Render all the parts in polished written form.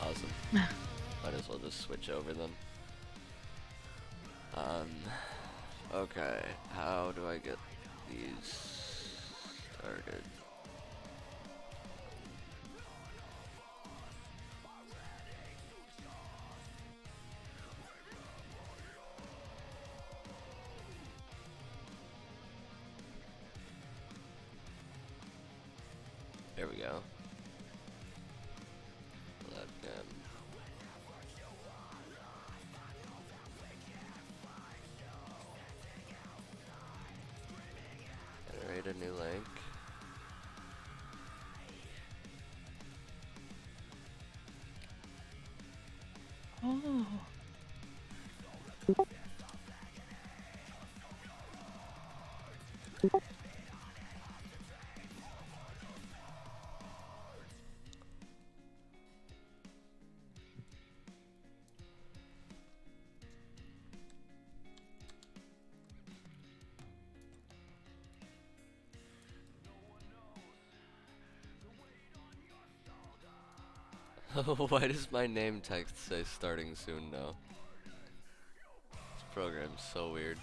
Awesome. Might as well just switch over then. Okay, how do I get these started? There we go. Webcam. Generate a new link. Oh. Why does my name text say starting soon now? This program's so weird.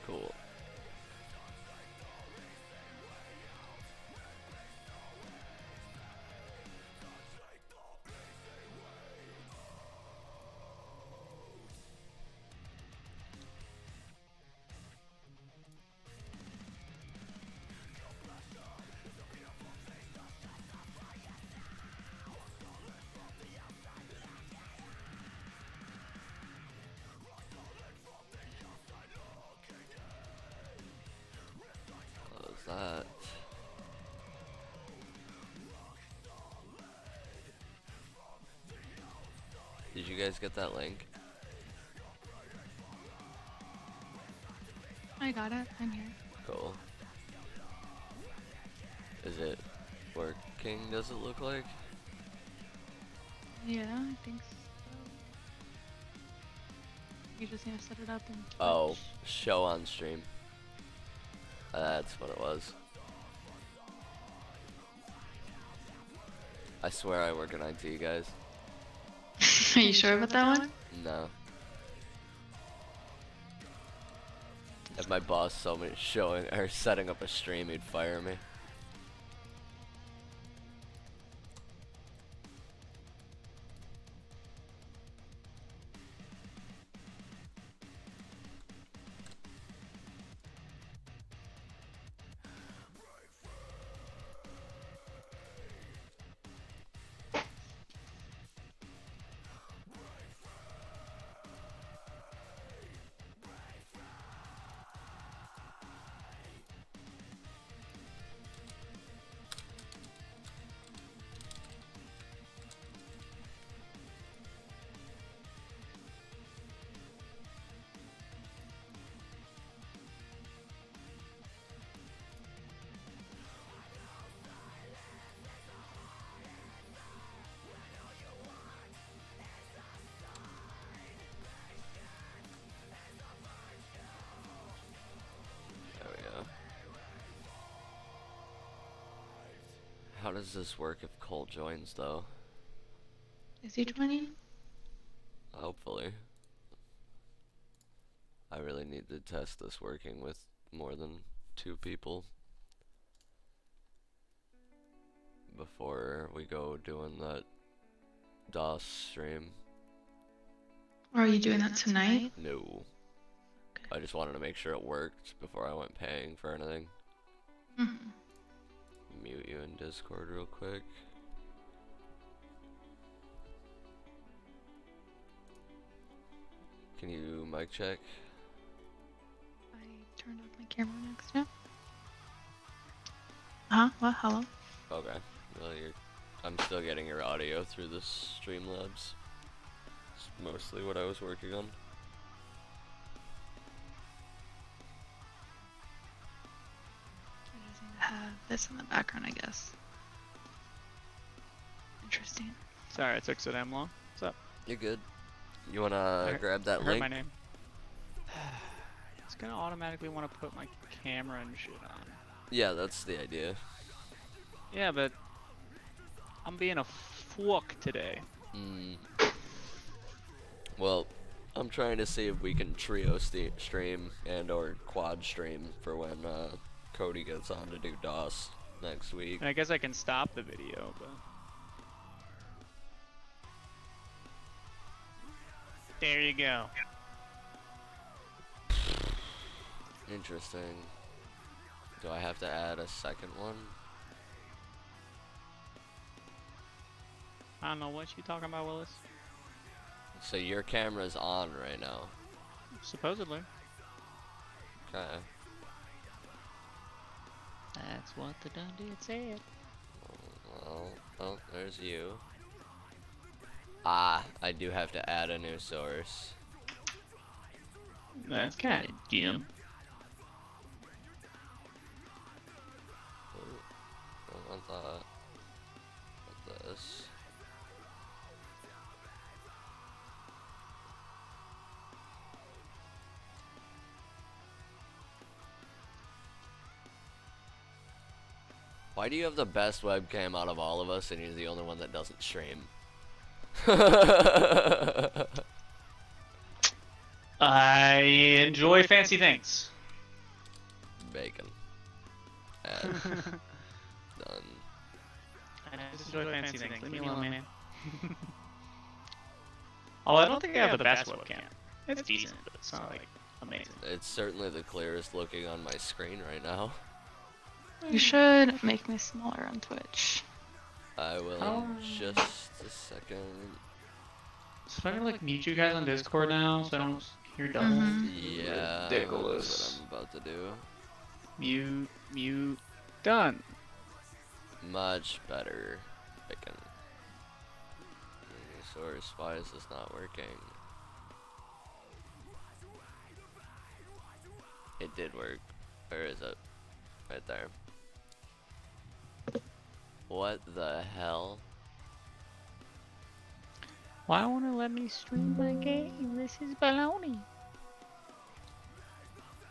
Cool. What was that? Did you guys get that link? I got it. I'm here. Cool. Is it working, does it look like? Yeah, I think so. You just need to set it up and Oh, show on stream. That's what it was. I swear I work in IT, guys. Are you sure about that one? No. If my boss saw me showing or setting up a stream, he'd fire me. There we go. How does this work if Cole joins, though? Is he 20? Hopefully. I really need to test this working with more than 2 people before we go doing that DOS stream. Or are you doing that tonight? No. I just wanted to make sure it worked before I went paying for anything. Mhm. Mute you in Discord real quick. Can you mic check? I turned off my camera next now. Huh? What? Hello? Okay. Well, I'm still getting your audio through this Streamlabs. It's mostly what I was working on. this in the background, I guess. Interesting. Sorry, it took so damn long. What's up? You're good. You wanna grab that I heard link? my name. It's gonna automatically want to put my camera and shit on. Yeah, that's the idea. Yeah, but I'm being a fuck today. Well, I'm trying to see if we can trio stream and or quad stream for when Cody gets on to do DOS next week. And I guess I can stop the video, but there you go. Interesting. Do I have to add a second one? I don't know what you talking about, Willis. So your camera's on right now. Supposedly. Okay. That's what the done did said. Well, oh, there's you. Ah, I do have to add a new source. That's kind of dumb. I want that. What this? Why do you have the best webcam out of all of us and you're the only one that doesn't stream? I enjoy fancy things. Bacon. Add. Done. I just enjoy fancy things. Leave me alone, man. Although I don't think I have the best webcam. It's decent, but it's not like amazing. It's certainly the clearest looking on my screen right now. You should make me smaller on Twitch. I will in just a second. So if I can like mute you guys on Discord now, so I don't hear double. Yeah, Ridiculous. that's what I'm about to do. Mute, done. Much better. Bacon. Source, why is this not working? It did work. Where is it? Right there. What the hell? Why won't it let me stream my game? This is baloney.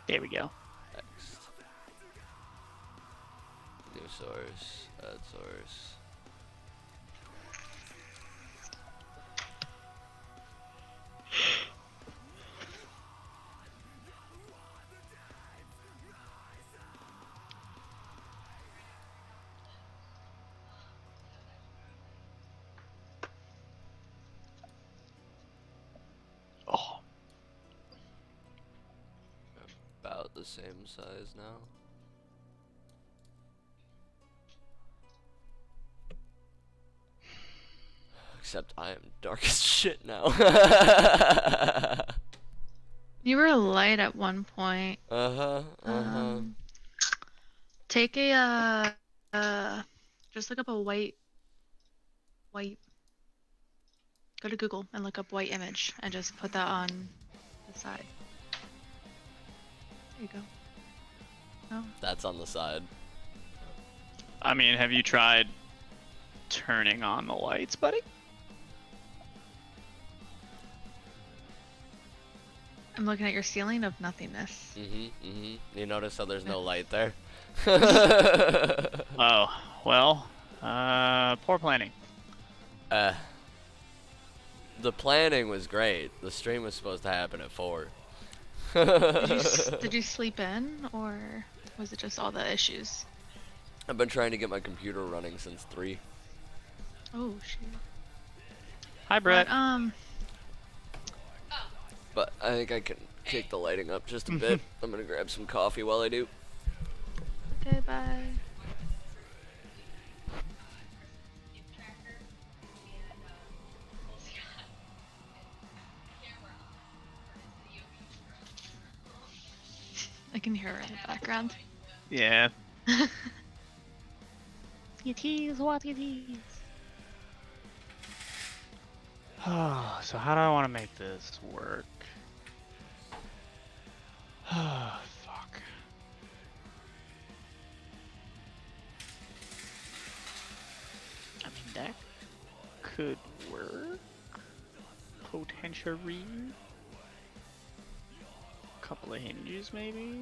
There we go. Next. New source. Add source. Oh. About the same size now. Except I am dark as shit now. You were light at one point. Take a just look up a white. Go to Google and look up white image and just put that on the side. There you go. Oh. That's on the side. I mean, have you tried turning on the lights, buddy? I'm looking at your ceiling of nothingness. You notice how there's no light there? Oh, well, poor planning. The planning was great. The stream was supposed to happen at 4. Did you sleep in, or was it just all the issues? I've been trying to get my computer running since 3. Oh shoot. Hi, Brett. But I think I can kick the lighting up just a bit. I'm gonna grab some coffee while I do. Okay, bye. I can hear her in the background. Yeah. It is what it is. Oh, so how do I want to make this work? Oh, fuck. could work. Potentially. Couple of hinges, maybe.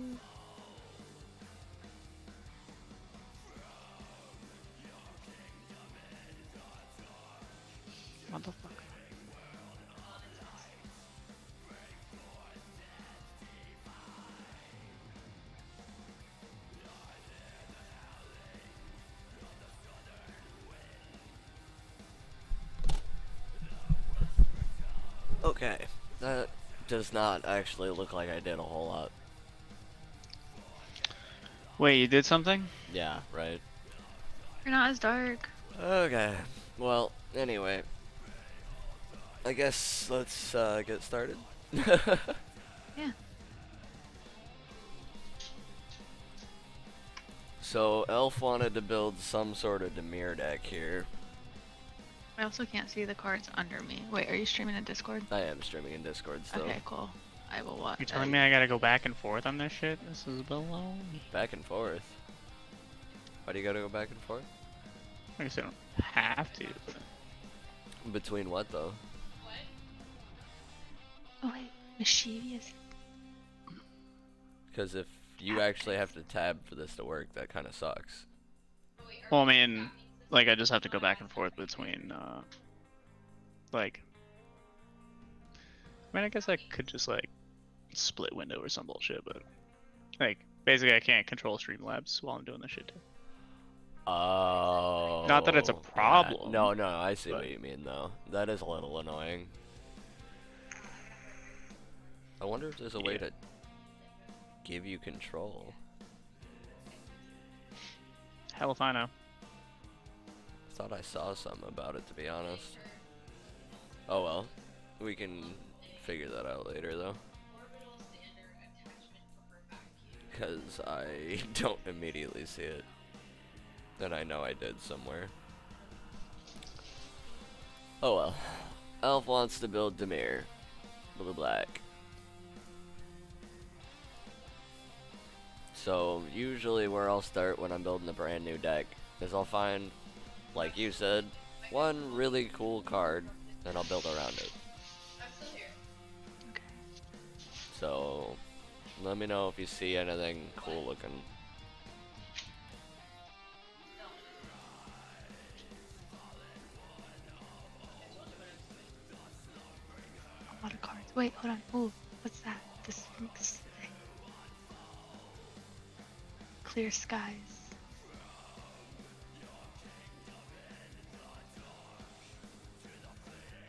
Motherfucker. Okay, that does not actually look like I did a whole lot. Wait, you did something? Yeah, right. You're not as dark. Okay, well, anyway. I guess let's get started. Yeah. So, Elf wanted to build some sort of Demir deck here. I also can't see the cards under me. Wait, are you streaming in Discord? I am streaming in Discord still. Okay, cool. I will watch. You telling me I gotta go back and forth on this shit? This is baloney. Back and forth. Why do you gotta go back and forth? I guess I don't have to. Between what though? Oh wait, mischievous. Because if you actually have to tab for this to work, that kind of sucks. Well, I mean, like I just have to go back and forth between, like. I mean, I guess I could just like split window or some bullshit, but like basically I can't control Streamlabs while I'm doing this shit too. Oh. Not that it's a yeah. problem, No, I see but- what you mean though. That is a little annoying. I wonder if there's a way Yeah. to give you control. Hell if I know. Thought I saw something about it, to be honest. Oh well, we can figure that out later though. Because I don't immediately see it. And I know I did somewhere. Oh well. Elf wants to build Demir. Blue black. So usually where I'll start when I'm building a brand new deck is I'll find, like you said, one really cool card and I'll build around it. Okay. So let me know if you see anything cool looking. A lot of cards. Wait, hold on. Ooh, what's that? The Sphinx thing. Clear skies.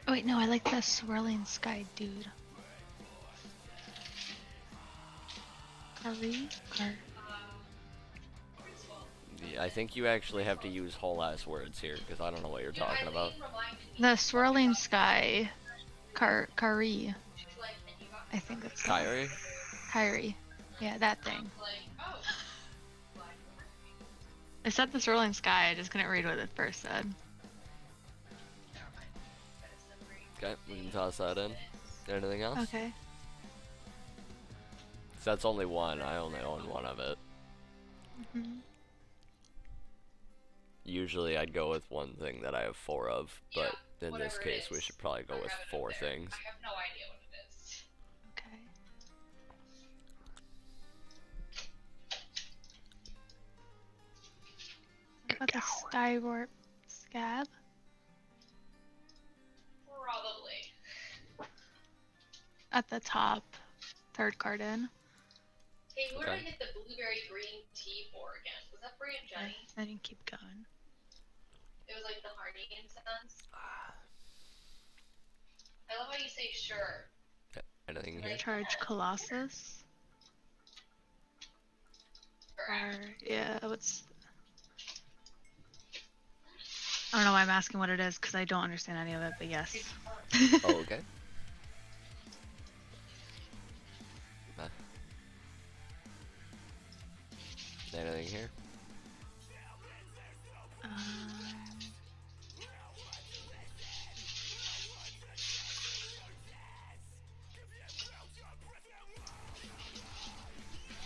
Oh wait, no, I like the swirling sky dude. Kari? Yeah, I think you actually have to use whole ass words here because I don't know what you're talking about. The swirling sky. Kari. I think that's Kyrie? Kyrie. Yeah, that thing. I said the swirling sky, I just couldn't read what it first said. Okay, we can toss that in. Anything else? Okay. So that's only one. I only own one of it. hmm Usually I'd go with one thing that I have four of, but in this case we should probably go with four things. I have no idea what it is. Okay. What about the Skywarp Scab? Probably. At the top, third card in. Hey, who did I Okay. get the blueberry green tea for again? Was that for Aunt Jenny? I didn't keep going. It was like the honey incense. I love how you say sure. Anything here? Charge Colossus. Or, yeah, what's... I don't know why I'm asking what it is, because I don't understand any of it, but yes. Oh, okay. Anything here?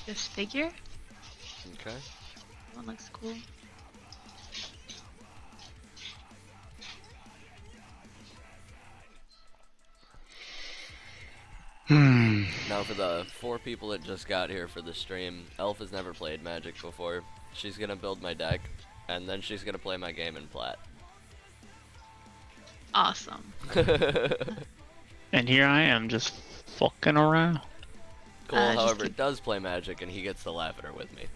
This figure? Okay. That one looks cool. Now for the 4 people that just got here for the stream, Elf has never played Magic before. She's gonna build my deck, and then she's gonna play my game in Plat. Awesome. And here I am, just fucking around. Cole, Just however, keep- does play Magic, and he gets to laugh at her with me.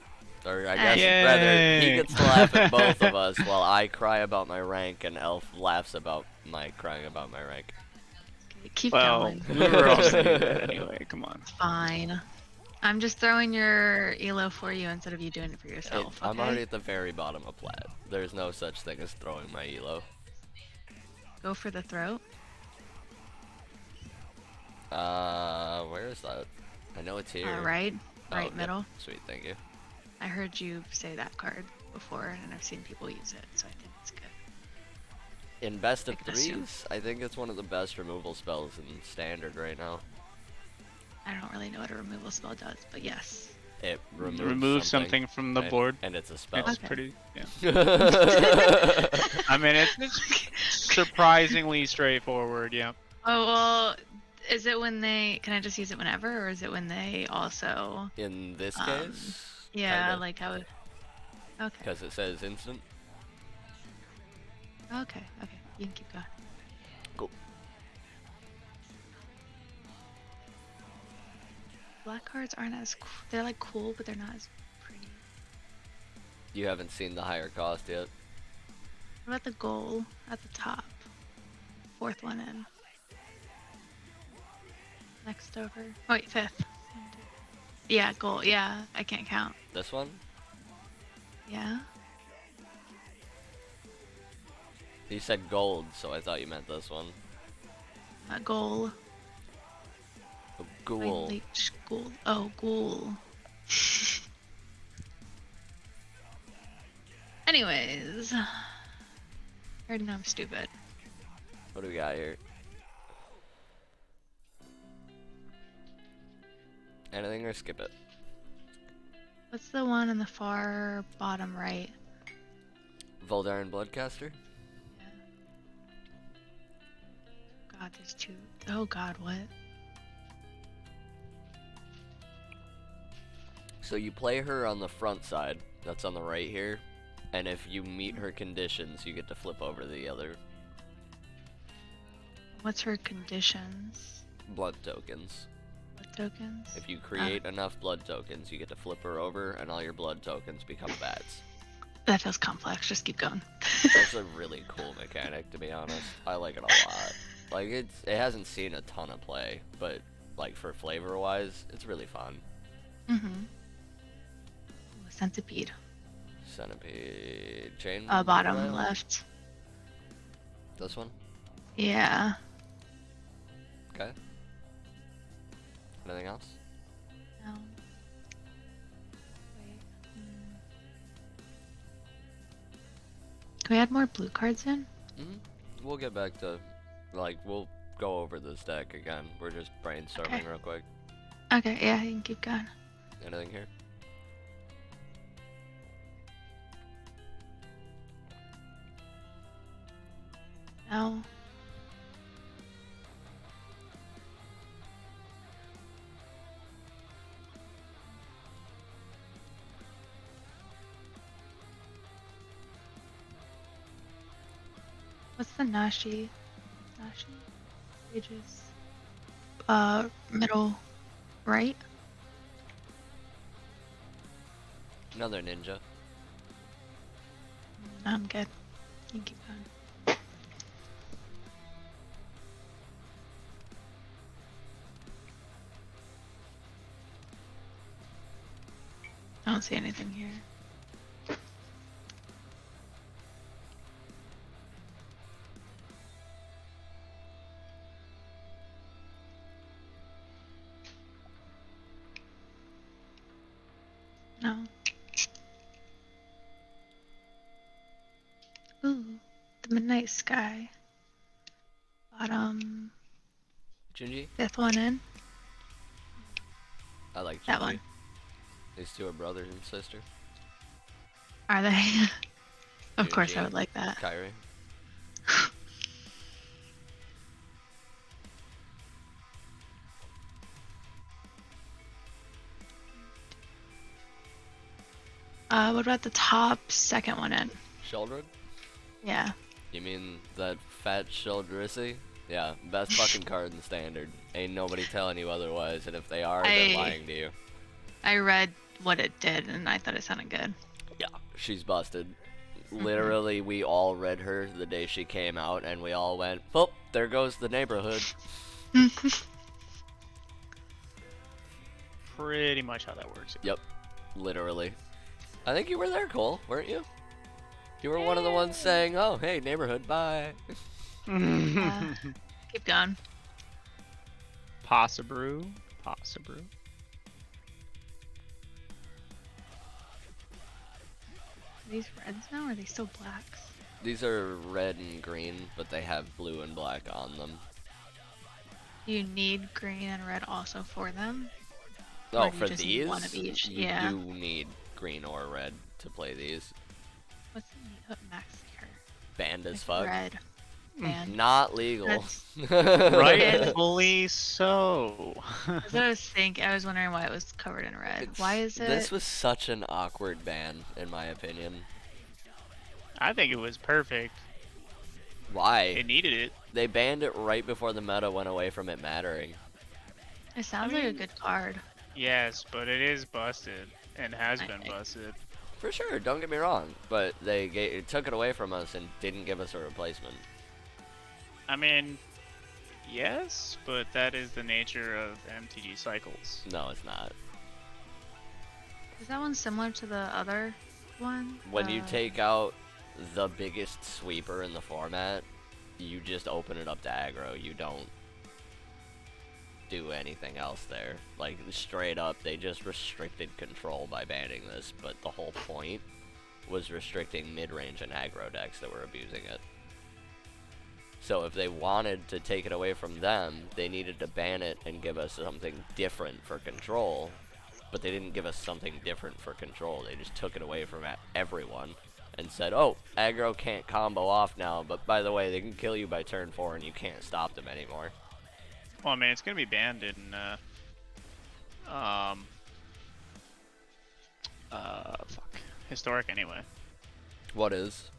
Or I guess Yay. rather, he gets to laugh at both of us while I cry about my rank, and Elf laughs about my crying about my rank. Keep Well, going. we were all gonna do that anyway. Come on. Fine. I'm just throwing your elo for you instead of you doing it for yourself. I'm okay? already at the very bottom of Plat. There's no such thing as throwing my elo. Go for the throat. Where is that? I know it's here. Right, Oh, right yep. middle. Sweet, thank you. I heard you say that card before, and I've seen people use it, so I think it's good. In best of I can assume. threes, I think it's one of the best removal spells in standard right now. I don't really know what a removal spell does, but yes. It removes Remove something from the and- board. and it's a spell. It's Okay. pretty. Yeah. I mean, it's surprisingly straightforward. Yeah. Oh well, is it when they? Can I just use it whenever, or is it when they also? In this Um, case, Yeah, Kinda. like how. Okay. because it says instant. Okay. Okay. You can keep going. Cool. Black cards aren't as. They're like cool, but they're not as pretty. You haven't seen the higher cost yet. What about the goal at the top? 4th one in. Next over. Oh, wait, 5th. Yeah, goal. Yeah, I can't count. This one? Yeah. You said gold, so I thought you meant this one. Goal. Oh, ghoul. Leech ghoul. Oh, ghoul. Anyways. I already know I'm stupid. What do we got here? Anything or skip it? What's the one in the far bottom right? Voldaren Bloodcaster? God, there's 2. Oh God, what? So you play her on the front side, that's on the right here, and if you meet her conditions, you get to flip over to the other What's her conditions? blood tokens. What tokens? If you create enough blood tokens, you get to flip her over, and all your blood tokens become bats. That feels complex. Just keep going. That's a really cool mechanic, to be honest. I like it a lot. Like, it hasn't seen a ton of play, but, like, for flavor-wise, it's really fun. Mm-hmm. Centipede. Centipede chain? Bottom mail? left. This one? Yeah. Okay. Anything else? No. Wait. Can we add more blue cards in? We'll get back to, like, we'll go over this deck again. We're just brainstorming Okay. real quick. Okay, yeah, you can keep going. Anything here? No. What's the Nashi? Nashi? Pages. Middle right? Another ninja. No, I'm good. You can keep going. I don't see anything here. No. Ooh, the Midnight Sky. Bottom Jinji? 5th one in. I like Jinji. That one. These two are brother and sister. Are they? Of course, I Jinji. would like that. Kyrie. What about the top second one in? Sheldred? Yeah. You mean that fat Sheldrissy? Yeah, best fucking card in Standard. Ain't nobody telling you otherwise, and if they are, they're lying to you. I read what it did, and I thought it sounded good. Yeah, she's busted. Literally, we all read her the day she came out, and we all went, "Oh, there goes the neighborhood." Pretty much how that works. Yep, literally. I think you were there, Cole, weren't you? You were one of the ones saying, "Oh, hey, neighborhood, bye." Keep going. Possibrew. Are these reds now, or are they still blacks? These are red and green, but they have blue and black on them. Do you need green and red also for them? Oh, Or do you for just need these, one of each? you Yeah. do need green or red to play these. What's the Meat max here? Banned as It's fuck. Red. And Not legal. That's- Rightfully so. that's what I was thinking. I was wondering why it was covered in red. Why is it? This was such an awkward ban, in my opinion. I think it was perfect. Why? It needed it. They banned it right before the meta went away from it mattering. It sounds like a good card. Yes, but it is busted and has been Right. busted. For sure, don't get me wrong, but they took it away from us and didn't give us a replacement. I mean, yes, but that is the nature of MTG cycles. No, it's not. Is that one similar to the other one? When you take out the biggest sweeper in the format, you just open it up to aggro. You don't do anything else there. Like, straight up, they just restricted control by banning this, but the whole point was restricting mid-range and aggro decks that were abusing it. So if they wanted to take it away from them, they needed to ban it and give us something different for control, but they didn't give us something different for control. They just took it away from everyone and said, "Oh, aggro can't combo off now, but by the way, they can kill you by turn 4 and you can't stop them anymore." Well, I mean, it's gonna be banned in historic anyway. What is?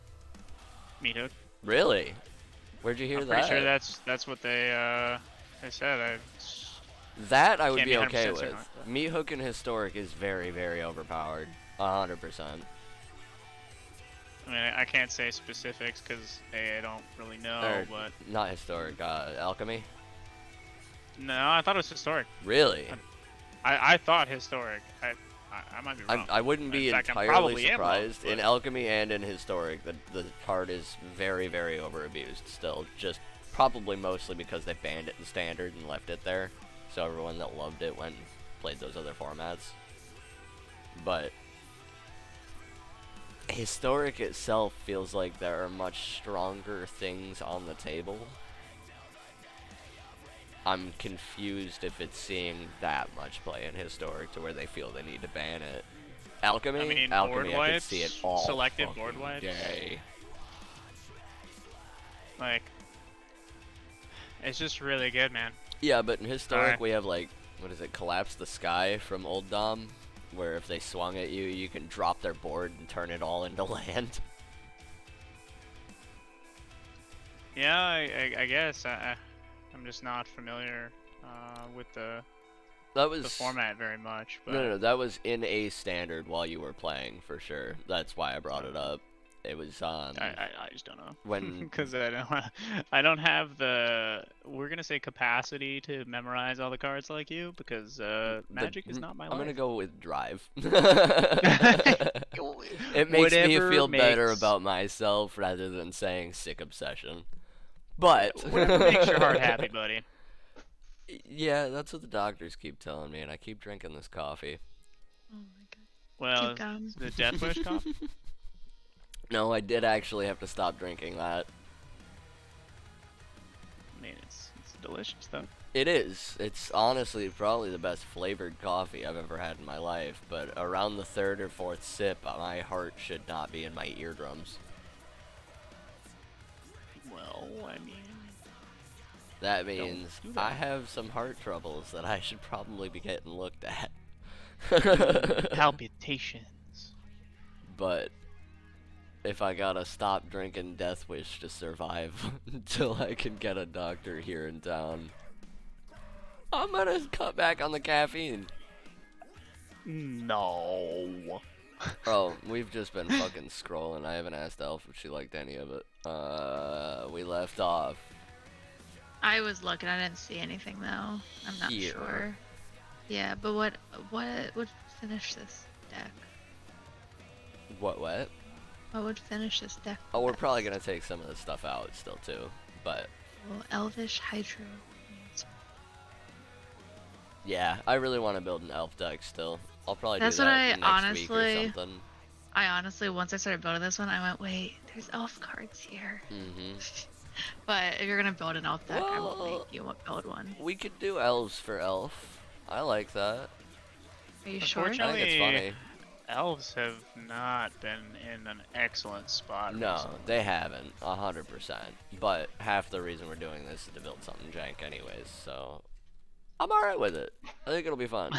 Meat Hook. Really? Where'd you hear I'm that? pretty sure that's what they said. That I would Can't be be 100% okay certain with. on that. Meat Hook and Historic is very, very overpowered. 100%. I mean, I can't say specifics because I don't really know, Or- but Not Historic, Alchemy? no, I thought it was historic. Really? I thought historic. I might be wrong. I wouldn't be In fact, I entirely probably am wrong, surprised. In but- Alchemy and in Historic, the card is very, very overabused still. Just probably mostly because they banned it in Standard and left it there. So everyone that loved it went and played those other formats. But Historic itself feels like there are much stronger things on the table. I'm confused if it's seeing that much play in Historic to where they feel they need to ban it. Alchemy? I mean, Alchemy, board I could wipes, see it all selective fucking board wipes. day. Like, it's just really good, man. Yeah, but in Historic Alright. we have like, what is it, Collapse the Sky from Old Dom, where if they swung at you, you can drop their board and turn it all into land. Yeah, I guess I'm just not familiar with the That was format very much. But No, that was in a Standard while you were playing for sure. That's why I brought it up. It was I just don't know. when Because I don't have the, we're gonna say, capacity to memorize all the cards like you, because Magic is not my life. I'm gonna go with Drive. It makes me Whatever feel better makes- about myself rather than saying Sick Obsession. But Whatever makes your heart happy, buddy. Yeah, that's what the doctors keep telling me, and I keep drinking this coffee. Oh my god. Well, Keep going. the Death Wish coffee. No, I did actually have to stop drinking that. I mean, it's delicious though. It is. It's honestly probably the best flavored coffee I've ever had in my life, but around the third or fourth sip, my heart should not be in my eardrums. Well, I mean, That means do that. I have some heart troubles that I should probably be getting looked at. palpitations. but if I gotta stop drinking Death Wish to survive until I can get a doctor here in town, I'm gonna cut back on the caffeine. No. Oh, we've just been fucking scrolling. I haven't asked Elf if she liked any of it. We left off I was looking. I didn't see anything though. I'm not here. sure. Yeah, but what would finish this deck? What? What would finish this deck? Oh, we're best? probably gonna take some of this stuff out still too. But Well, Elvish Hydro. yeah, I really want to build an Elf deck still. I'll probably That's do what that I next week or honestly- something. I honestly, once I started building this one, I went, wait, there's elf cards here. Mm-hmm. But if you're gonna build an elf deck, I will Well- make you build one. We could do elves for Elf. I like that. Are you sure? I think it's Unfortunately, funny. Elves have not been in an excellent spot. No, recently. they haven't, 100%. But half the reason we're doing this is to build something jank anyways, so I'm alright with it. I think it'll be fun.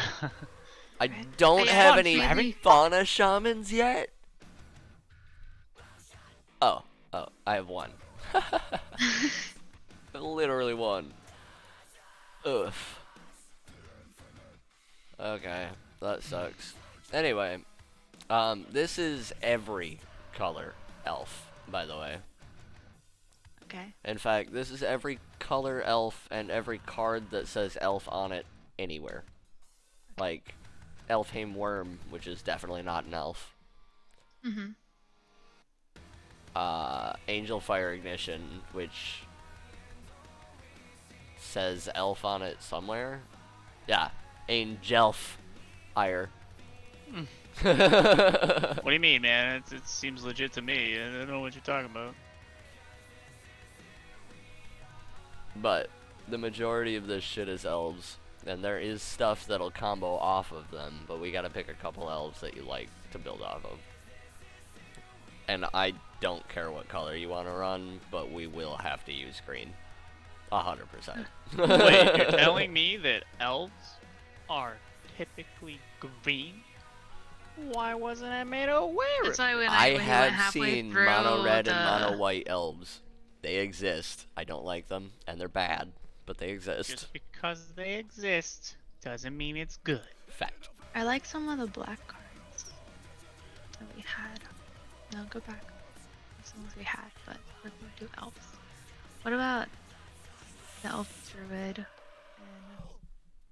I don't Yeah, have fun, any Phoebe. fauna shamans yet. Oh, I have one. Literally one. Oof. Okay, that sucks. Anyway, this is every color elf, by the way. Okay. In fact, this is every color elf and every card that says elf on it anywhere. Like, Elfheim Worm, which is definitely not an elf. Mhm. Angel Fire Ignition, which says elf on it somewhere. Yeah, Angelf Ire. What do you mean, man? It seems legit to me. I don't know what you're talking about. But the majority of this shit is elves, and there is stuff that'll combo off of them, but we gotta pick a couple elves that you like to build off of. And I don't care what color you want to run, but we will have to use green. 100%. Wait, you're telling me that elves are typically green? Why wasn't I made aware That's of why when I when you went have halfway seen through mono red and the- mono white elves. They exist. I don't like them, and they're bad, but they it? exist. Just because they exist doesn't mean it's good. Fact. I like some of the black cards that we had. No, go back. Some ones we had, but we're gonna do elves. What about the elf druid? And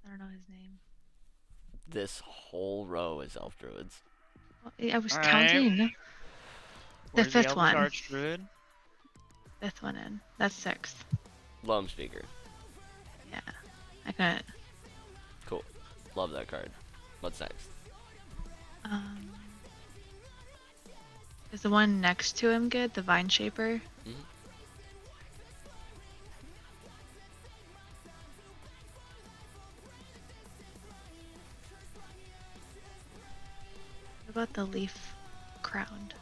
I don't know his name. This whole row is elf druids. Well, I was Alright. counting. Where's fifth Elvish one. Archdruid? Fifth one in. That's sixth. Loam Speaker. Yeah. I couldn't. Cool. Love that card. What's next? Is the one next to him good? The Vine Shaper? Mhm. What about the Leaf Crowned?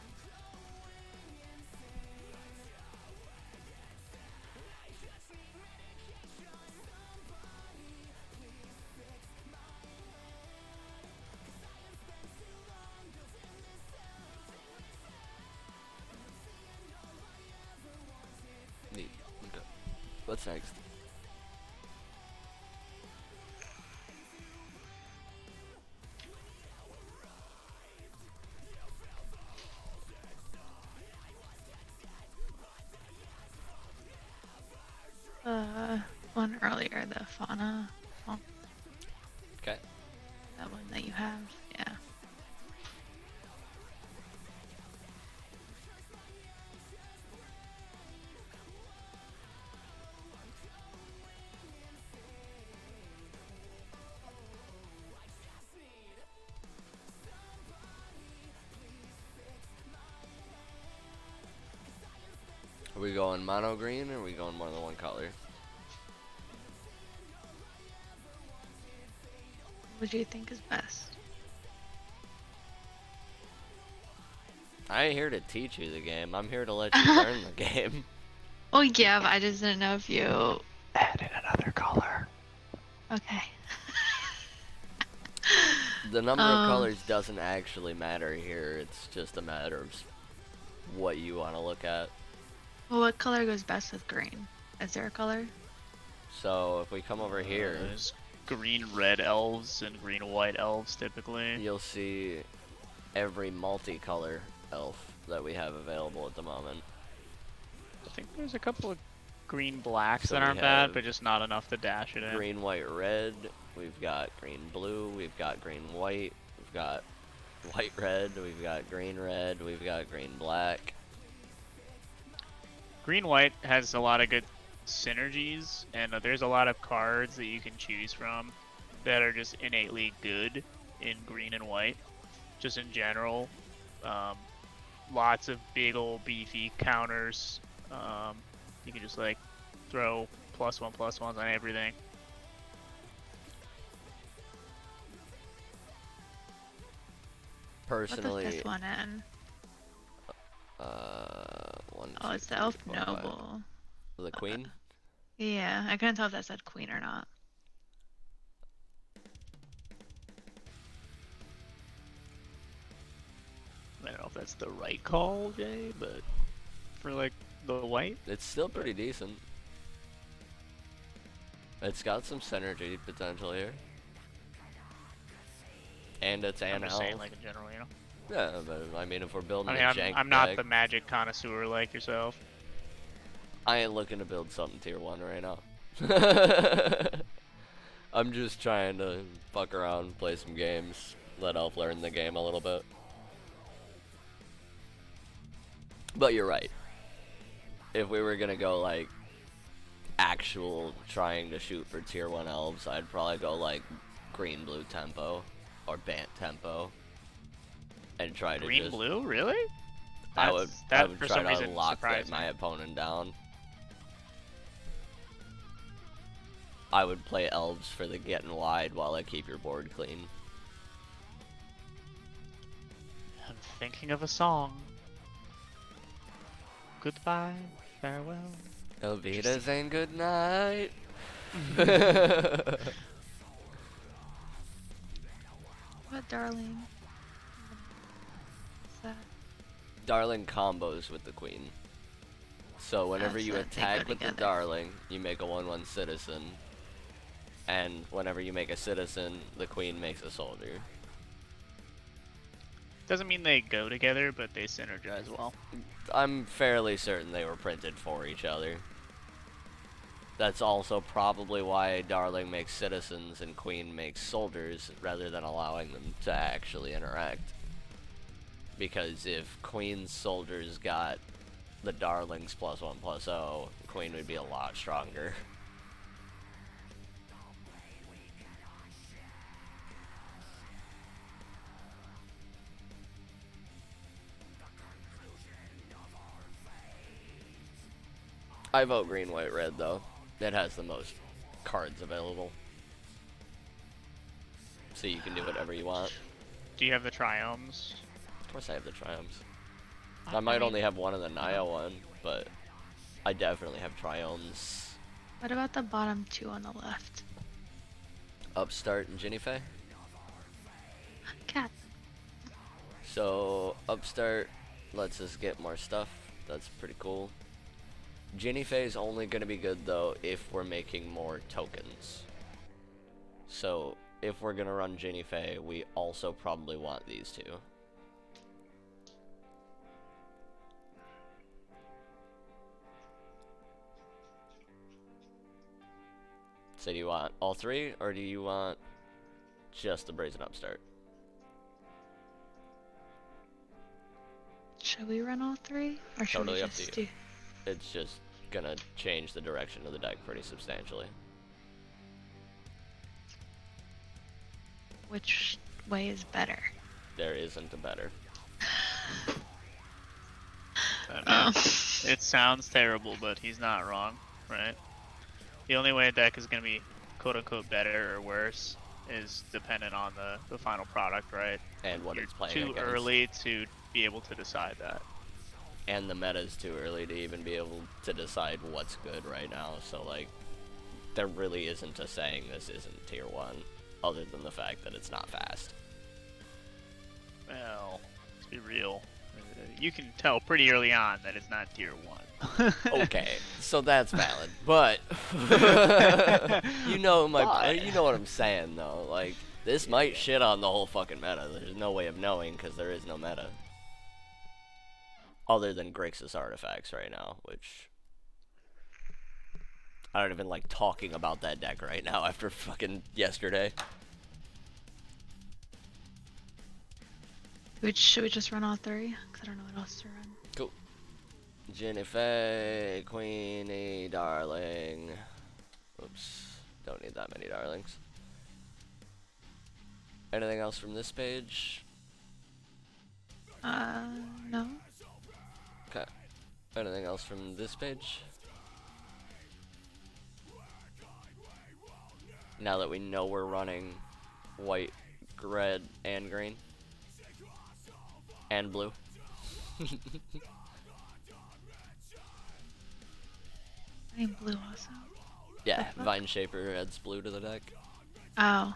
Neat. Okay. What's next? One earlier, the Fauna. Oh, Okay. that one that you have. Yeah. Are we going mono green or are we going more than one color? What do you think is best? I ain't here to teach you the game. I'm here to let you learn the game. Oh yeah, but I just didn't know if you. Add in another color. Okay. The number of Um, colors doesn't actually matter here. It's just a matter of what you want to look at. Well, what color goes best with green? Is there a color? So if we come over here, There's green red elves and green white elves typically. you'll see every multicolor elf that we have available at the moment. I think there's a couple of green blacks So that we aren't bad, have but just not enough to dash it in. Green, white, red. We've got green, blue. We've got green, white. We've got white, red. We've got green, red. We've got green, black. Green white has a lot of good synergies, and there's a lot of cards that you can choose from that are just innately good in green and white. Just in general, lots of big old beefy counters. You can just like throw +1/+1s on everything. What's the Personally, fifth one in? one, Oh, two, it's the three, elf 4, 5. noble. The queen. Yeah, I couldn't tell if that said queen or not. I don't know if that's the right call, Jay, but for like the white, It's still pretty decent. It's got some synergy potential here. And it's I'm an just elf. saying, like in general, you know. Yeah, but I mean, if we're building I a mean, jank I'm not deck, the magic connoisseur like yourself. I ain't looking to build something tier 1 right now. I'm just trying to fuck around, play some games, let Elf learn the game a little bit. But you're right. If we were gonna go like actual trying to shoot for tier 1 elves, I'd probably go like green blue tempo or Bant tempo and try to Green just blue, really? I would that try for some to reason lock surprised my me. opponent down. I would play elves for the getting wide while I keep your board clean. I'm thinking of a song. Goodbye, farewell. Elvidas and good night. What, darling? What's that? Darling combos with the queen. So whenever That's you it, they attack go with the together. darling, you make a 1/1 citizen. And whenever you make a citizen, the queen makes a soldier. Doesn't mean they go together, but they synergize well. I'm fairly certain they were printed for each other. That's also probably why Darling makes citizens and Queen makes soldiers rather than allowing them to actually interact. Because if Queen's soldiers got the Darling's +1/+0, Queen would be a lot stronger. I vote green, white, red though. It has the most cards available. So you can do whatever you want. Do you have the triomes? Of course I have the triumphs. I might only have one of the Naya one, but I definitely have triomes. What about the bottom two on the left? Upstart and Ginny Faye. Cat. So Upstart lets us get more stuff. That's pretty cool. Ginny Faye is only going to be good though if we're making more tokens. So if we're going to run Ginny Faye, we also probably want these two. So do you want all three, or do you want just the Brazen Upstart? Should we run all three? Or should Totally we up to just you. do... It's just gonna change the direction of the deck pretty substantially. Which way is better? There isn't a better. Oh. It sounds terrible, but he's not wrong, right? The only way a deck is going to be quote-unquote better or worse is dependent on the final product, right? And what You're it's playing too against. early to be able to decide that. And the meta's too early to even be able to decide what's good right now. So like, there really isn't a saying this isn't tier 1, other than the fact that it's not fast. be real. You can tell pretty early on that it's not tier 1. Okay, so that's valid, but you know you know what I'm saying though. Like this might shit on the whole fucking meta. There's no way of knowing because there is no meta other than Grixis artifacts right now, which I don't even like talking about that deck right now after fucking yesterday. Should we just run all three? Because I don't know what else to run. Cool. Jennifer, Queenie, Darling. Oops, don't need that many darlings. Anything else from this page? No. Okay. Anything else from this page? Now that we know we're running white, red, and green. And blue. I need blue also. Yeah, The fuck? Vine Shaper adds blue to the deck. Oh. I don't know.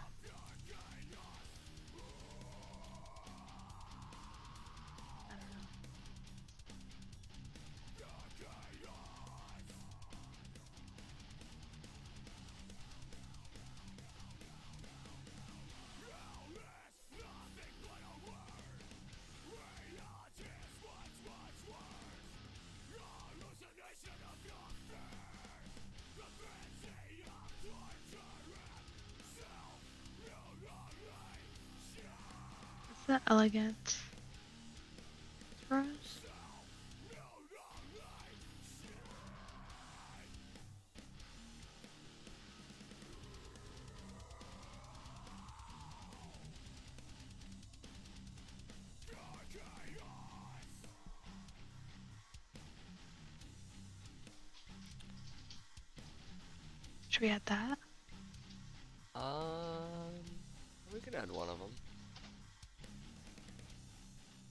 What's that elegant rose? Should we add that? We can add one of them.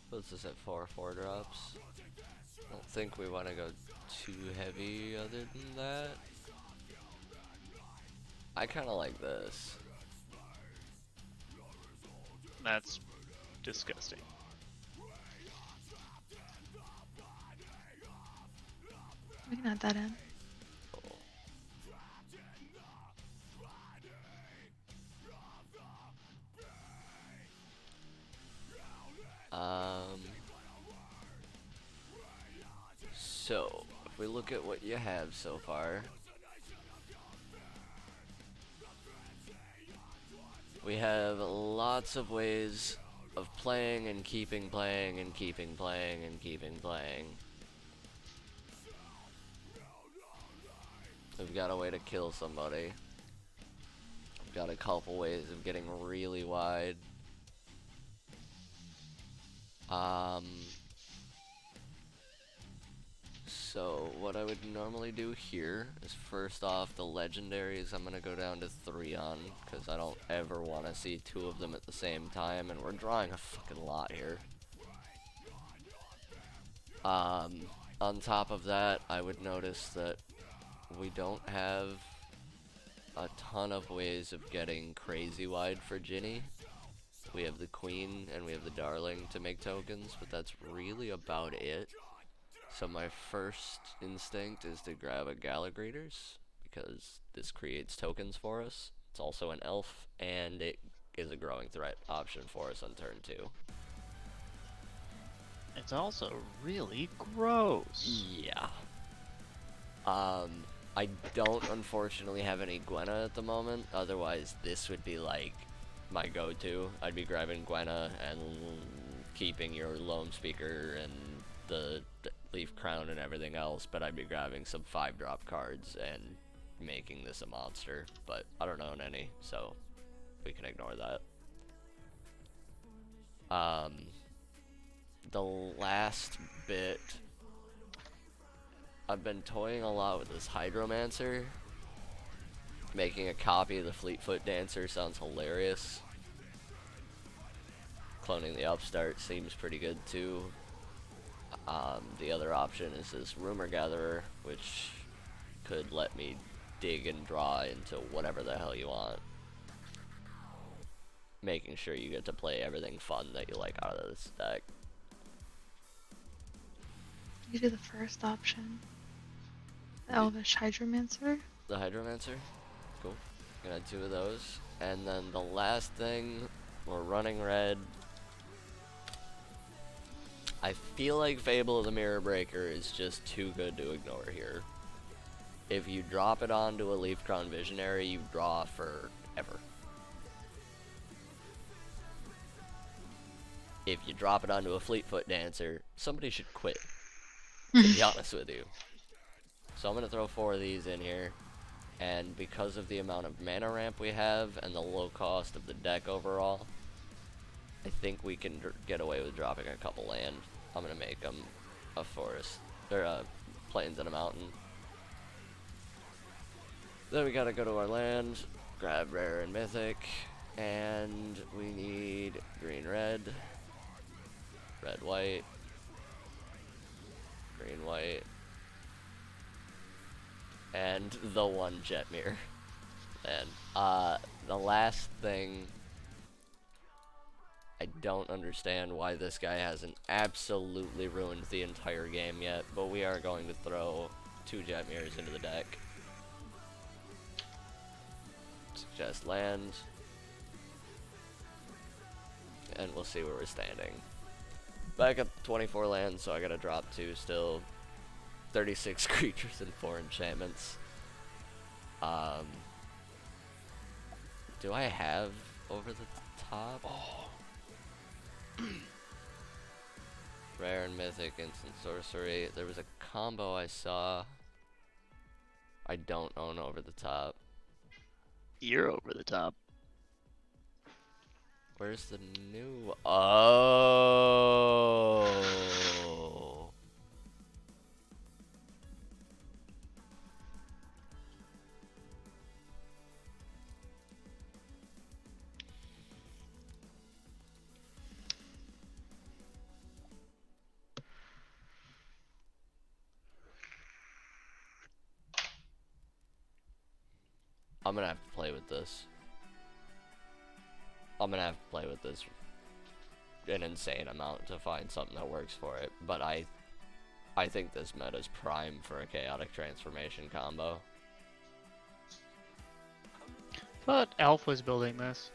What's this at 4 drops? I don't think we want to go too heavy other than that. I kind of like this. That's disgusting. We can add that in. Cool. So, if we look at what you have so far, we have lots of ways of playing and keeping playing and keeping playing and keeping playing. We've got a way to kill somebody. We've got a couple ways of getting really wide. So what I would normally do here is first off the legendaries I'm gonna go down to 3 on because I don't ever want to see 2 of them at the same time, and we're drawing a fucking lot here. On top of that, I would notice that we don't have a ton of ways of getting crazy wide for Ginny. We have the Queen and we have the Darling to make tokens, but that's really about it. So my first instinct is to grab a Gallagrators, because this creates tokens for us. It's also an elf, and it is a growing threat option for us on turn 2. It's also really gross. Yeah. I don't unfortunately have any Gwenna at the moment, otherwise this would be like my go-to. I'd be grabbing Gwenna and keeping your Loam Speaker and the Leaf Crown and everything else, but I'd be grabbing some 5-drop cards and making this a monster, but I don't own any, so we can ignore that. The last bit, I've been toying a lot with this Hydromancer. Making a copy of the Fleetfoot Dancer sounds hilarious. Cloning the Upstart seems pretty good too. The other option is this Rumor Gatherer, which could let me dig and draw into whatever the hell you want. Making sure you get to play everything fun that you like out of this deck. You do the first option. The Elvish Hydromancer. The Hydromancer. Cool. Gonna add 2 of those. And then the last thing, we're running red. I feel like Fable of the Mirror Breaker is just too good to ignore here. If you drop it onto a Leaf Crown Visionary, you draw forever. If you drop it onto a Fleetfoot Dancer, somebody should quit, to be honest with you. So I'm going to throw 4 of these in here, and because of the amount of mana ramp we have and the low cost of the deck overall, I think we can get away with dropping a couple land. I'm going to make them a forest, or a plains and a mountain. Then we got to go to our land, grab rare and mythic, and we need green red, red white, green white, and the one Jetmir. And the last thing, I don't understand why this guy hasn't absolutely ruined the entire game yet, but we are going to throw 2 Jetmirs into the deck. Suggest land, and we'll see where we're standing. Back up 24 lands, so I gotta drop 2 still. 36 creatures and 4 enchantments. Do I have over the top? Oh. Rare and mythic, instant sorcery. There was a combo I saw. I don't own over the top. You're over the top. Where's the new? Oh. I'm gonna have to play with this. I'm gonna have to play with this an insane amount to find something that works for it. But I think this meta's prime for a chaotic transformation combo. Thought Elf was building this.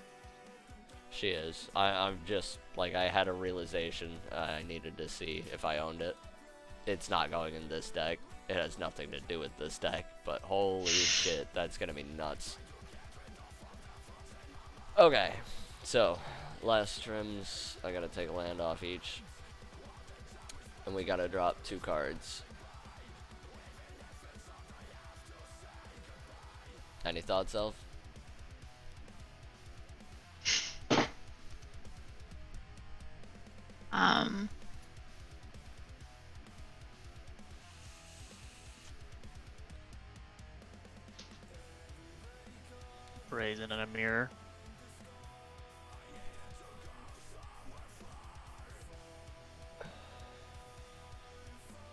She is. I'm just like, I had a realization I needed to see if I owned it. It's not going in this deck. It has nothing to do with this deck, but holy shit, that's gonna be nuts. Okay, so last trims, I gotta take a land off each, and we gotta drop 2 cards. Any thoughts, Elf? Brazen and a mirror.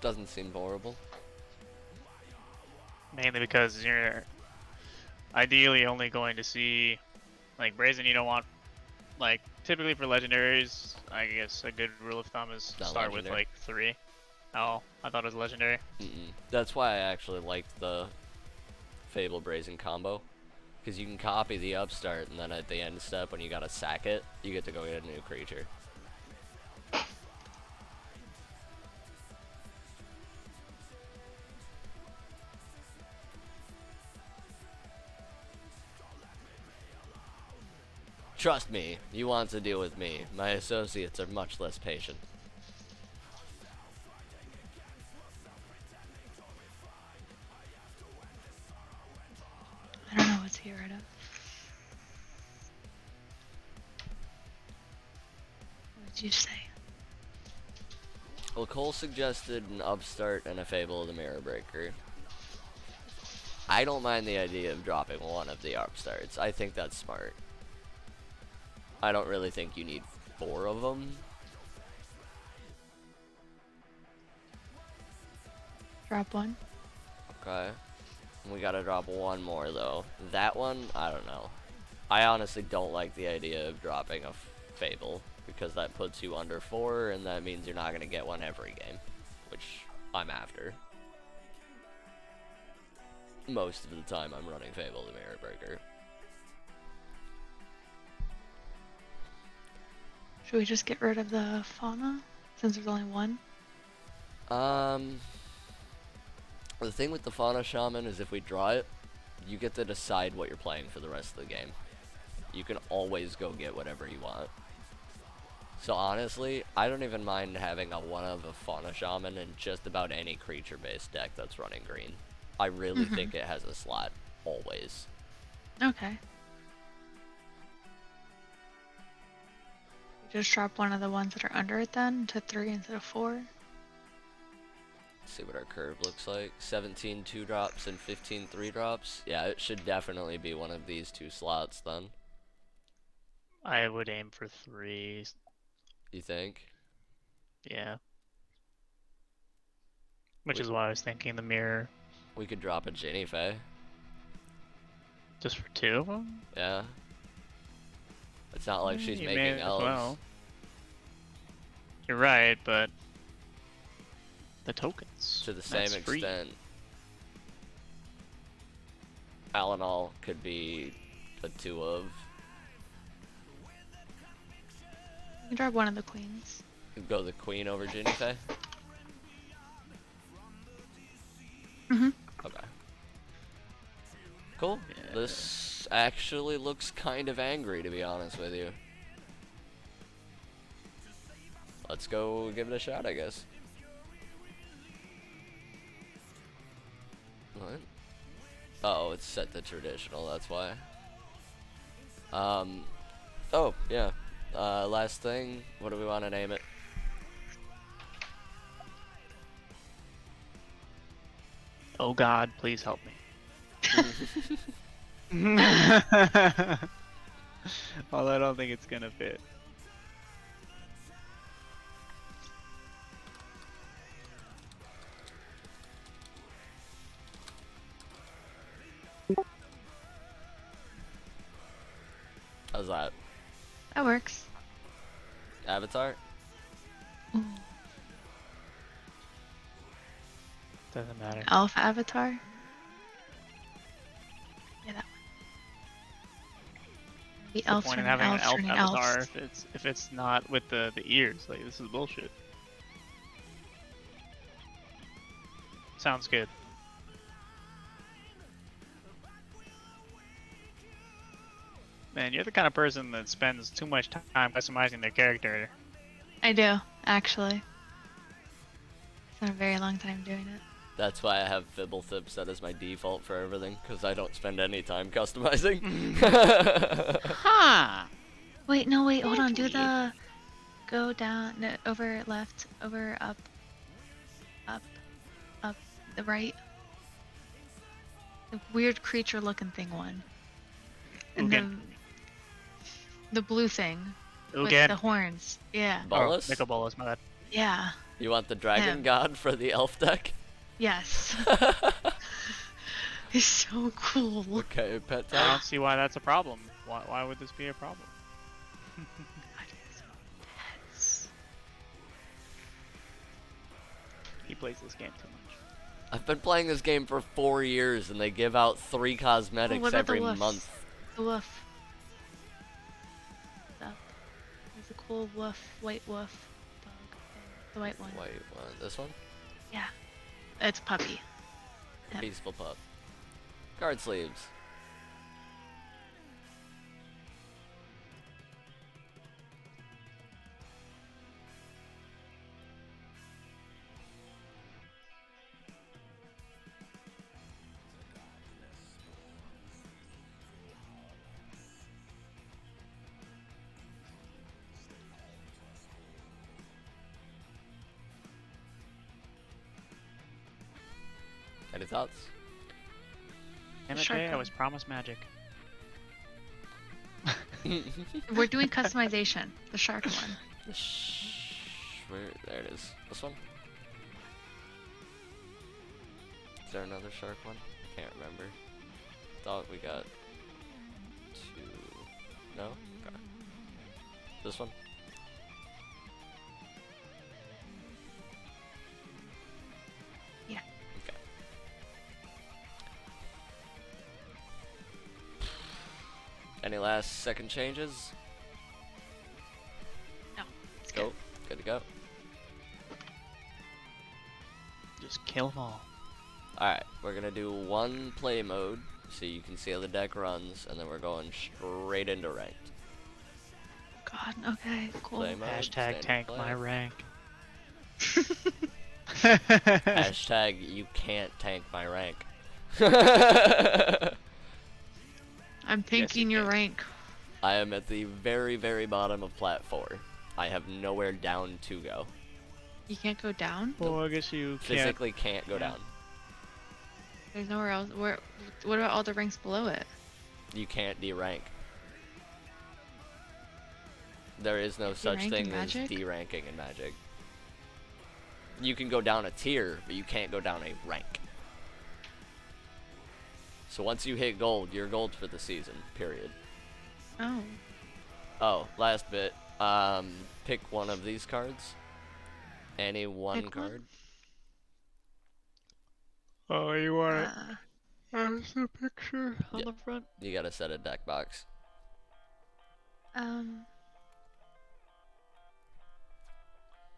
Doesn't seem horrible. Mainly because you're ideally only going to see, like, Brazen you don't want, like, typically for legendaries, I guess a good rule of thumb is Not start with, legendary. like, 3. Oh, I thought it was legendary. That's why I actually liked the Fable Brazen combo. Because you can copy the upstart, and then at the end step, when you gotta sack it, you get to go get a new creature. Trust me, you want to deal with me. My associates are much less patient. I don't know what's here right now. What did you say? Well, Cole suggested an upstart and a Fable of the Mirror Breaker. I don't mind the idea of dropping one of the upstarts. I think that's smart. I don't really think you need 4 of them. Drop 1. Okay. We gotta drop 1 more though. That one, I don't know. I honestly don't like the idea of dropping a Fable, because that puts you under 4, and that means you're not gonna get one every game, which I'm after. Most of the time I'm running Fable the Mirror Breaker. Should we just get rid of the fauna since there's only one? The thing with the Fauna Shaman is if we draw it, you get to decide what you're playing for the rest of the game. You can always go get whatever you want. So honestly, I don't even mind having a one of a Fauna Shaman in just about any creature-based deck that's running green. I really think it has a slot, always. Okay. Just drop one of the ones that are under it then to 3 instead of 4. Let's see what our curve looks like. 17 2-drops and 15 3-drops. Yeah, it should definitely be one of these 2 slots then. I would aim for 3. You think? Yeah. Which is why I was thinking the mirror. We could drop a Ginny Fae. Just for 2 of them? Yeah. It's not like she's You making may as elves. well. You're right, but the tokens. To the same that's free. extent. Alanol could be a 2 of. You can drop one of the queens. Could go the queen over Ginny Fae. Okay. Cool. Yeah. This actually looks kind of angry, to be honest with you. Let's go give it a shot, I guess. What? Oh, it's set to traditional, that's why. Oh, yeah. Last thing, what do we want to name it? Oh God, please help me. Although I don't think it's gonna fit. How's that? That works. Avatar? Ooh. Doesn't matter. Elf avatar. Yeah, that one. The The elves point in turning having an elves elf turning avatar elves. if it's not with the ears. Like, this is bullshit. Sounds good. Man, you're the kind of person that spends too much time customizing their character. I do, actually. Spent a very long time doing it. That's why I have Fibblethip set as my default for everything, because I don't spend any time customizing. Huh! Wait, no, wait, hold on. Do Maybe. the go down, no, over left, over up, up, up, the right. The weird creature-looking thing one. And Ugin. the blue thing with Ugin. the horns. Yeah, Bolus? Nicol Bolas, my bad. yeah, You want the dragon Him. god for the elf deck? yes. He's so cool. Okay, pet I time. don't see why that's a problem. Why would this be a problem? God, he's so intense. He plays this game too much. I've been playing this game for 4 years, and they give out 3 cosmetics what about the every wolves? month. The wolf. Up. There's a cool wolf, white wolf dog thing. The white one. Wait, what? This one? Yeah. It's a puppy. Yep. Peaceful pup. Card sleeves. Any thoughts? Damn it, Shark Jay, I gun. was promised magic. We're doing customization. The shark one. Where? There it is. This one? Is there another shark one? I can't remember. Thought we got 2. No? Okay. This one? Any last second changes? No. It's Go. Good to go. Just kill them all. Alright, we're gonna do one play mode so you can see how the deck runs, and then we're going straight into ranked. God. Okay. Cool. Play mode, Hashtag standard tank play. my rank. Hashtag you can't tank my rank. I'm tanking your can. rank. I am at the very, very bottom of plat 4. I have nowhere down to go. You can't go down. Well, I guess you can't. Physically can't go Yeah. down. There's nowhere else. Where? What about all the ranks below it? You can't derank. There is no such Derank in thing as Magic? deranking in Magic. You can go down a tier, but you can't go down a rank. So once you hit gold, you're gold for the season, period. Oh. Oh, last bit. Pick one of these cards. Any one Pick one? card. Oh, you want it? Uh, There's the picture on Yeah. the front. You gotta set a deck box.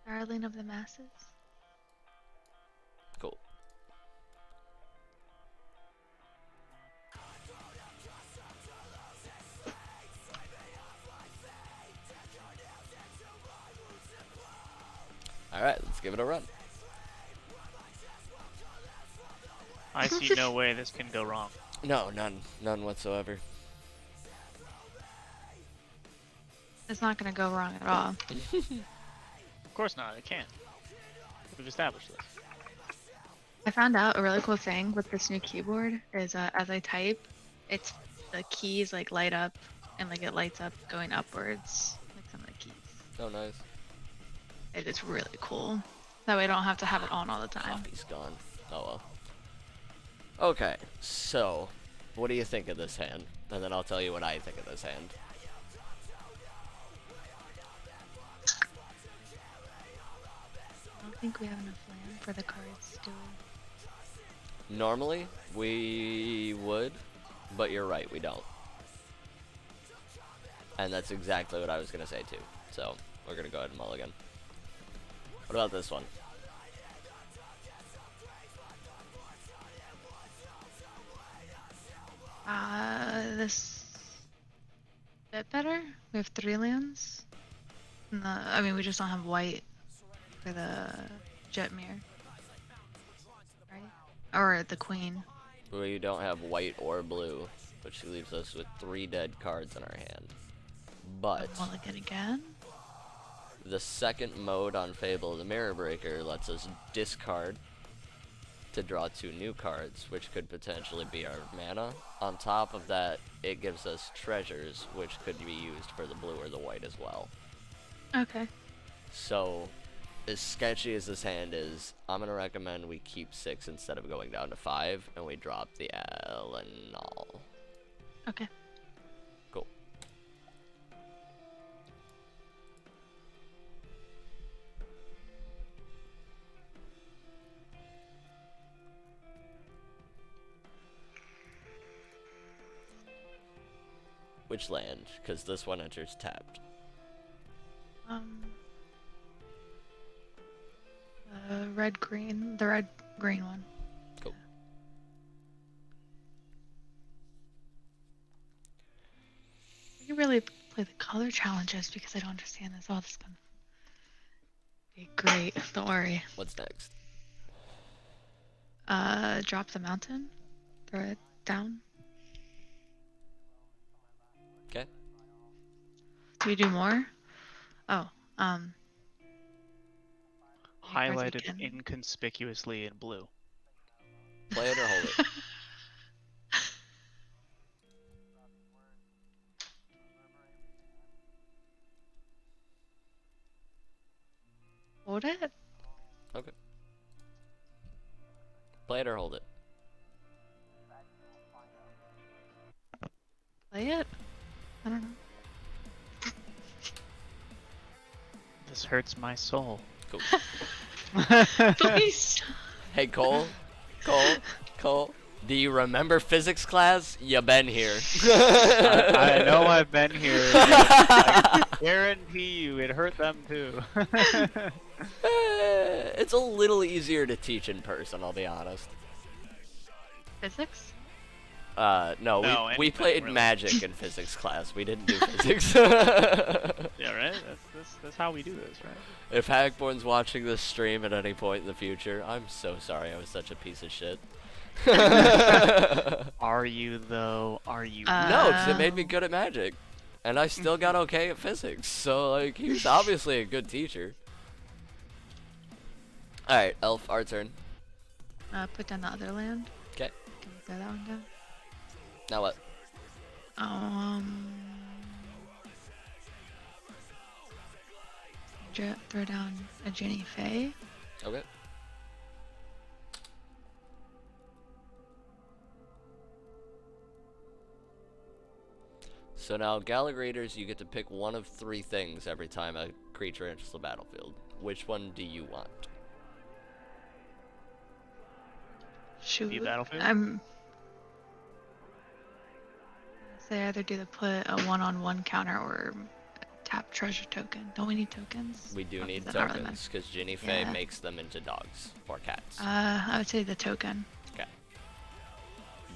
Darling of the Masses. Cool. Alright, let's give it a run. I see no way this can go wrong. No, none. None whatsoever. It's not gonna go wrong at all. Of course not. It can't. We've established this. I found out a really cool thing with this new keyboard is as I type, it's the keys like light up and like it lights up going upwards, like some of the keys. Oh, nice. It is really cool. That way I don't have to have it on all the time. Coffee's gone. Oh well. Okay, so what do you think of this hand? And then I'll tell you what I think of this hand. I don't think we have enough land for the cards, do we? Normally, we would, but you're right, we don't. And that's exactly what I was going to say too. So, we're going to go ahead and mulligan. What about this one? This bit better. We have 3 lands. No, I mean we just don't have white for the Jetmir, right? Or the Queen. We don't have white or blue, which leaves us with 3 dead cards in our hand. But Mulligan again. the second mode on Fable, the Mirror Breaker, lets us discard to draw 2 new cards, which could potentially be our mana. On top of that, it gives us treasures, which could be used for the blue or the white as well. Okay. So, as sketchy as this hand is, I'm going to recommend we keep 6 instead of going down to 5, and we drop the Elenol. Okay. Cool. Which land? Because this one enters tapped. Red green. The red green one. Cool. We can really play the color challenges because I don't understand this. Oh, this is gonna be great. Don't worry. What's next? Drop the mountain. Throw it down. Okay. Do we do more? Oh, Highlighted again. inconspicuously in blue. Play it or hold it. Hold it. Okay. Play it or hold it. Play it. I don't know. This hurts my soul. Cool. Please. Hey, Cole. Cole. Cole. Do you remember physics class? You been here. I know I've been here. I guarantee you, it hurt them too. It's a little easier to teach in person, I'll be honest. Physics? No, No, we anything, played really. magic in physics class. We didn't do physics. Yeah, right. That's how we do this, right? If Hackborn's watching this stream at any point in the future, I'm so sorry I was such a piece of shit. Are you though? Are you? No, because it made me good at magic. And I still got okay at physics. So, like, he was obviously a good teacher. Alright, Elf, our turn. Put down the other land. 'Kay. Can we throw that one down? Now what? Throw down a Jenny Faye. Okay. So now, Galagrators, you get to pick one of 3 things every time a creature enters the battlefield. Which one do you want? Shoot. battlefield? I'm. Say either do the put a one-on-one counter or tap treasure token. Don't we need tokens? We do Or need does that not really tokens, because Ginny Faye Yeah. makes them into dogs or cats. matter? I would say the token. Okay.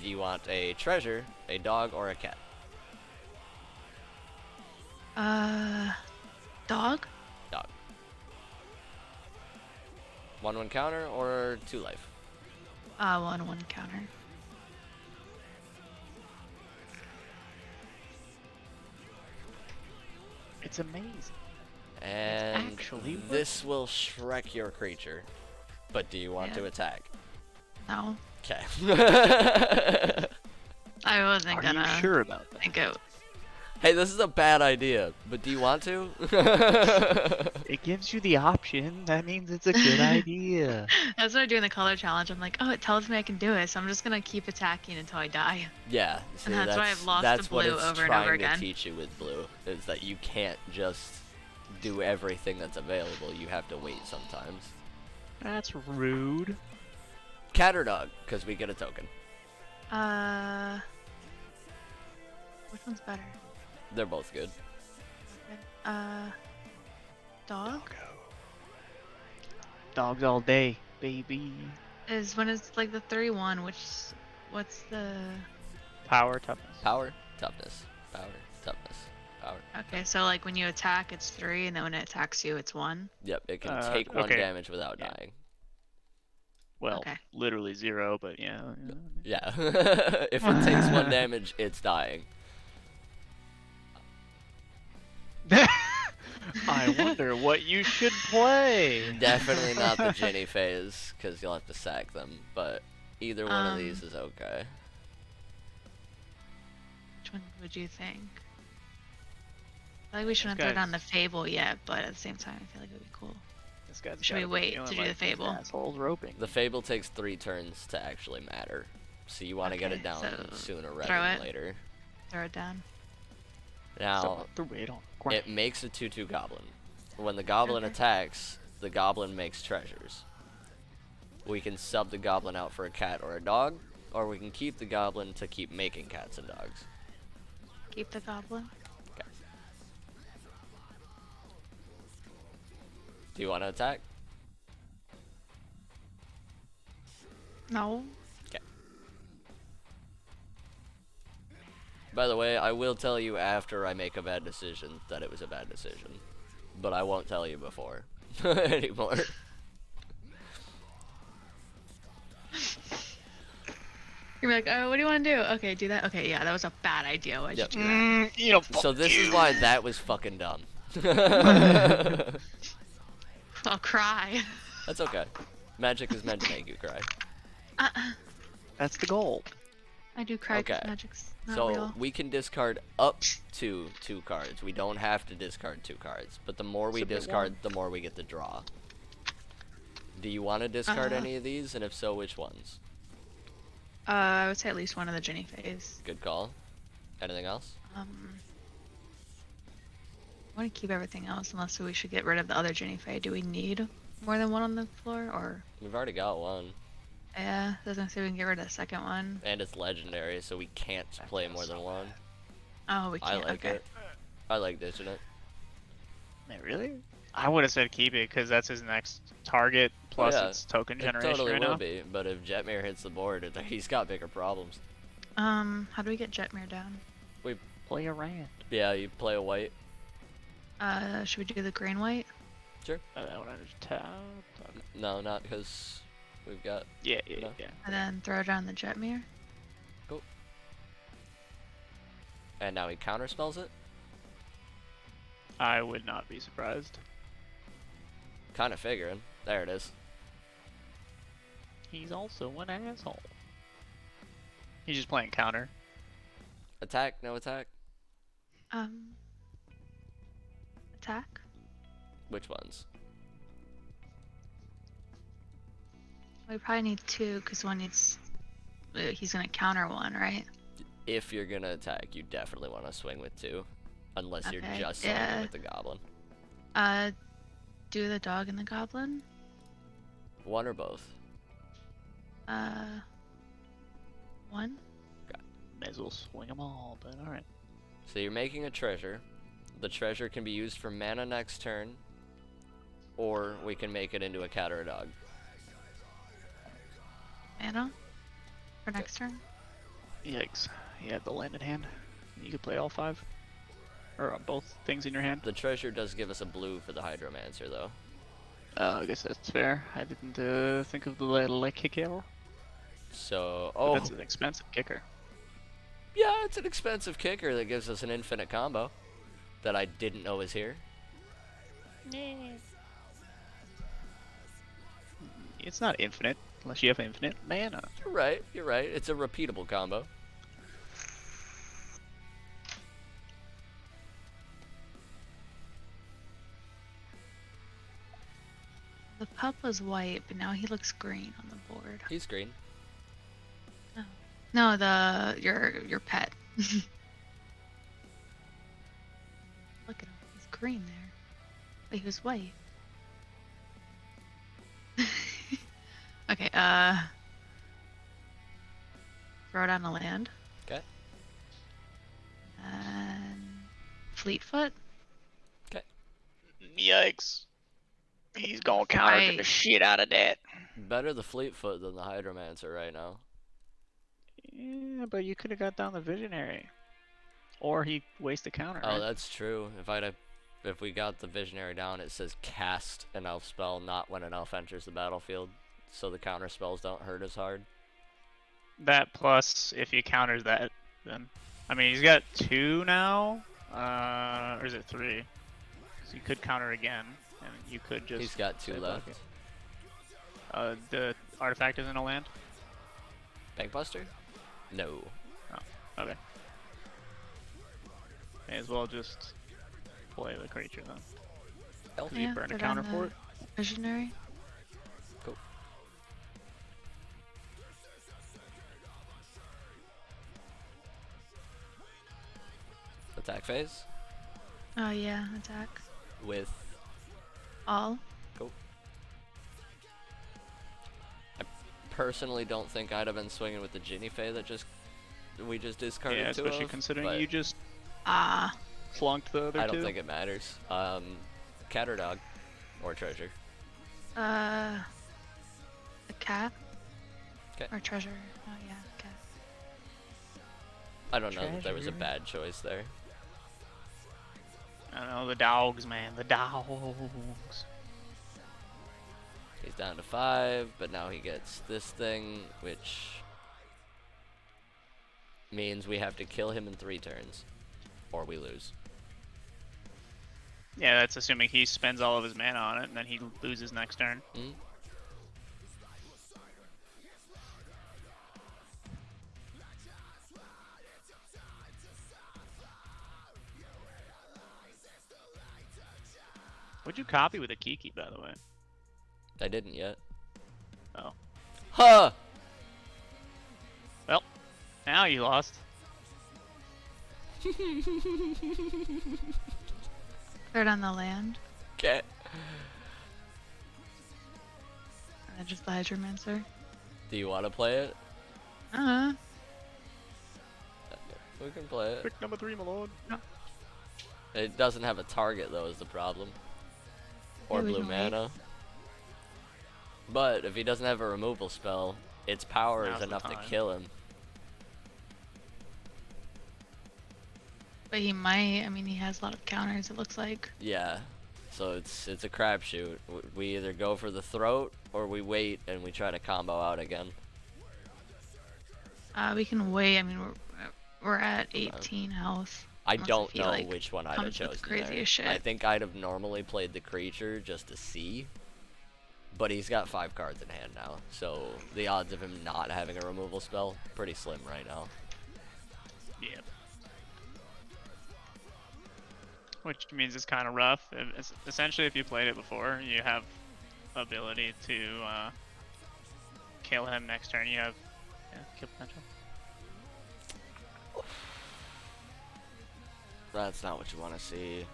Do you want a treasure, a dog, or a cat? Dog? Dog. 1/1 counter or 2 life? 1/1 counter. It's amazing. And actually this will Shrek your creature. But do you want Yeah. to attack? No. Okay. I wasn't Are gonna you sure about that? think it. Hey, this is a bad idea, but do you want to? It gives you the option. That means it's a good idea. That's what I do in the color challenge. I'm like, oh, it tells me I can do it, so I'm just gonna keep attacking until I die. Yeah, see, that's why I've lost that's to what blue it's over and trying over to again. teach you with blue, is that you can't just do everything that's available. You have to wait sometimes. That's rude. Cat or dog? Because we get a token. Which one's better? They're both good. Okay. Dog Dogs all day, baby. is when it's like the 3/1. What's the? Power, toughness. Power, toughness. Power, toughness. Power. Okay, so like when you attack, it's 3, and then when it attacks you, it's 1. Yep, it can take 1 okay. damage without Yeah. dying. Well, Okay. literally 0, but yeah. Yeah. If it takes 1 damage, it's dying. I wonder what you should play. Definitely not the Ginny phase, because you'll have to sack them, but either one of Um, these is okay. Which one would you think? I feel like we shouldn't This throw down the guy's- Fable yet, but at the same time, I feel like it would be cool. This guy's Should got we a wait feeling to do like the Fable? this Asshole's roping. The Fable takes 3 turns to actually matter, so you want to get Okay, it down so sooner rather throw than it. later. Throw it down. Now, Someone threw it on the ground. it makes a 2/2 goblin. When the goblin Okay. attacks, the goblin makes treasures. We can sub the goblin out for a cat or a dog, or we can keep the goblin to keep making cats and dogs. Keep the goblin. Okay. Do you want to attack? No. By the way, I will tell you after I make a bad decision that it was a bad decision. But I won't tell you before. Anymore. You're like, oh, what do you want to do? Okay, do that. Okay, yeah, that was a bad idea. Why'd Yep. you do that? You know, So this is why that was fucking dumb. I'll cry. That's okay. Magic is meant to make you cry. That's the goal. I do cry 'cause Okay. magic's not So real. we can discard up to 2 cards. We don't have to discard 2 cards. But the more we Submit discard, the more we get to draw. Do you want to discard any of these? And if so, which ones? I would say at least one of the Jenny phase. Good call. Anything else? I want to keep everything else unless we should get rid of the other Jenny Faye. Do we need more than one on the floor or? We've already got one. Yeah, doesn't say we can get rid of the second one. And it's legendary, so we can't play more than one. Oh, we I can't. like Okay. it. I like ditching it. Man, really? I would have said keep it because that's his next target plus yeah. it's token It generation totally right will now. be, but if Jetmir hits the board, he's got bigger problems. How do we get Jetmir down? Play around. Yeah, you play a white. Should we do the green white? Sure. That one I just tapped. No, not because we've got. Yeah, No. yeah. And then throw down the Jetmir? And now he counterspells it. I would not be surprised. Kind of figuring. There it is. He's also an asshole. He's just playing counter. Attack, no attack. Attack? Which ones? We probably need two, because one needs... he's gonna counter one, right? If you're gonna attack, you definitely want to swing with two. Unless you're Okay, just swinging yeah. with the goblin. Do the dog and the goblin? One or both. One? May as well swing them all, but alright. So you're making a treasure. The treasure can be used for mana next turn. Or we can make it into a cat or a dog. Mana? For next turn? Yikes. You have the land in hand. You could play all five. Or both things in your hand. The treasure does give us a blue for the Hydromancer, though. I guess that's fair. I didn't think of the little kicker. So, But oh, that's an expensive kicker. yeah, it's an expensive kicker that gives us an infinite combo that I didn't know was here. It's not infinite, unless you have infinite mana. You're right, you're right. It's a repeatable combo. The pup was white, but now he looks green on the board. He's green. No, your pet. Look at him. He's green there. But he was white. Okay, throw down a land. Okay. And Fleetfoot. Yikes. He's gonna counter Right. the shit out of that. Better the Fleetfoot than the Hydromancer right now. Yeah, but you could have got down the Visionary. Or he wasted counter, Oh, right? that's true. If we got the Visionary down, it says cast an elf spell, not when an elf enters the battlefield, so the counter spells don't hurt as hard. That plus, if he counters that, then... I mean, he's got 2 now, or is it 3? So you could counter again, and you could just... He's got 2 say left. block it. The artifact isn't a land? Bankbuster? No. Okay. May as well just play the creature then. Elf? Did you burn a throw counter down for the it? Visionary. Attack phase? Oh yeah, attack. With... All. Personally don't think I'd have been swinging with the Ginny Fae that we just discarded Yeah, two especially of, considering but you just Ah. flunked the other I two. don't think it matters. Cat or dog? Or treasure? A cat. 'Kay. Or treasure. Oh yeah, cat. I don't know that there was a Treasure. bad choice there. I don't know, the dogs, man. The dogs. He's down to 5, but now he gets this thing, which means we have to kill him in 3 turns, or we lose. Yeah, that's assuming he spends all of his mana on it, and then he loses next turn. Mm? What'd you copy with a Kiki, by the way? I didn't yet. Oh. Huh! Well, now you lost. Throw down the land. Okay. And then just the Hydromancer. Do you want to play it? Uh, We can play it. Pick number 3, my lord. It doesn't have a target though, is the problem. Or Yeah, we blue can wait. mana. But if he doesn't have a removal spell, its power Now's is the enough to time. kill him. but he might. I mean, he has a lot of counters. It looks like. Yeah. So it's a crapshoot. We either go for the throat or we wait and we try to combo out again. We can wait. I mean, we're at 18 health. I Unless don't if he, know like, which one I'd have comes with chosen craziest there. shit. I think I'd have normally played the creature just to see. But he's got 5 cards in hand now, so the odds of him not having a removal spell, pretty slim right now. Yeah. Which means it's kind of rough. Essentially, if you played it before, you have ability to kill him next turn. You have kill potential. That's not what you want to see.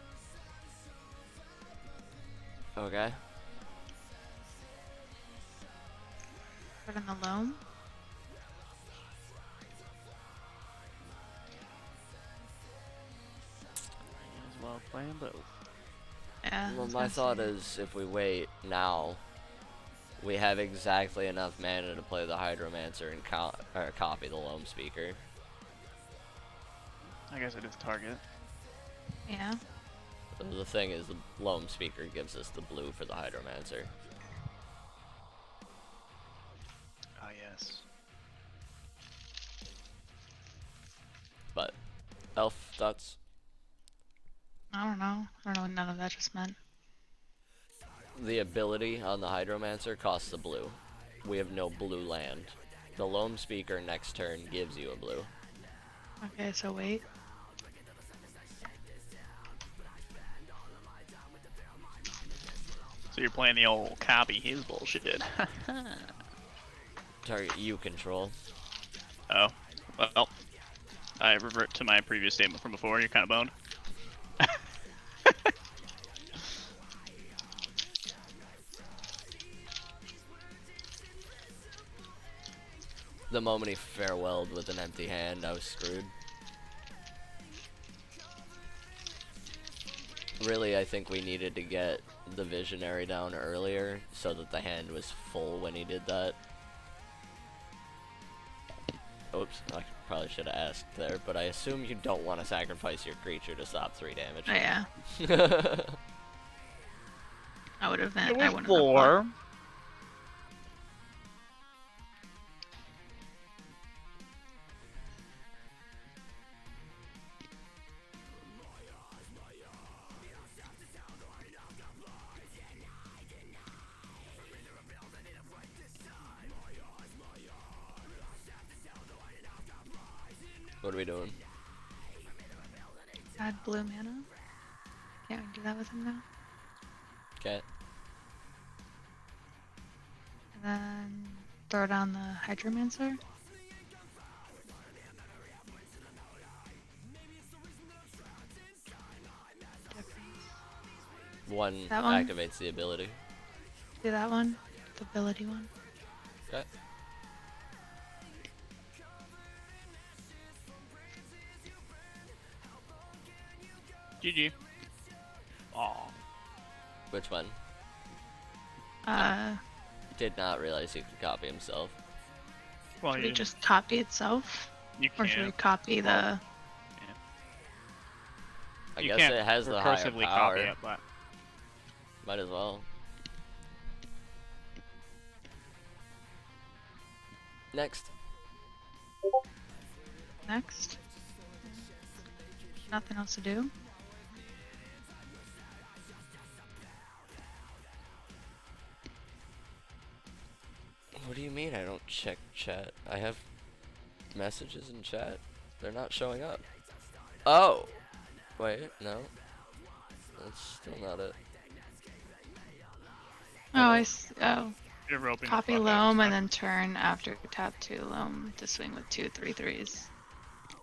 Okay. Put in the loam. Might as well play them both. Yeah. I Well, was my gonna thought say. is if we wait now, we have exactly enough mana to play the Hydromancer and copy the Loam Speaker. I guess it is target. Yeah. The thing is, the Loam Speaker gives us the blue for the Hydromancer. Ah, yes. But, Elf, thoughts? I don't know. I don't know what none of that just meant. The ability on the Hydromancer costs a blue. We have no blue land. The Loam Speaker next turn gives you a blue. Okay, so wait. So you're playing the old copy his bullshit. Target you control. Oh, well, I revert to my previous statement from before. You're kind of boned. The moment he farewelled with an empty hand, I was screwed. Really, I think we needed to get the Visionary down earlier so that the hand was full when he did that. Oops, I probably should have asked there, but I assume you don't want to sacrifice your creature to stop 3 damage. Oh yeah. I would have. It I was wouldn't have. 4. What are we doing? Add blue mana. Can't we do that with him now? Okay. And then throw down the Hydromancer. One That one? activates the ability. Do that one. The ability one. Okay. GG. Aw. Which one? Did not realize he could copy himself. Well, should you we just copy itself? you Or should we can't. copy the... I You guess can't it has the higher recursively power. copy it, but Might as well. Next. next? Nothing else to do? What do you mean I don't check chat? I have messages in chat. They're not showing up. Oh! Wait, no. That's still not it. Oh, you're roping the copy fuck out loam of and this then turn after tap 2 loam to swing with 2 3/3s.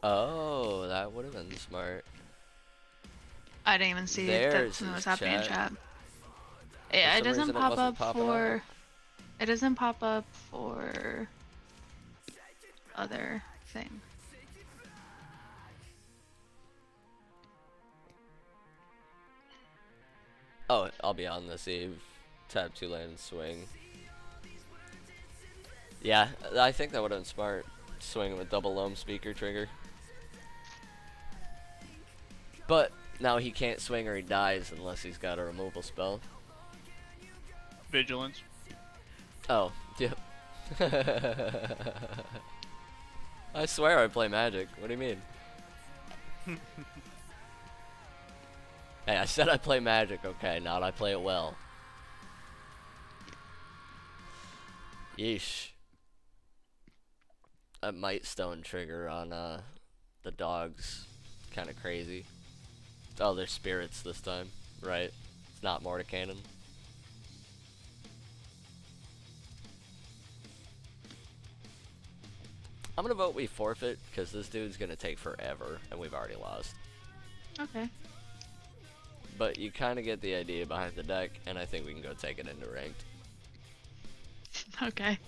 Oh, that would have been smart. I didn't even see There's that something his was happening in chat. chat. Yeah, For it some doesn't reason it pop wasn't up popping up. for. It doesn't pop up for other thing. Oh, I'll be on this eve. Tap 2 land and swing. Yeah, I think that would have been smart. Swing with double loam speaker trigger. But now he can't swing or he dies unless he's got a removal spell. Vigilance. Oh, yep. I swear I play Magic. What do you mean? Hey, I said I play Magic, okay, not I play it well. Yeesh. That Might Stone trigger on the dogs, kind of crazy. Oh, they're spirits this time, right? It's not Mordenkainen. I'm gonna vote we forfeit because this dude's gonna take forever and we've already lost. Okay. But you kind of get the idea behind the deck, and I think we can go take it into ranked. Okay.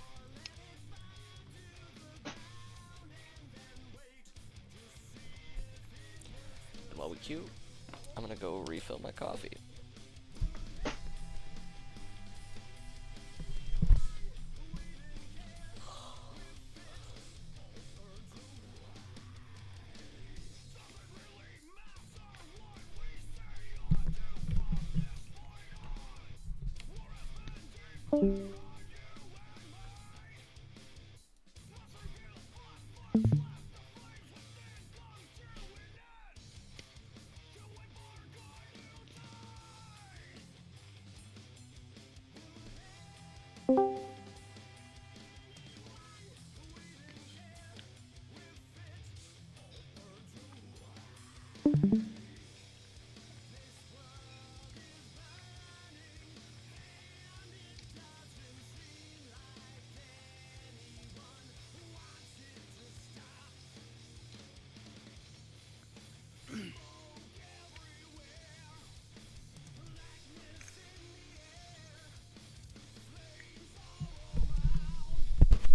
And while we queue, I'm gonna go refill my coffee.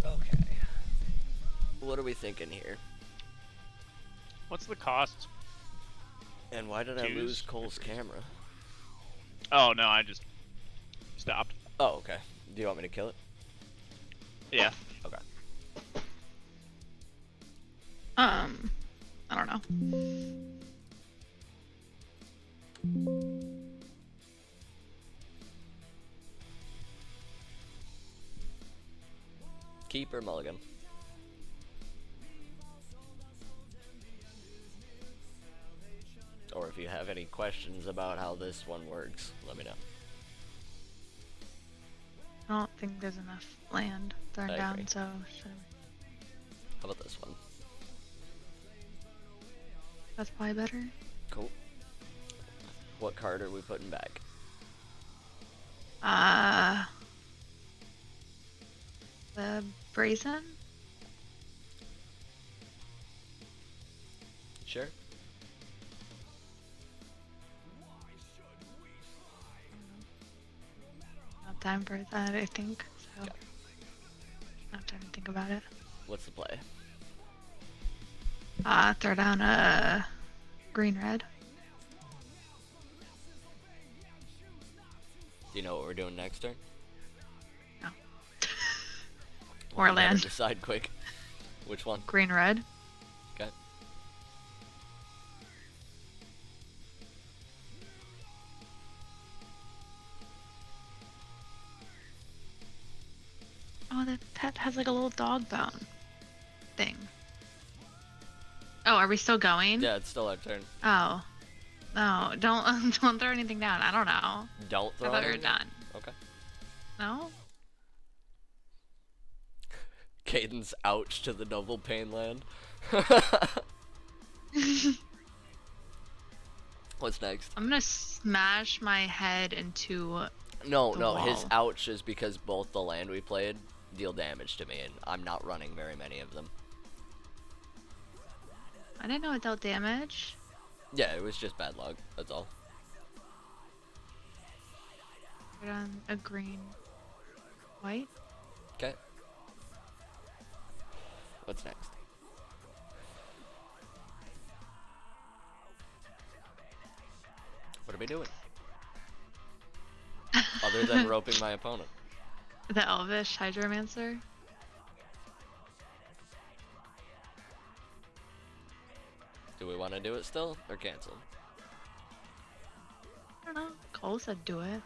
Okay. What are we thinking here? What's the cost? And why did I Twos? lose Cole's camera? Oh no, I just stopped. Oh, okay. Do you want me to kill it? Yeah. Okay. I don't know. Keep or mulligan? Or if you have any questions about how this one works, let me know. I don't think there's enough land thrown I down, agree. so should How about this one? that's probably better. Cool. What card are we putting back? The brazen? Sure. Not time for that, I think. So, Okay. not time to think about it. What's the play? Throw down a green red. Do you know what we're doing next turn? No. Well, Or you better land. Decide quick. Which one? Green red. Okay. Oh, the pet has like a little dog bone thing. Oh, are we still going? Yeah, it's still our turn. Oh. No, don't don't throw anything down. I don't know. Don't I throw thought we were anything? done. Okay. No? Caden's ouch to the Noble Pain land. What's next? I'm gonna smash my head into. No, The no, his wall. ouch is because both the land we played deal damage to me, and I'm not running very many of them. I didn't know it dealt damage. Yeah, it was just bad luck, that's all. Put on a green, white. Okay. What's next? What are we doing? Other than roping my opponent. The Elvish Hydromancer. Do we want to do it still or cancel? I don't know. Cole said do it.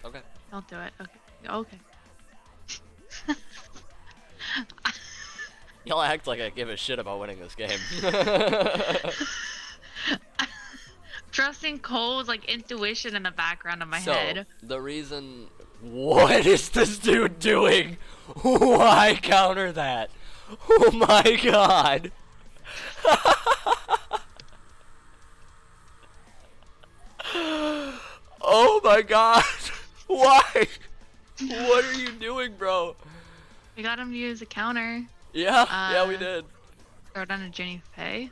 Okay. Don't do it. Okay. Okay. Y'all act like I give a shit about winning this game. Trusting Cole's like intuition in the background of my So, head. the reason... What is this dude doing? Why counter that? Oh my god. Oh my god. Why? What are you doing, bro? We got him to use a counter. Yeah, we did. Throw down a Jenny Faye.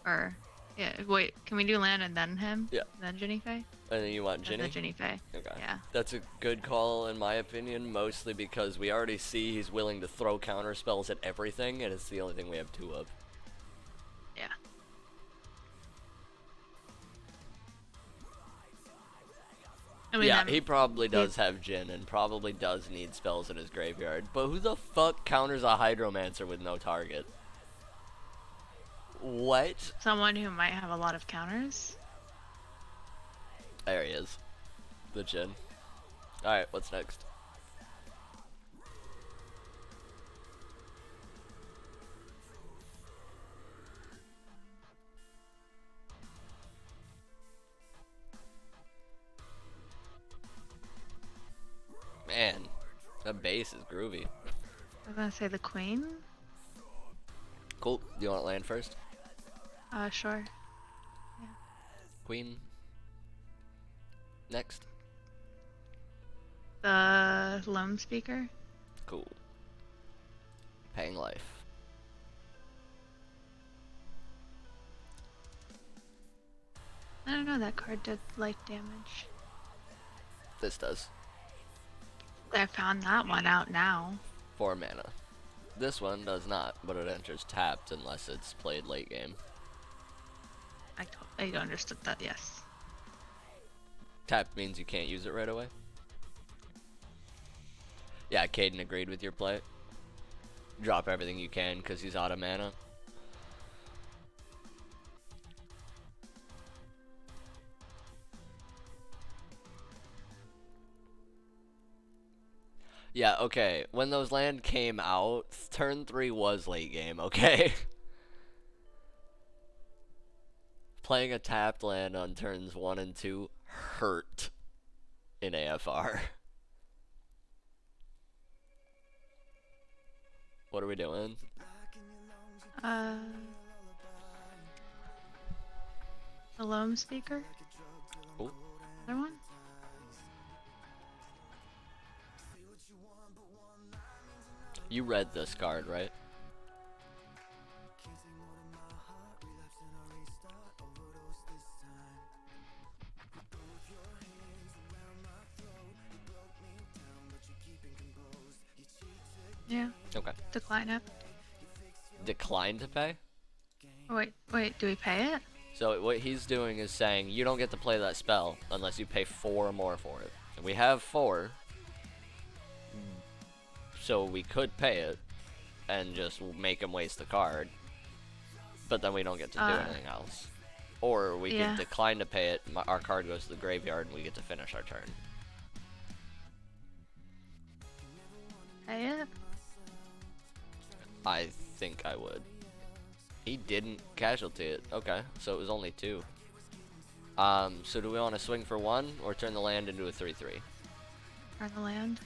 Or, yeah, wait, can we do land and then him? Yeah. Then Jenny Faye? And then you want Then Ginny? the Jenny Faye. Okay. Yeah. That's a good call in my opinion, mostly because we already see he's willing to throw counter spells at everything, and it's the only thing we have two of. Yeah. I mean, Yeah, he probably does have Jin and probably does need spells in his graveyard. But who the fuck counters a Hydromancer with no target? What? someone who might have a lot of counters. There he is. The Jin. Alright, what's next? Man, that bass is groovy. I was gonna say the Queen. Cool. Do you want to land first? Sure. Queen. Next. The Loam Speaker. Cool. Paying life. I don't know, that card did life damage. This does. I found that one out now. 4 mana. This one does not, but it enters tapped unless it's played late game. I understood that, yes. Tapped means you can't use it right away. Yeah, Caden agreed with your play. Drop everything you can because he's out of mana. Yeah, okay. When those land came out, turn 3 was late game, okay? Playing a tapped land on turns 1 and 2 hurt in AFR. What are we doing? The Loam Speaker. Ooh. Other one? You read this card, right? Yeah. Okay. Decline it. Decline to pay? Oh, wait, do we pay it? So what he's doing is saying you don't get to play that spell unless you pay 4 or more for it. And we have 4. So we could pay it and just make him waste the card. But then we don't get to do anything else. Or we yeah. can decline to pay it, our card goes to the graveyard and we get to finish our turn. Pay it? I think I would. He didn't casualty it. Okay, so it was only 2. So do we want to swing for 1 or turn the land into a 3/3? Turn the land.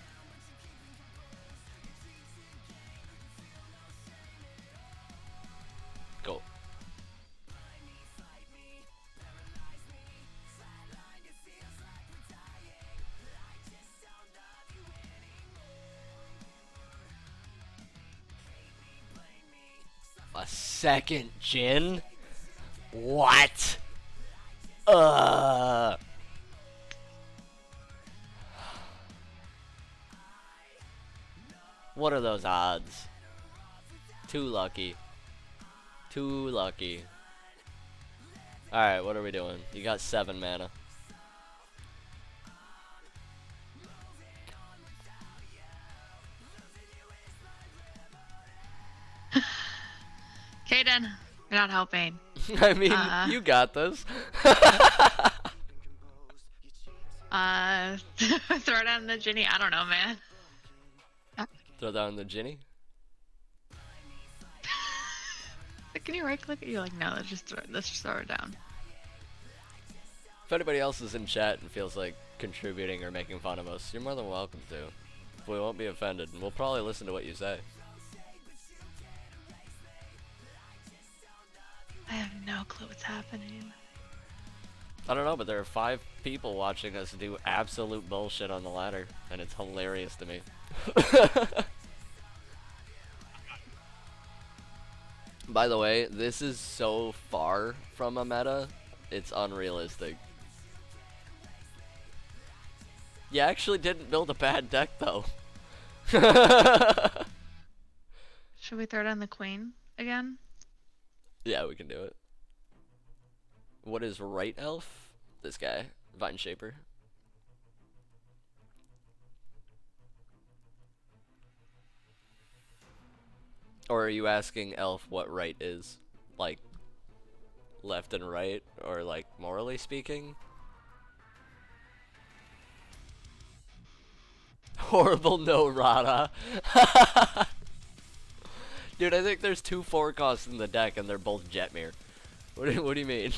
Go. A second Jin? What? What are those odds? Too lucky. Too lucky. Alright, what are we doing? You got 7 mana. Kaden, you're not helping. I mean, you got this. Throw down the Ginny. I don't know, man. Throw down the Ginny. Can you right click it? You're like, no, let's just throw it down. If anybody else is in chat and feels like contributing or making fun of us, you're more than welcome to. We won't be offended, and we'll probably listen to what you say. I have no clue what's happening. I don't know, but there are 5 people watching us do absolute bullshit on the ladder, and it's hilarious to me. By the way, this is so far from a meta, it's unrealistic. You actually didn't build a bad deck, though. Should we throw down the queen again? Yeah, we can do it. What is right elf? This guy, Vine Shaper. Or are you asking elf what right is? Like, left and right? Or like, morally speaking? Horrible no Rada. Dude, I think there's 2 forecasts in the deck and they're both Jetmir. What do you mean?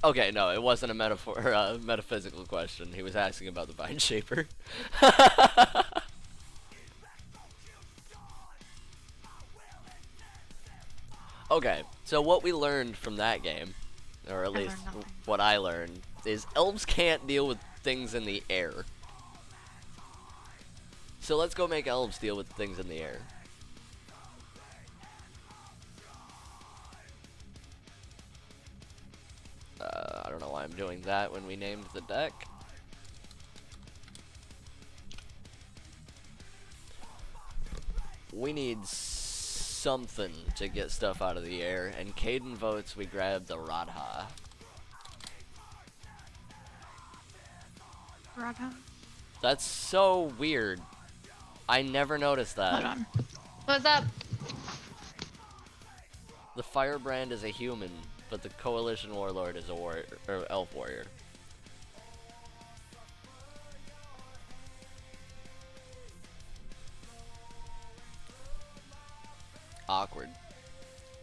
Okay, no, it wasn't a metaphysical question. He was asking about the Vine Shaper. Okay, so what we learned from that game, or at least what I learned, is elves can't deal with things in the air. So let's go make elves deal with things in the air. I don't know why I'm doing that when we named the deck. We need something to get stuff out of the air, and Caden votes we grab the Radha. Radha? That's so weird. I never noticed that. Hold on. What's up? The Firebrand is a human, but the Coalition Warlord is a warrior, or elf warrior. Awkward.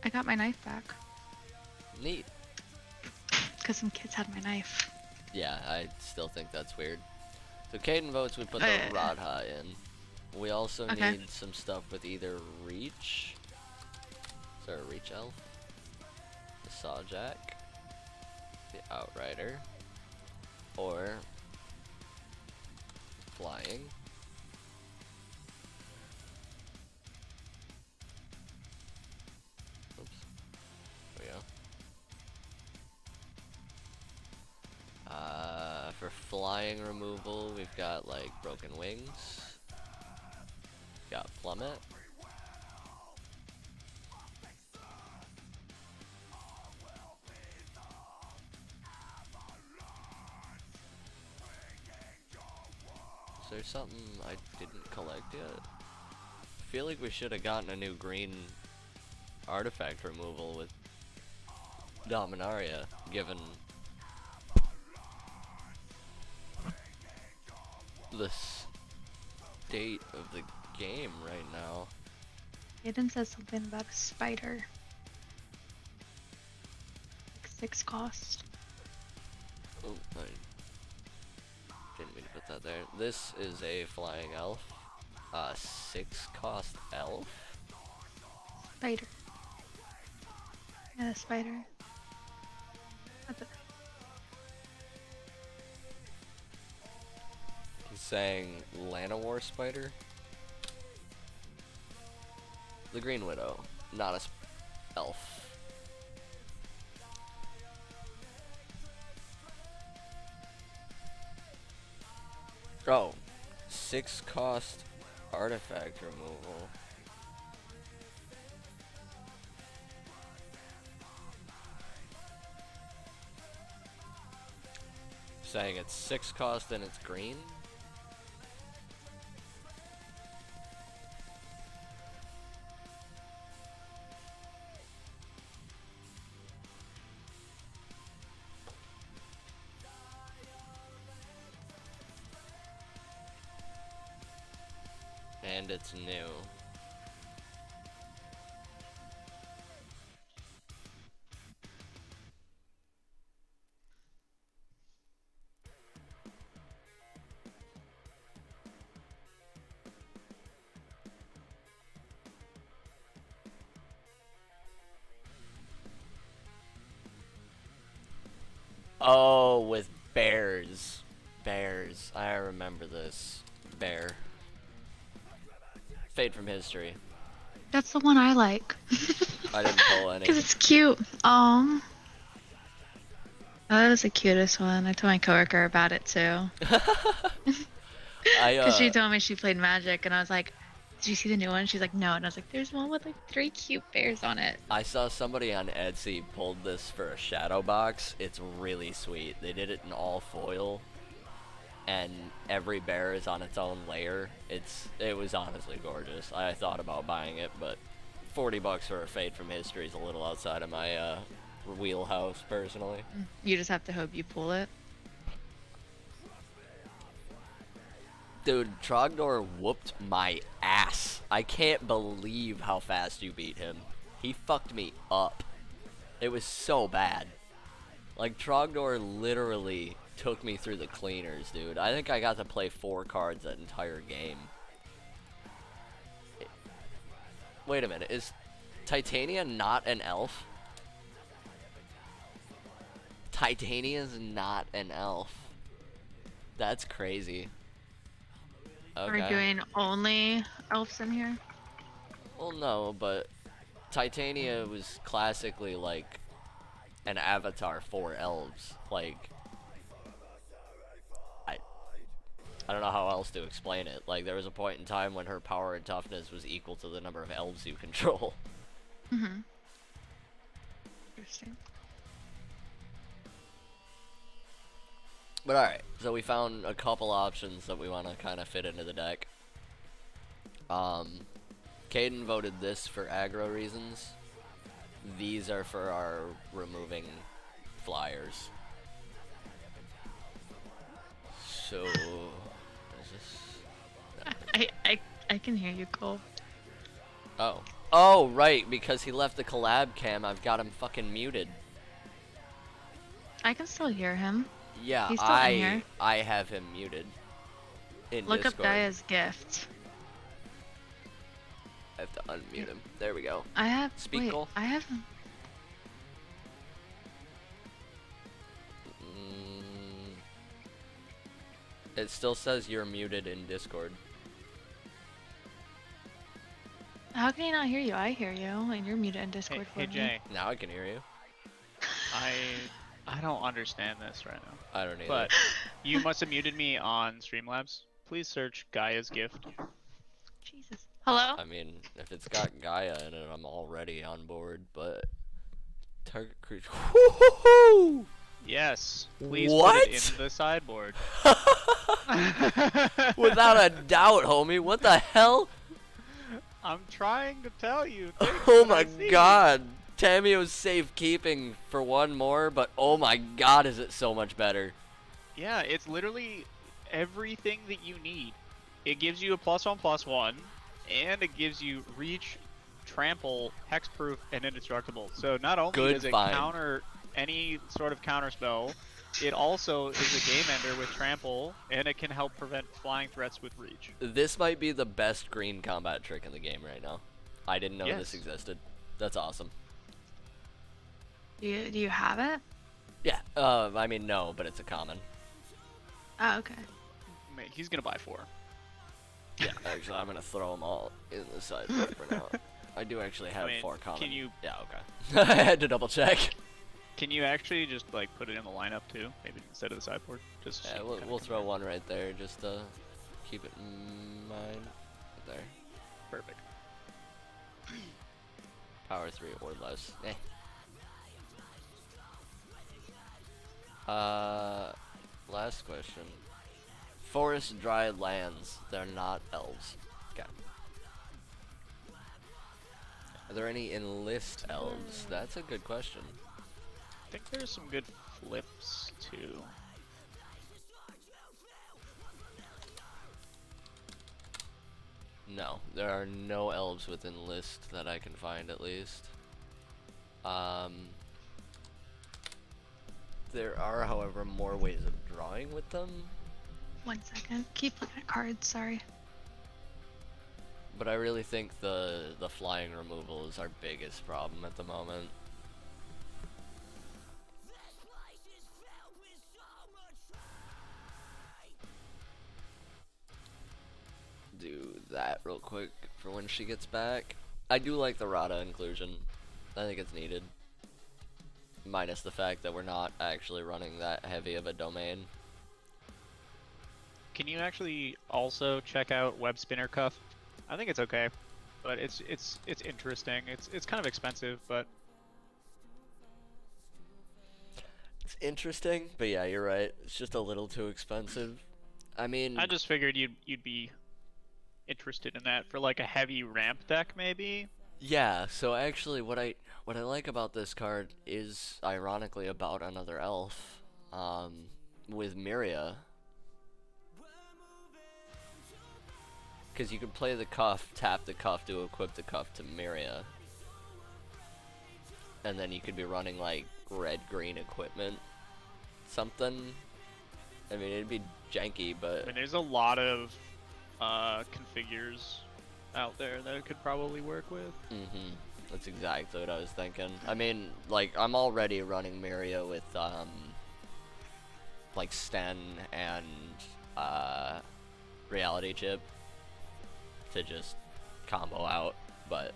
I got my knife back. Neat. Because some kids had my knife. Yeah, I still think that's weird. So Caden votes we put the Radha in. We also need some stuff with either Reach. Is there a Reach elf? The Sawjack. The Outrider. Or Flying. Oops. There we go. For flying removal, we've got like Broken Wings. Got Plummet. Is there something I didn't collect yet? I feel like we should have gotten a new green artifact removal with Dominaria, given the state of the game right now. Aiden says something about a spider. Like 6 cost. Oh, I didn't mean to put that there. This is a flying elf. 6 cost elf. Spider. Yeah, the spider. That's it. He's saying Llanowar spider. The Green Widow, not a elf. Oh, 6 cost Artifact removal. Saying it's 6 cost and it's green? And it's new. Oh, with bears. Bears. I remember this. Bear. Fade from history. That's the one I like. I didn't pull any. Because it's cute. Oh, that was the cutest one. I told my coworker about it too. Because she told me she played Magic, and I was like, "Did you see the new one?" She's like, "No," and I was like, "There's one with like 3 cute bears on it." I saw somebody on Etsy pulled this for a shadow box. It's really sweet. They did it in all foil, and every bear is on its own layer. It was honestly gorgeous. I thought about buying it, but $40 for a Fade from History is a little outside of my wheelhouse personally. You just have to hope you pull it. Dude, Trogdor whooped my ass. I can't believe how fast you beat him. He fucked me up. It was so bad. Like, Trogdor literally took me through the cleaners, dude. I think I got to play 4 cards that entire game. Wait a minute, is Titania not an elf? Titania's not an elf. That's crazy. Are Okay. we doing only elves in here? Well, no, but Titania was classically like an avatar for elves. Like, I don't know how else to explain it. Like, there was a point in time when her power and toughness was equal to the number of elves you control. Mm-hmm. Interesting. But alright, so we found a couple options that we want to kind of fit into the deck. Caden voted this for aggro reasons. These are for our removing flyers. So, is this... I can hear you, Cole. Oh. Oh, right, because he left the collab cam, I've got him fucking muted. I can still hear him. Yeah, He's still in here. I have him muted. In Look Discord. up Gaia's gift. I have to unmute him. There we go. I have. Speak, wait, Cole. I have. It still says you're muted in Discord. How can he not hear you? I hear you, and you're muted in Discord for Hey me. Jay, Now I can hear you. I don't understand this right now. I don't either. But you must have muted me on Streamlabs. Please search Gaia's gift. Jesus. Hello. I mean, if it's got Gaia in it, I'm already on board, but... Target creature... Woohoo! Yes. Please What? put it in the sideboard. Without a doubt, homie. What the hell? I'm trying to tell you. Oh my god. Tamio's safekeeping for one more, but oh my god, is it so much better. Yeah, it's literally everything that you need. It gives you a +1/+1, and it gives you reach, trample, hexproof, and indestructible. So not only Good does it find. counter any sort of counter spell, it also is a game ender with trample, and it can help prevent flying threats with reach. This might be the best green combat trick in the game right now. I didn't know this Yes. existed. That's awesome. Do you have it? Yeah, I mean, no, but it's a common. Oh, okay. Mate, he's gonna buy 4. Yeah, actually, I'm gonna throw them all in the sideboard for now. I do actually have I mean, 4 common. can you- Yeah, okay. I had to double check. Can you actually just like put it in the lineup too? Maybe instead of the sideboard? Just so Yeah, you we'll, kinda we'll compare. throw one right there just to keep it in mind. there. Perfect. Power 3 or less. Eh. Last question. Forest dry lands. They're not elves. Okay. Are there any enlist elves? That's a good question. I think there's some good flips too. No, there are no elves with enlist that I can find at least. There are, however, more ways of drawing with them. 1 second. Keep looking at cards. Sorry. But I really think the flying removal is our biggest problem at the moment. Do that real quick for when she gets back. I do like the Rada inclusion. I think it's needed. Minus the fact that we're not actually running that heavy of a domain. Can you actually also check out Web Spinner Cuff? I think it's okay, but it's interesting. It's kind of expensive, but It's interesting, but yeah, you're right. It's just a little too expensive. I mean, I just figured you'd be interested in that for like a heavy ramp deck maybe. yeah, so actually what I like about this card is ironically about another elf, with Myria. Because you can play the cuff, tap the cuff to equip the cuff to Myria. And then you could be running like red-green equipment. Something. I mean, it'd be janky, I but mean, there's a lot of configures out there that it could probably work with. that's exactly what I was thinking. I mean, like, I'm already running Myria with, like, Sten and, Reality Chip to just combo out, but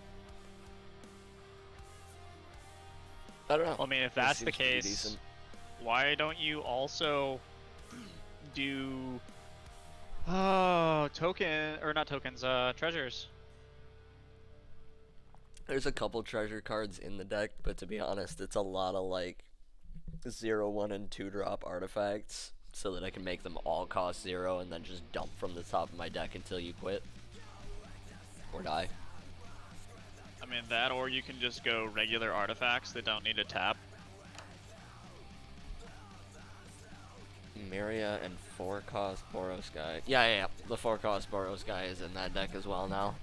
I don't know. Well, I mean, if This that's the seems pretty case, decent. why don't you also do token or not tokens, treasures? There's a couple treasure cards in the deck, but to be honest, it's a lot of like 0, 1, and 2 drop artifacts so that I can make them all cost 0 and then just dump from the top of my deck until you quit. Or die. I mean that, or you can just go regular artifacts that don't need a tap. Myria and 4-cost Boros guy. Yeah. The 4-cost Boros guy is in that deck as well now,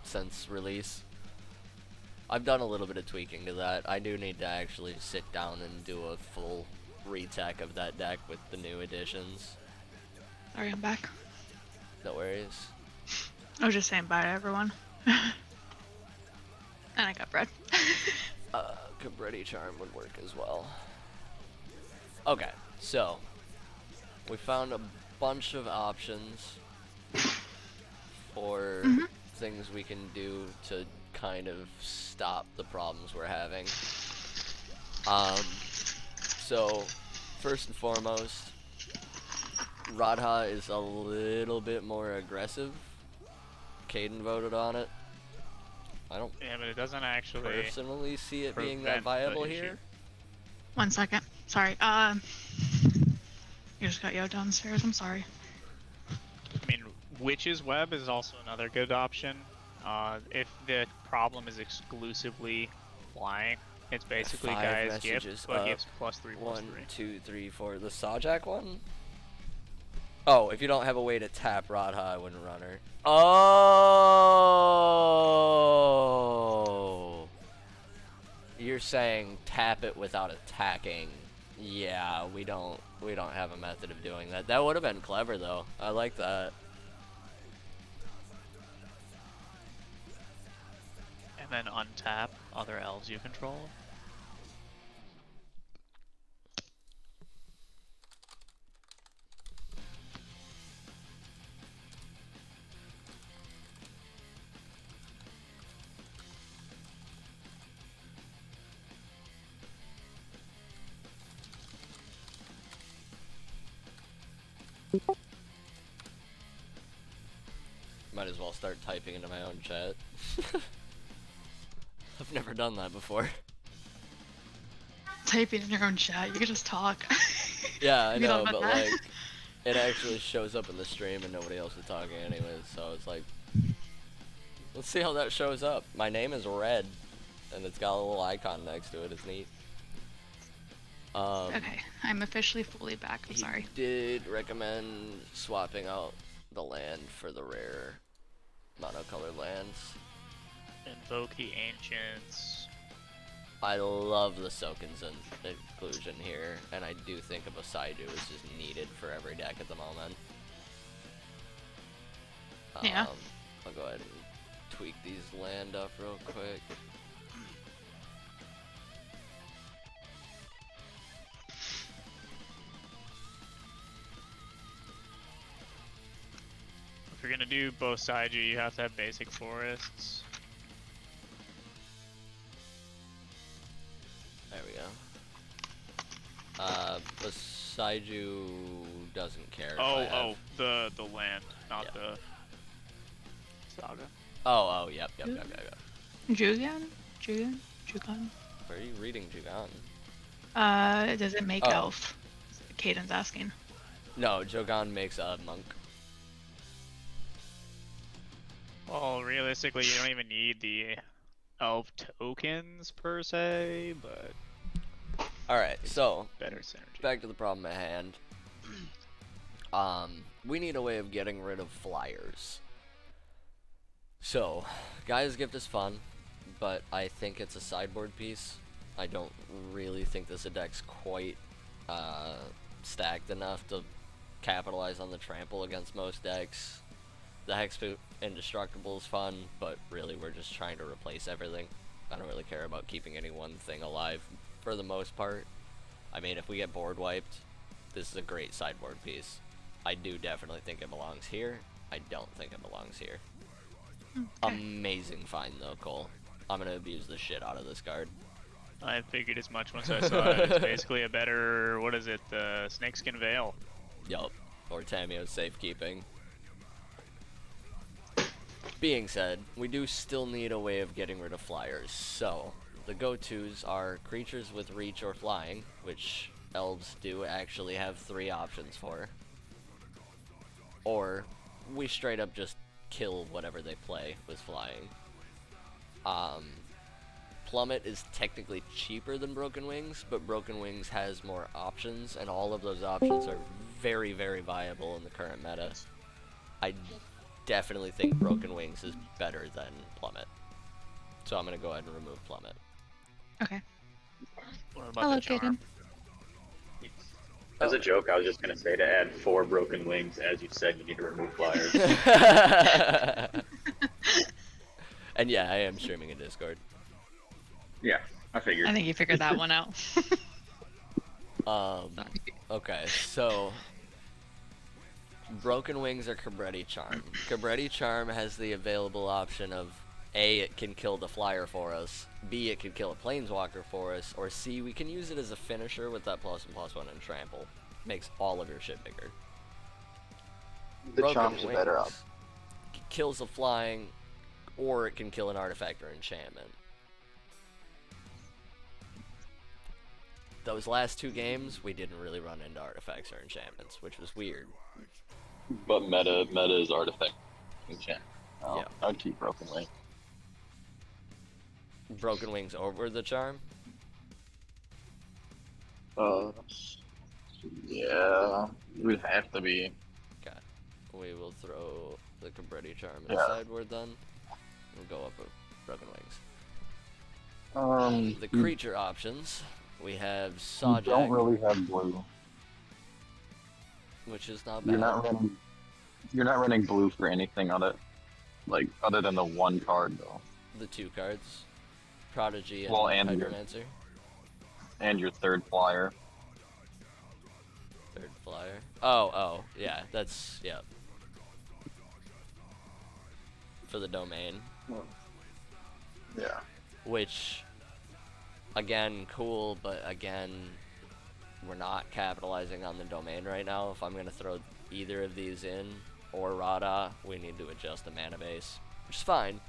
since release. I've done a little bit of tweaking to that. I do need to actually sit down and do a full retech of that deck with the new additions. Sorry, I'm back. No worries. I was just saying bye to everyone. And I got bread. Cabretti Charm would work as well. Okay, so we found a bunch of options for things we can do to kind of stop the problems we're having. So first and foremost, Radha is a little bit more aggressive. Caden voted on it. I don't Yeah, but it doesn't actually. personally see it being that prevent the viable issue. here. 1 second. Sorry. You just got yo downstairs. I'm sorry. I mean, Witch's Web is also another good option. If the problem is exclusively flying, it's basically 5 Gaia's messages gift, but up. gives +3/+3. 1, 2, 3, 4. The Sajak one? Oh, if you don't have a way to tap Radha, I wouldn't run her. Oh! You're saying tap it without attacking. Yeah, we don't have a method of doing that. That would have been clever though. I like that. And then untap other elves you control. Might might as well start typing into my own chat. I've never done that before. Typing in your own chat, you can just talk. Yeah, I You thought know, about but that? like, it actually shows up in the stream and nobody else is talking anyways, so it's like, let's see how that shows up. My name is Red, and it's got a little icon next to it. It's neat. Okay, I'm officially fully back. I'm He sorry. did recommend swapping out the land for the rare monocolored lands. Invoke the Ancients. I love the Sokens inclusion here, and I do think a Boseiju is just needed for every deck at the moment. Yeah. I'll go ahead and tweak these land up real quick. If you're gonna do Boseiju, you have to have basic forests. There we go. Boseiju doesn't care. if I have- The land, not Yeah. the saga. Oh, yep. Jugan? Jugan? Where are you reading Jugan? Does it make Oh. elf? Caden's asking. No, Jogan makes a monk. Well, realistically, you don't even need the elf tokens per se, but Alright, so, better synergy. back to the problem at hand. We need a way of getting rid of flyers. So, Gaia's Gift is fun, but I think it's a sideboard piece. I don't really think this deck's quite stacked enough to capitalize on the trample against most decks. The Hexproof Indestructible is fun, but really we're just trying to replace everything. I don't really care about keeping any one thing alive for the most part. I mean, if we get board wiped, this is a great sideboard piece. I do definitely think it belongs here. I don't think it belongs here. Amazing find though, Cole. I'm gonna abuse the shit out of this card. I figured as much once I saw it. It's basically a better, what is it, the Snakeskin Veil. Yup. Or Tamio's safekeeping. Being said, we do still need a way of getting rid of flyers, so the go-tos are creatures with reach or flying, which elves do actually have 3 options for. Or we straight up just kill whatever they play with flying. Plummet is technically cheaper than Broken Wings, but Broken Wings has more options, and all of those options are very, very viable in the current meta. I definitely think Broken Wings is better than Plummet. So I'm gonna go ahead and remove Plummet. Okay. What about Hello, the charm? Caden. As a joke, I was just gonna say to add 4 broken wings. As you said, you need to remove flyers. And yeah, I am streaming in Discord. Yeah, I figured. I think you figured that one out. Okay, so Broken Wings or Cabretti Charm. Cabretti Charm has the available option of A, it can kill the flyer for us, B, it can kill a planeswalker for us, or C, we can use it as a finisher with that +1/+1 and trample. Makes all of your shit bigger. The Broken charm's a better Wings kills the flying, or it can kill an artifact or enchantment. Those last 2 games, we didn't really run into artifacts or enchantments, which was weird. But meta is artifact enchant. Yeah. I'd keep Broken Wing. Broken Wings over the charm? Yeah, it would have to be. Okay. We will throw the Cabretti Charm in Yeah. sideboard then. We'll go up with Broken Wings. The You creature options, we have don't Sawjack, really have blue. which is not bad. You're not running blue for anything on it, like other than the one card though, The 2 cards. Prodigy and, Well, and Hydromancer. and your third flyer. 3rd flyer. Oh, yeah, that's, yeah. For the domain. Yeah. Which, again, cool, but again, we're not capitalizing on the domain right now. If I'm going to throw either of these in, or Rada, we need to adjust the mana base, which is fine.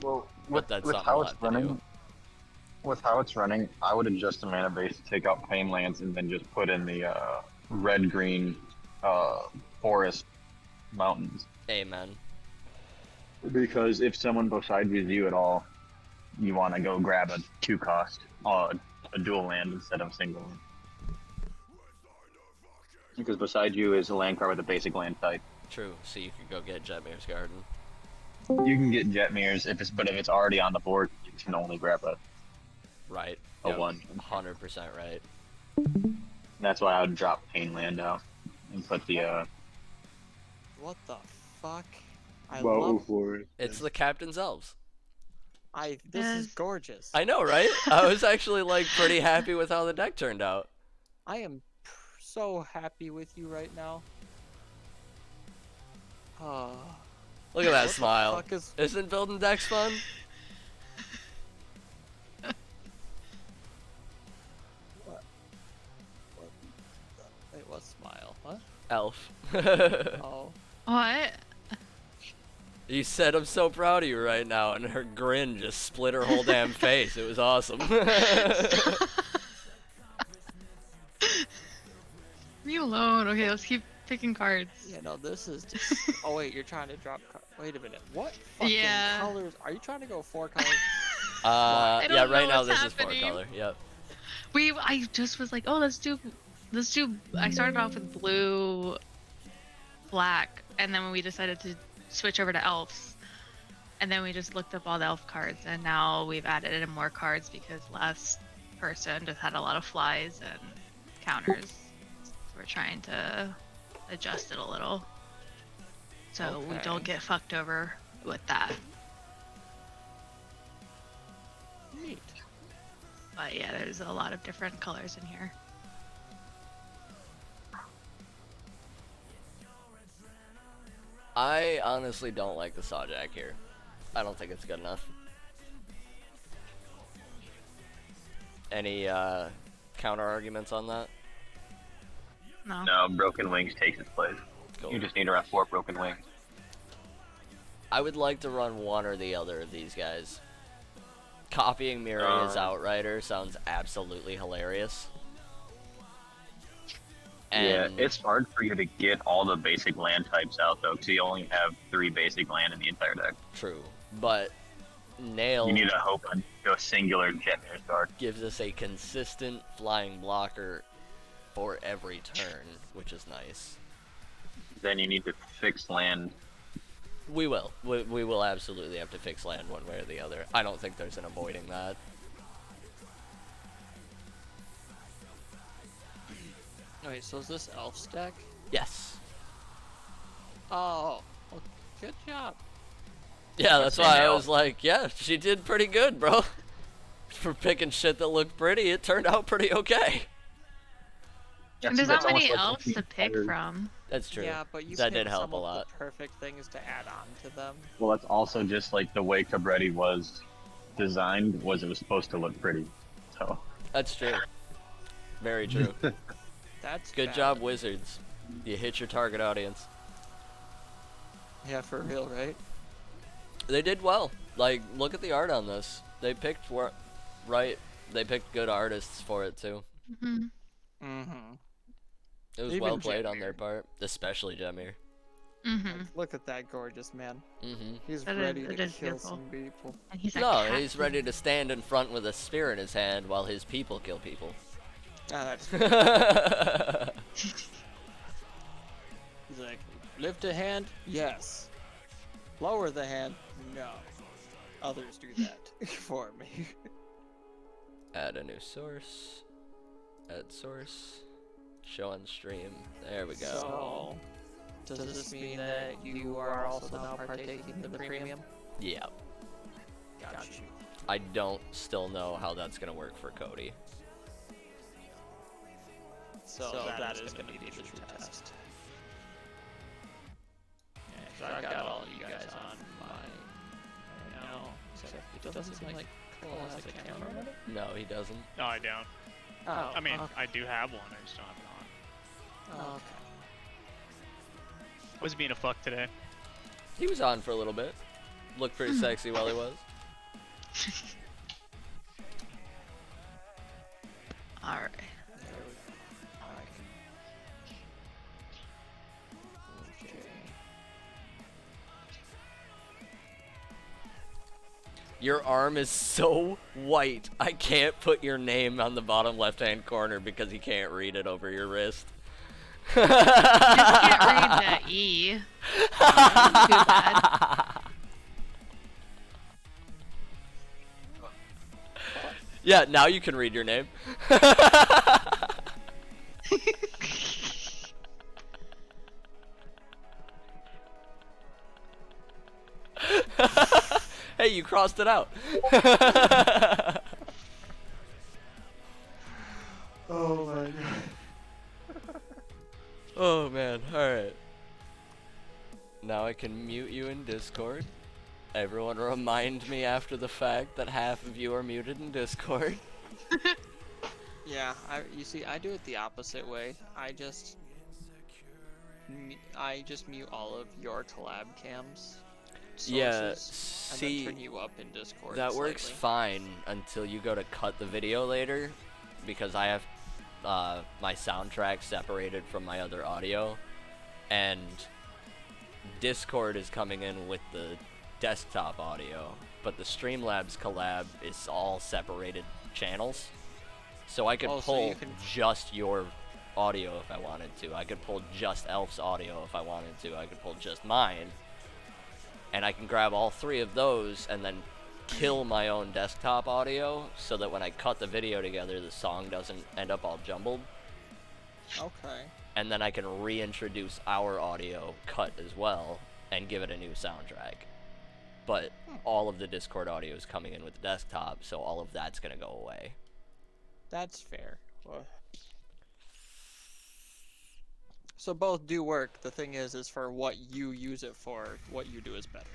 Well, But that's with something how we'll it's have to do. running, with how it's running, I would adjust the mana base to take out Painlands and then just put in the red-green forest mountains. Amen. Because if someone beside you at all, you want to go grab a 2-cost, a dual land instead of single. Because beside you is a land card with a basic land type. True. So you could go get Jetmir's Garden. You can get Jetmir's but if it's already on the board, you can only grab a Right. A 1. 100% right. That's why I would drop Painland out and put the What the fuck? I Wow, love. for it. It's the Captain's Elves. This is Yes. gorgeous. I know, right? I was actually like pretty happy with how the deck turned out. I am so happy with you right now. Oh. Look at that What the smile. fuck is- Isn't building decks fun? Wait, what smile? Huh? Elf. Oh. What? You said I'm so proud of you right now, and her grin just split her whole damn face. It was awesome. Leave me alone. Okay, let's keep picking cards. Yeah, no, this is just. Oh wait, you're trying to drop. Wait a minute. What fucking Yeah. colors? Are you trying to go 4 colors? Yeah, don't right know now what's this happening. is 4-color. Yep. I just was like, oh, let's do. I started off with blue, black, and then we decided to switch over to elves. And then we just looked up all the elf cards, and now we've added in more cards because last person just had a lot of flies and counters. So we're trying to adjust it a little, so we Okay. don't get fucked over with that. Neat. But yeah, there's a lot of different colors in here. I honestly don't like the Sawjack here. I don't think it's good enough. Any counter arguments on that? No. no Broken Wings takes its place. Cool. You just need to run 4 Broken Wings. I would like to run one or the other of these guys. Copying Miria's Outrider sounds absolutely hilarious. And Yeah, it's hard for you to get all the basic land types out though, because you only have 3 basic land in the entire deck. true, but Nail You need to hope to a singular Jetmir's card. gives us a consistent flying blocker for every turn, which is nice. Then you need to fix land. We will. We will absolutely have to fix land one way or the other. I don't think there's an avoiding that. Wait, so is this elf stack? Yes. Oh, well, good job. Yeah, that's Same why I elf. was like, yeah, she did pretty good, bro. For picking shit that looked pretty, it turned out pretty okay. And there's not many almost like elves the to pick entire- from. That's true. Yeah, but you That picked did help some a of lot. the perfect things to add on to them. Well, that's also just like the way Cabretti was designed. Was it was supposed to look pretty. So That's true. Very true. That's Good valid. job, Wizards. You hit your target audience. Yeah, for real, right? They did well. Like, look at the art on this. They picked right. They picked good artists for it too. Hmm. Mm-hmm. It was Even well played on their Jetmir. part, especially Jetmir. Hmm. Look at that gorgeous man. Mm-hmm. He's That is- ready it to is kill beautiful. some people. And he's a No, cat. he's ready to stand in front with a spear in his hand while his people kill people. Ah, that's. He's like, lift a hand? Yes. Lower the hand? No. Others do that for me. Add a new source. Add source. Show on stream. There we go. So, does this mean that you are also now partaking in the premium? Yeah. Got you. I don't still know how that's gonna work for Cody. So, that is going to be the true test. Yeah, 'cause I've got all you guys on my. No, except it doesn't seem like Cole has a camera on it. No, he doesn't. No, I don't. Oh, I mean, okay. I do have one. I just don't have it on. Okay. Was being a fuck today. He was on for a little bit. Looked pretty sexy while he was. Alright. There we go. Alright. Okay. Your arm is so white, I can't put your name on the bottom left-hand corner because he can't read it over your wrist. You just can't read the E. Too bad. Yeah, now you can read your name. Hey, you crossed it out. Oh my god. Oh man, alright. Now I can mute you in Discord. Everyone remind me after the fact that half of you are muted in Discord. Yeah, you see, I do it the opposite way. I just mute all of your collab cams. Yeah, sources, and see, then turn you up in Discord. that works slightly. fine until you go to cut the video later, because I have my soundtrack separated from my other audio, and Discord is coming in with the desktop audio, but the Streamlabs collab is all separated channels, so I could Oh, so pull you can- just your audio if I wanted to. I could pull just Elf's audio if I wanted to. I could pull just mine, and I can grab all three of those and then kill my own desktop audio so that when I cut the video together, the song doesn't end up all jumbled. Okay. And then I can reintroduce our audio cut as well and give it a new soundtrack. But all of the Discord audio is coming in with the desktop, so all of that's gonna go away. That's fair. Well, so both do work. The thing is for what you use it for, what you do is better.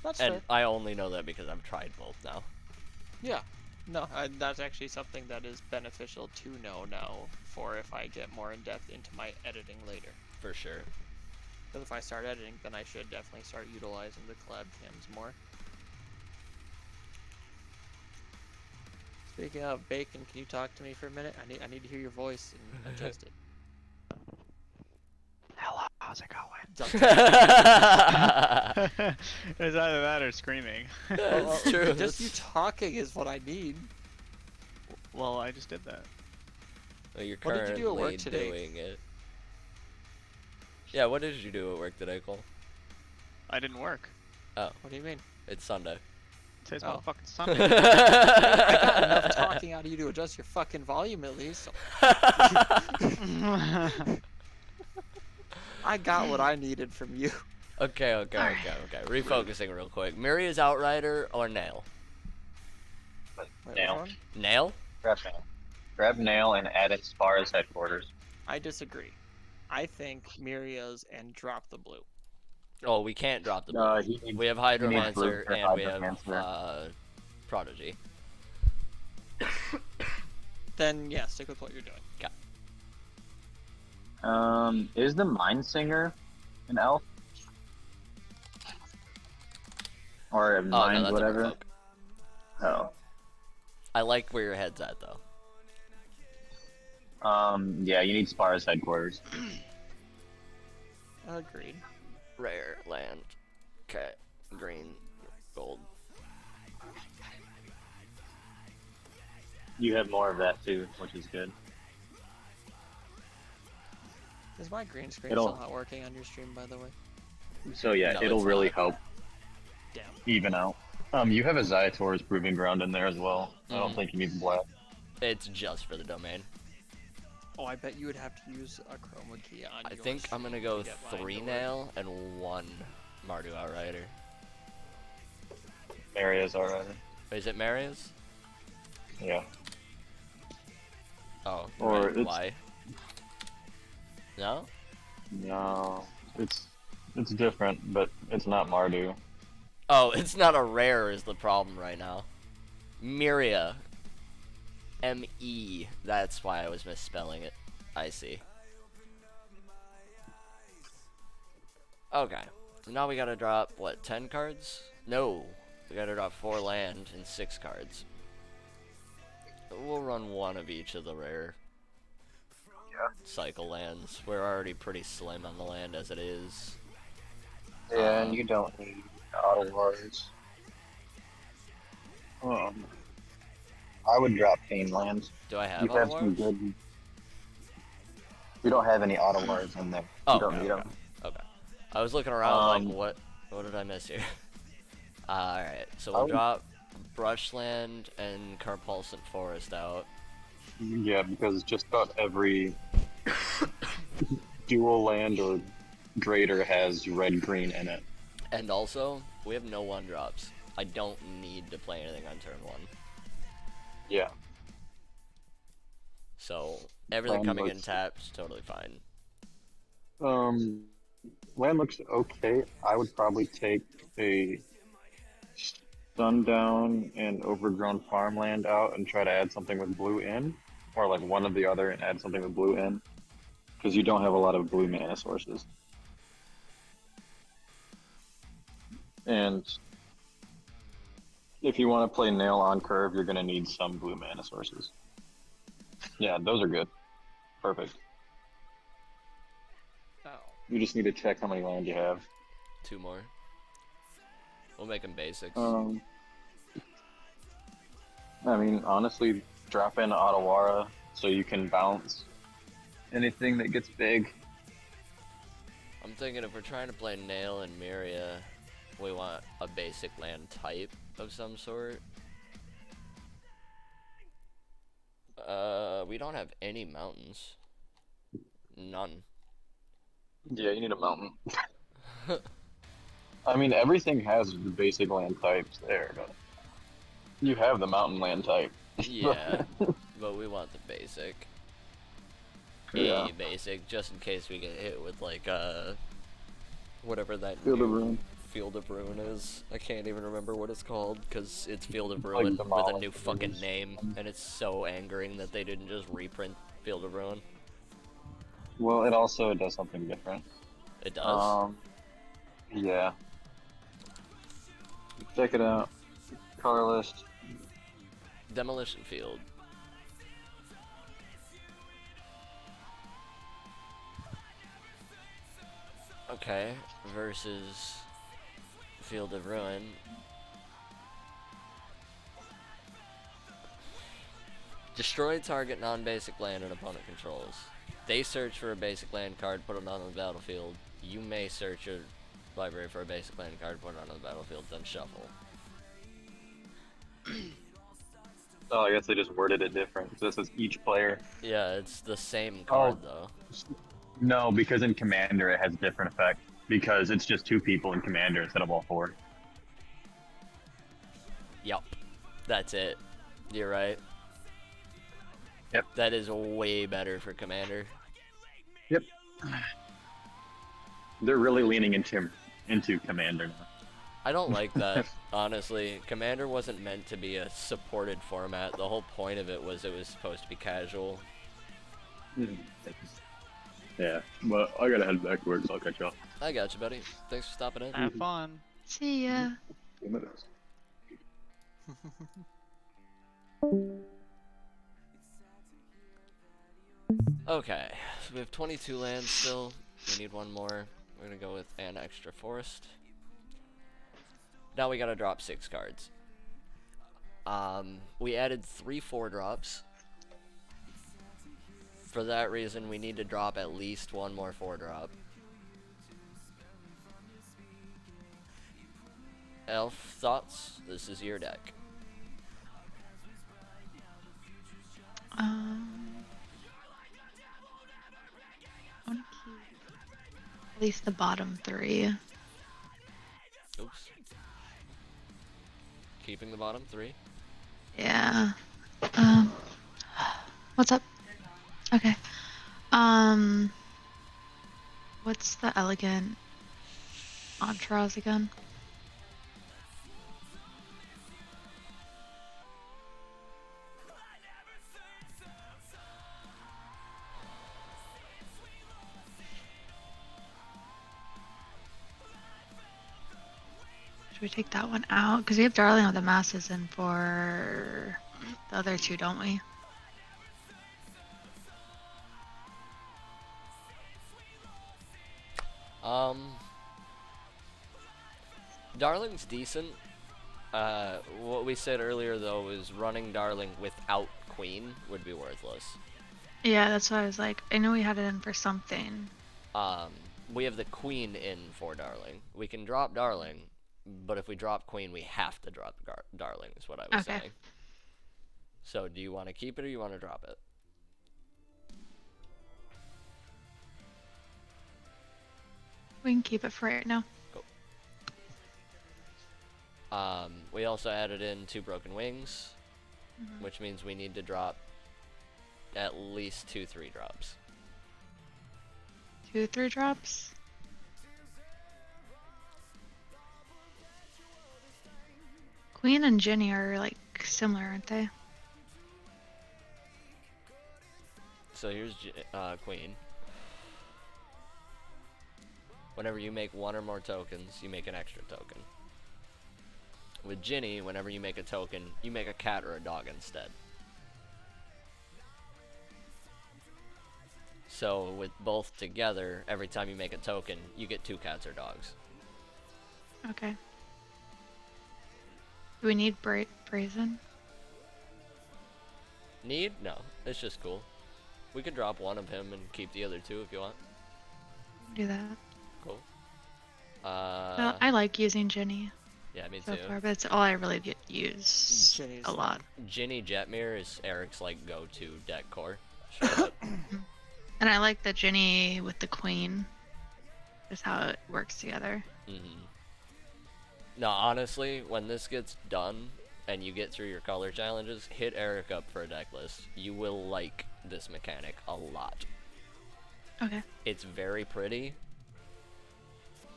That's And fair. I only know that because I've tried both now. Yeah. No, that's actually something that is beneficial to know now for if I get more in depth into my editing later. For sure. Because if I start editing, then I should definitely start utilizing the collab cams more. Speaking of Bacon, can you talk to me for a minute? I need to hear your voice and adjust it. Hello, how's it going? It's either that or screaming. That's true. Just you talking is what I need. Well, I just did that. Well, you're What did you do at work currently today? doing it. Yeah, what did you do at work today, Cole? I didn't work. Oh, What do you mean? it's Sunday. Today's Oh. motherfucking Sunday. I got enough talking out of you to adjust your fucking volume at least. So I got what I needed from you. Okay. Refocusing real quick. Miria's Outrider or Nail? Wait, which Nail. one? Nail? Grab nail. Grab nail and add it as far as headquarters. I disagree. I think Miria's and drop the blue. Oh, we can't drop the blue. No, he needs, We have he needs blue Hydromancer for and we have Hydromancer. Prodigy. Then yeah, stick with what you're doing. Is the Mind Singer an elf? Or a Oh, mind, no, that's whatever? a merfolk. Oh. I like where your head's at, though. Yeah, you need Spara's headquarters. Agreed. Rare, land, okay, green, gold. You have more of that too, which is good. Is my green screen It'll- still not working on your stream, by the way? So yeah, No, it'll it's really not. help. Damn. Even out. You have a Xaiator's Proving Ground in there as well. I don't Mhm. think you need black. It's just for the domain. Oh, I bet you would have to use a chroma key on I your think I'm gonna stream go to get mine 3 to work. nail and 1 Mardu Outrider. Maria's alright. Is it Marius? Yeah. Oh, Or right, it's- why? No? No. It's different, but it's not Mardu. Oh, it's not a rare is the problem right now. Miria. M-E. That's why I was misspelling it. I see. Okay. Now we gotta drop, what, 10 cards? No. We gotta drop 4 land and 6 cards. We'll run one of each of the rare cycle lands. We're already pretty slim on the land as it is. Yeah, and you don't need auto wars. I would drop Pain lands. Do I have You have some Auto-Wars? good. We don't have any auto wars in there. Oh, You don't okay, need okay. them. Okay. I was looking around Um, like, what did I miss here? Alright, so we'll would- drop Brushland and Carpulsant Forest out. Yeah, because just about every dual land or Drader has red green in it. And also, we have no 1-drops. I don't need to play anything on turn 1. Yeah. So, everything Land coming in looks- tapped, totally fine. Land looks okay. I would probably take a Sundown and Overgrown Farmland out and try to add something with blue in, or like one of the other and add something with blue in, because you don't have a lot of blue mana sources. And if you want to play Nail on Curve, you're going to need some blue mana sources. Yeah, those are good. Perfect. Oh. You just need to check how many land you have. 2 more. We'll make them basics. I mean, honestly, drop in Otawara so you can bounce anything that gets big. I'm thinking if we're trying to play Nail and Myria, we want a basic land type of some sort. We don't have any mountains. None. Yeah, you need a mountain. I mean, everything has the basic land types there, but you have the mountain land type. Yeah, but we want the basic. Yeah. A basic, just in case we get hit with like whatever that Field of new Ruin. Field of Ruin is. I can't even remember what it's called because it's Field of Like Ruin with a Demolish new fucking Ruins. name, and it's so angering that they didn't just reprint Field of Ruin. Well, it also does something different. It does. Yeah. Check it out. Color list. Demolition Field. Okay, versus Field of Ruin. Destroy target non-basic land an opponent controls. They search for a basic land card, put it on the battlefield. You may search your library for a basic land card, put it on the battlefield, then shuffle. Oh, I guess they just worded it different. So this is each player. Yeah, it's the same card though. No, because in Commander it has a different effect. Because it's just 2 people in Commander instead of all 4. Yup. That's it. You're right. Yep. That is way better for Commander. Yep. They're really leaning into Commander now. I don't like that, honestly. Commander wasn't meant to be a supported format. The whole point of it was supposed to be casual. Yeah, but I gotta head back to work, so I'll catch y'all. I got you, buddy. Thanks for stopping in. Have fun. See ya. Okay, so we have 22 lands still. We need one more. We're gonna go with an extra forest. Now we gotta drop 6 cards. We added 3 4-drops. For that reason, we need to drop at least 1 more 4-drop. Elf, thoughts? This is your deck. I want to keep at least the bottom 3. Oops. Keeping the bottom 3. Yeah. What's up? Okay. What's the elegant entourage again? Should we take that one out? Because we have Darling of the Masses in for the other two, don't we? Darling's decent. What we said earlier though is running Darling without Queen would be worthless. Yeah, that's why I was like, I know we had it in for something. We have the Queen in for Darling. We can drop Darling, but if we drop Queen, we have to drop Darling, is what I was Okay. saying. So, do you want to keep it or you want to drop it? We can keep it for right now. We also added in 2 Broken Wings, which means we need to drop at least 2 3-drops. 2 3-drops. Queen and Ginny are like similar, aren't they? So here's Queen. Whenever you make 1 or more tokens, you make an extra token. With Ginny, whenever you make a token, you make a cat or a dog instead. So with both together, every time you make a token, you get 2 cats or dogs. Okay. Do we need Brazen? Need? No. It's just cool. We could drop 1 of him and keep the other 2 if you want. Do that. Cool. Well, I like using Ginny Yeah, me so too. far, but it's all I really use Ginny's a lot. Ginny Jetmir is Eric's like go-to deck core. Straight up. And I like the Ginny with the Queen. Just how it works together. No, honestly, when this gets done and you get through your color challenges, hit Eric up for a deck list. You will like this mechanic a lot. Okay. It's very pretty.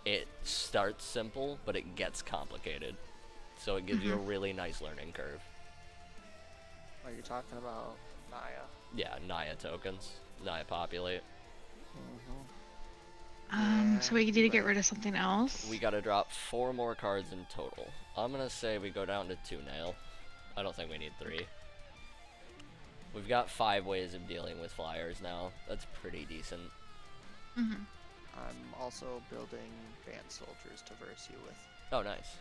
It starts simple, but it gets complicated. So it gives you a really nice learning curve. Are you talking about Naya? Yeah, Naya tokens. Naya populate. So we need to get rid of something else. We gotta drop 4 more cards in total. I'm gonna say we go down to 2 nail. I don't think we need 3. We've got 5 ways of dealing with flyers now. That's pretty decent. I'm also building band soldiers to verse you with. Oh, nice.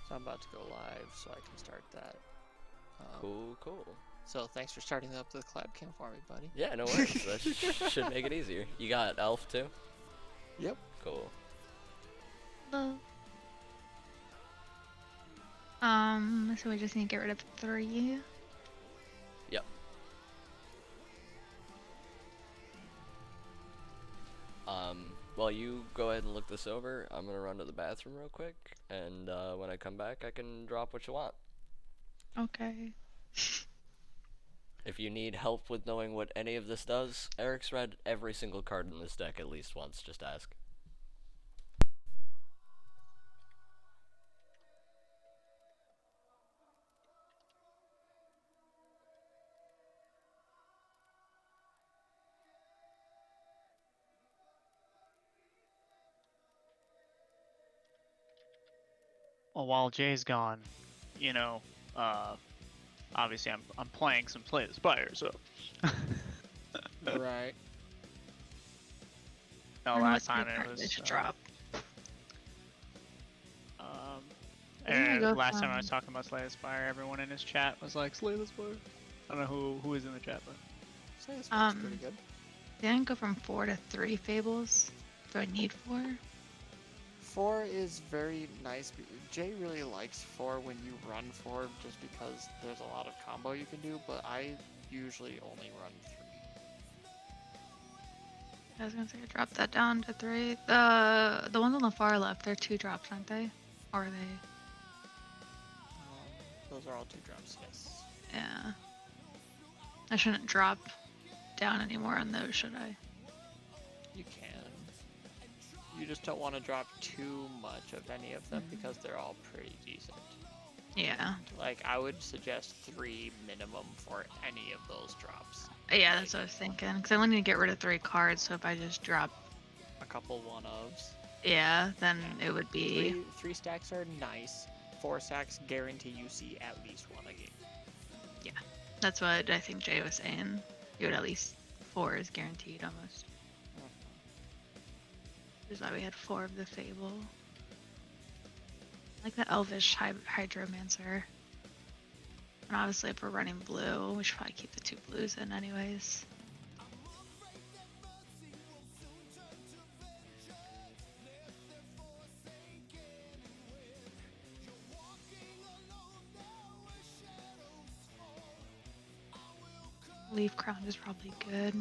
So I'm about to go live so I can start that. Cool. So thanks for starting up the collab cam for me, buddy. Yeah, no worries. That should make it easier. You got Elf too? Yep. Cool. Hello. So we just need to get rid of 3. Yep. While you go ahead and look this over, I'm gonna run to the bathroom real quick, and when I come back, I can drop what you want. Okay. If you need help with knowing what any of this does, Eric's read every single card in this deck at least once, just ask. Well, while Jay's gone, you know, obviously I'm playing some Slay the Spire, so. Right. No, And last what's the time card it they was. should drop. And Didn't we go last time I from- was talking about Slay the Spire, everyone in his chat was like, Slay the Spire. I don't know who is in the chat, but. So this one's pretty good. Didn't go from 4 to 3 fables. Do I need 4? 4 is very nice. Jay really likes 4 when you run 4 just because there's a lot of combo you can do, but I usually only run 3. I was gonna say drop that down to 3. The ones on the far left, they're 2 drops, aren't they? Or are they? Those are all 2 drops, yes. Yeah. I shouldn't drop down anymore on those, should I? You can. You just don't want to drop too much of any of them because they're all pretty decent. Yeah. Like, I would suggest 3 minimum for any of those drops. Yeah, that's what I was thinking. Because I only need to get rid of 3 cards, so if I just drop. A couple 1-ofs. Yeah, then it would be. Three stacks are nice. 4 stacks guarantee you see at least one a game. That's what I think Jay was saying. You would at least 4 is guaranteed almost. Which is why we had 4 of the Fable. I like the Elvish Hydromancer. And obviously, if we're running blue, we should probably keep the 2 blues in, anyways. Leaf Crown is probably good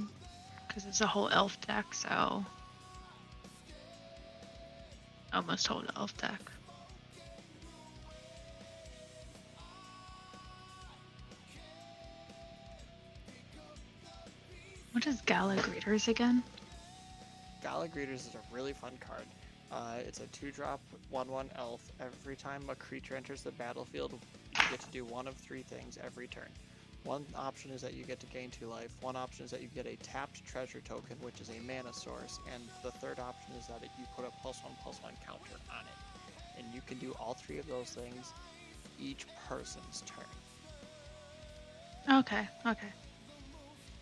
because it's a whole elf deck, so almost whole elf deck. What is Gala Greeters again? Gala Greeters is a really fun card. It's a 2-drop, 1/1 elf. Every time a creature enters the battlefield, you get to do one of 3 things every turn. One option is that you get to gain 2 life. One option is that you get a tapped treasure token, which is a mana source. And the third option is that you put a +1/+1 counter on it. And you can do all 3 of those things each person's turn. Okay, okay.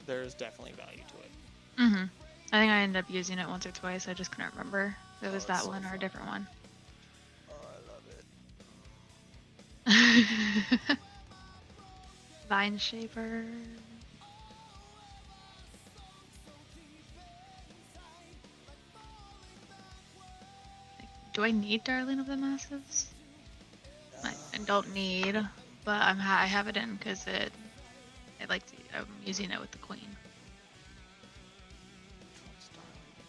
There's definitely value to it. Mm-hmm. I think I ended up using it once or twice. I just couldn't remember if it was Oh, that it's so one or a fun. different one. Oh, I love it. Vine Shaper. Do I need Darling of the Masses? I don't need, but I have it in because I like to. I'm using it with the Queen. What's Darling again?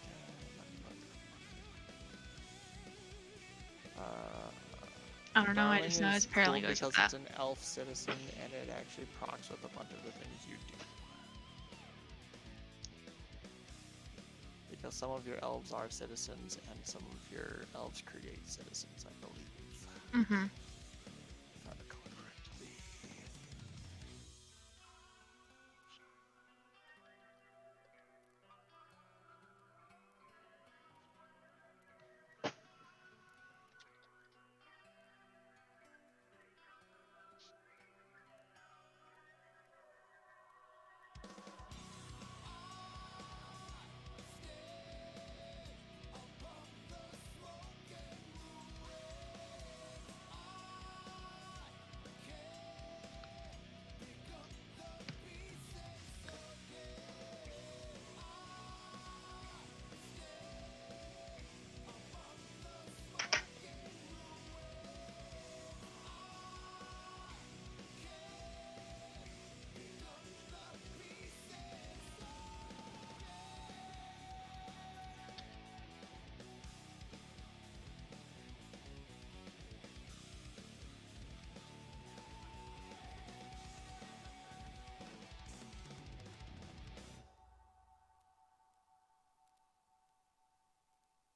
I don't know. I Darling just know is it apparently cool goes with because that. it's an elf citizen and it actually procs with a bunch of the things you do. Because some of your elves are citizens and some of your elves create citizens, I believe. Mm-hmm. If I recall correctly.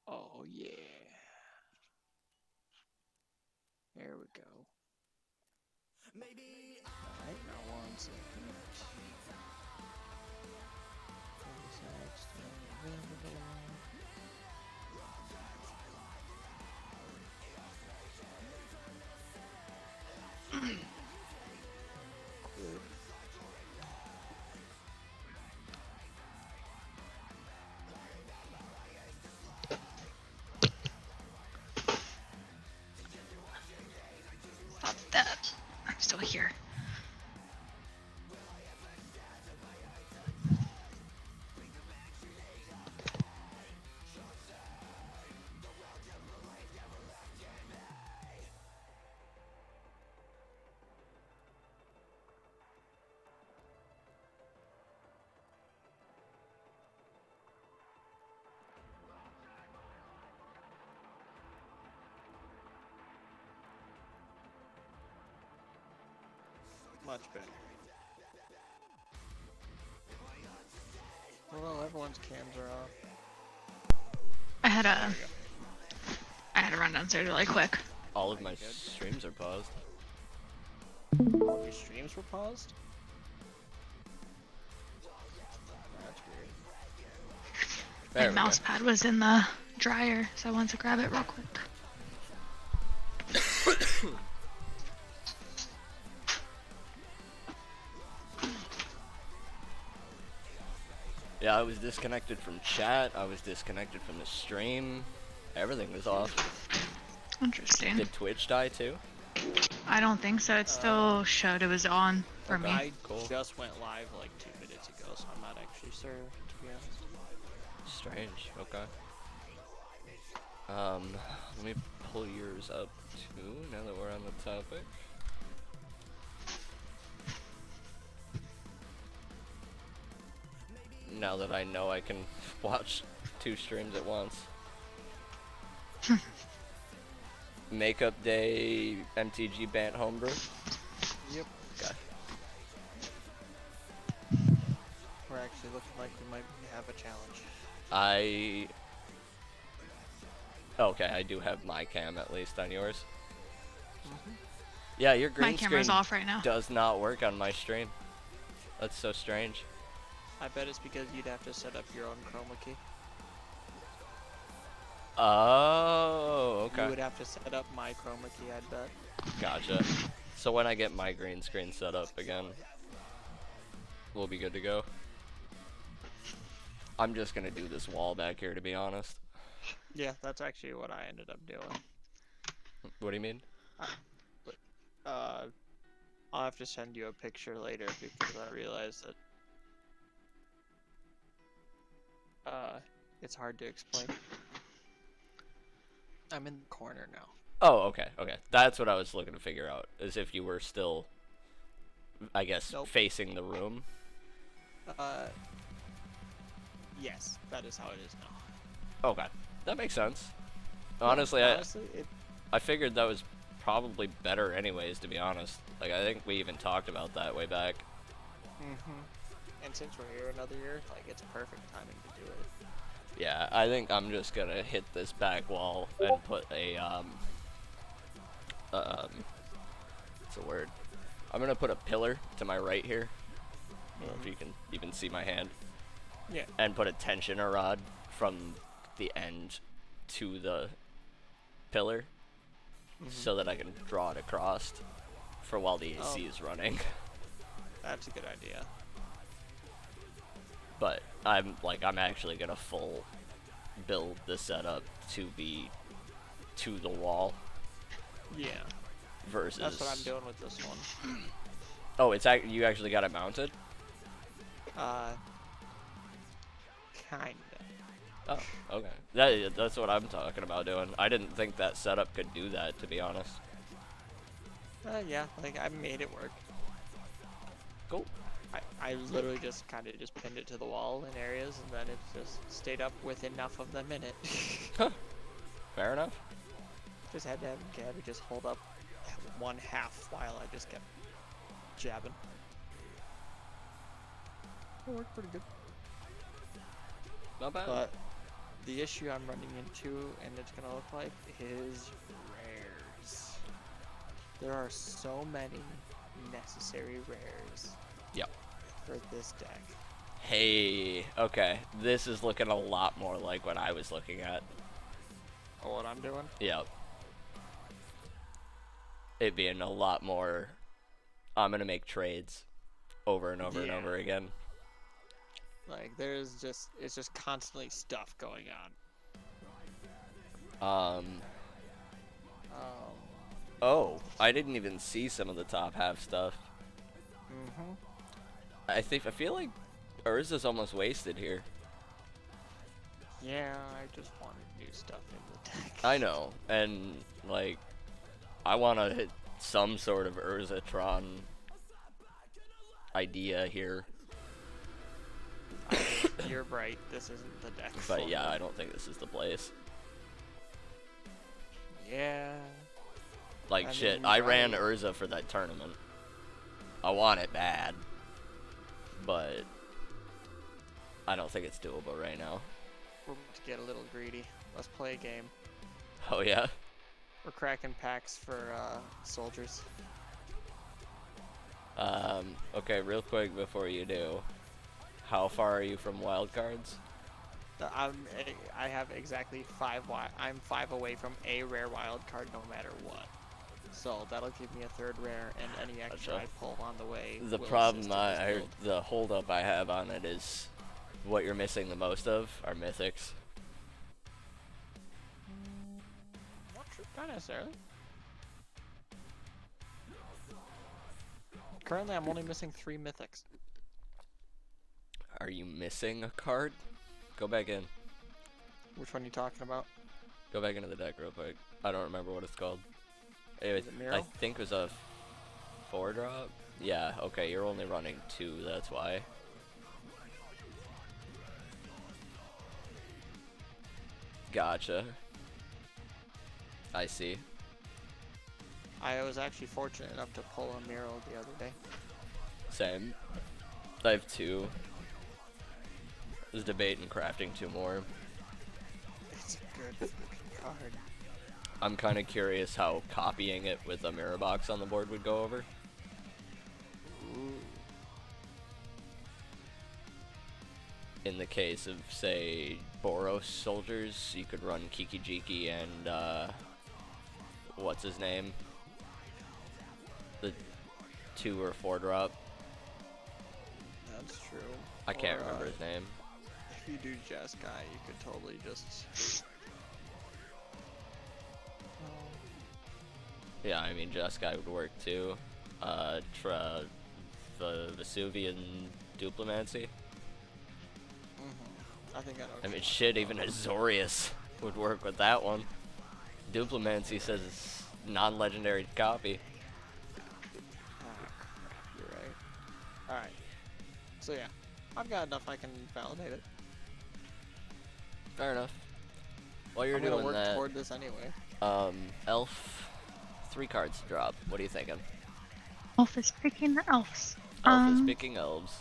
Oh yeah. There we go. Alright, now 1 second. 36, available. Good. Stop that. I'm still here. Much better. Well, everyone's cams are off. I had There a we go. I had to run downstairs really quick. All of my Pretty good. streams are paused. All of your streams were paused? That's weird. There My we go. mouse pad was in the dryer, so I want to grab it real quick. Yeah, I was disconnected from chat. I was disconnected from the stream. Everything was off. Interesting. Did Twitch die too? I don't think so. It still showed it was on for me. I Cool. just went live like 2 minutes ago, so I'm not actually sure, to be honest. Strange. Okay. Let me pull yours up too. Now that we're on the topic. Now that I know I can watch 2 streams at once. Makeup Day MTG Bant Homebrew. Yep. Okay. We're actually looking like we might have a challenge. Okay, I do have my cam at least on yours. Yeah, your green My camera's screen off right now. does not work on my stream. That's so strange. I bet it's because you'd have to set up your own chroma key. Oh, You okay. would have to set up my chroma key, I'd bet. Gotcha. So when I get my green screen set up again, we'll be good to go. I'm just gonna do this wall back here, to be honest. Yeah, that's actually what I ended up doing. What do you mean? I'll have to send you a picture later because I realized that it's hard to explain. I'm in the corner now. Oh, okay, okay. That's what I was looking to figure out, as if you were still, I guess, Nope. facing the room. Yes, that is how it is now. Okay, that makes sense. Yeah, Honestly, honestly, I figured that was probably better anyways, to be honest. Like, I think we even talked about that way back. And since we're here another year, like, it's perfect timing to do it. Yeah, I think I'm just gonna hit this back wall and put a, what's the word? I'm gonna put a pillar to my right here. I don't know if you can even see my hand. Yeah. And put a tensioner rod from the end to the pillar so that I can draw it across for while the AC is running. That's a good idea. But I'm actually gonna full build the setup to be to the wall Yeah. versus. That's what I'm doing with this one. Oh, you actually got it mounted? Kinda. Oh, okay. That's what I'm talking about doing. I didn't think that setup could do that, to be honest. Yeah, like, I made it work. Cool. I literally just kind of just pinned it to the wall in areas, and then it just stayed up with enough of them in it. Fair enough. Just had to have Gabby just hold up one half while I just kept jabbing. It worked pretty good. Not bad. But the issue I'm running into, and it's gonna look like, is rares. There are so many necessary rares. Yep. For this deck. Hey, okay. This is looking a lot more like what I was looking at. Oh, what I'm doing? Yep. It being a lot more, I'm gonna make trades over and over and Yeah. over again. Like, it's just constantly stuff going on. Oh, I didn't even see some of the top half stuff. I feel like Urza's almost wasted here. Yeah, I just wanted new stuff in the deck. I know, and like, I want to hit some sort of Urzatron idea here, You're right, this isn't the deck. but for yeah, it. I don't think this is the place. Yeah. Like, I shit, mean, I ran right. Urza for that tournament. I want it bad, but I don't think it's doable right now. We're about to get a little greedy. Let's play a game. Oh yeah? We're cracking packs for soldiers. Okay, real quick before you do, how far are you from wildcards? I have exactly 5 I'm 5 away from a rare wild card no matter what. So that'll give me a 3rd rare, and any extra Gotcha. I pull on the way. The will problem assist in this build. the holdup I have on it is what you're missing the most of are mythics. Not necessarily. Currently, I'm only missing 3 mythics. Are you missing a card? Go back in. Which one are you talking about? Go back into the deck real quick. I don't remember what it's called. Is it I Miro? think it was a 4-drop. Yeah, okay, you're only running 2, that's why. Gotcha. I see. I was actually fortunate enough to pull a Miro the other day. Same. I have 2. I was debating crafting 2 more. It's a good fucking card. I'm kind of curious how copying it with a mirror box on the board would go over. Ooh. In the case of, say, Boros soldiers, you could run Kiki-Jiki and, what's his name? The 2 or 4-drop. That's true. I can't Or, remember his name. If you do Jeskai, you could totally just. Yeah, I mean, Jeskai would work too. The Vesuvian Duplimancy. I think I know. I mean, shit, even Azorius would work with that one. Duplimancy says it's non-legendary copy. You're right. Alright. So yeah, I've got enough I can validate it. Fair enough. While you're I'm gonna doing work that, toward this anyway. Elf, 3 cards to drop. What are you thinking? Elf is picking the elves. Elf is picking elves.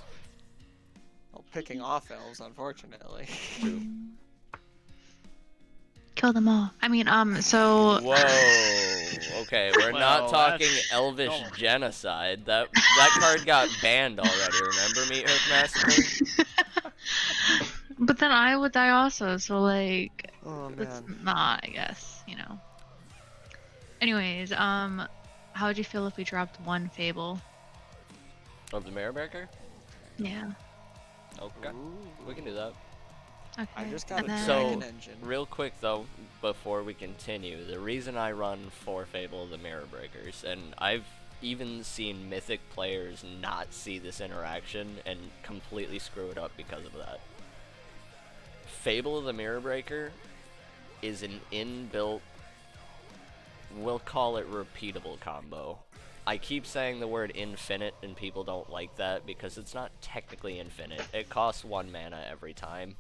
Well, picking off elves, unfortunately. True. Kill them all. I mean, so. Whoa. Okay, we're not Well, talking that's- elvish no. genocide. That card got banned already. Remember, Meat Hook Massacre? But then I would die also, so like, Oh it's man. not, I guess, you know. Anyways, how would you feel if we dropped 1 Fable? Of the Mirrorbreaker? Yeah. Okay. Ooh. We can do that. Okay. I just got a and then- dragon engine. Real quick though, before we continue, the reason I run 4 Fable of the Mirrorbreakers, and I've even seen Mythic players not see this interaction and completely screw it up because of that. Fable of the Mirrorbreaker is an inbuilt, we'll call it repeatable combo. I keep saying the word infinite and people don't like that because it's not technically infinite. It costs 1 mana every time.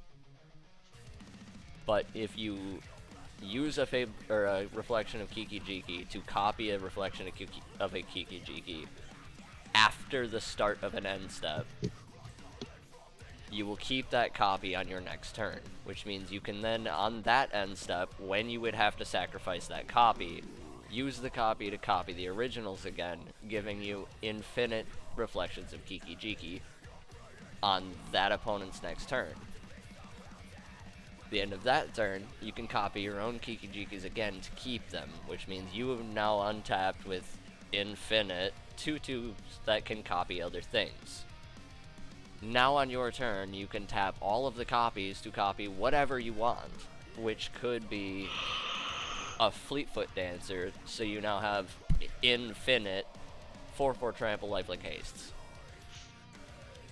But if you use a reflection of Kiki-Jiki to copy a reflection of a Kiki-Jiki after the start of an end step, you will keep that copy on your next turn, which means you can then, on that end step, when you would have to sacrifice that copy, use the copy to copy the originals again, giving you infinite reflections of Kiki-Jiki on that opponent's next turn. The end of that turn, you can copy your own Kiki-Jikis again to keep them, which means you have now untapped with infinite 2/2s that can copy other things. Now on your turn, you can tap all of the copies to copy whatever you want, which could be a Fleetfoot Dancer, so you now have infinite 4/4 trample lifelink hastes.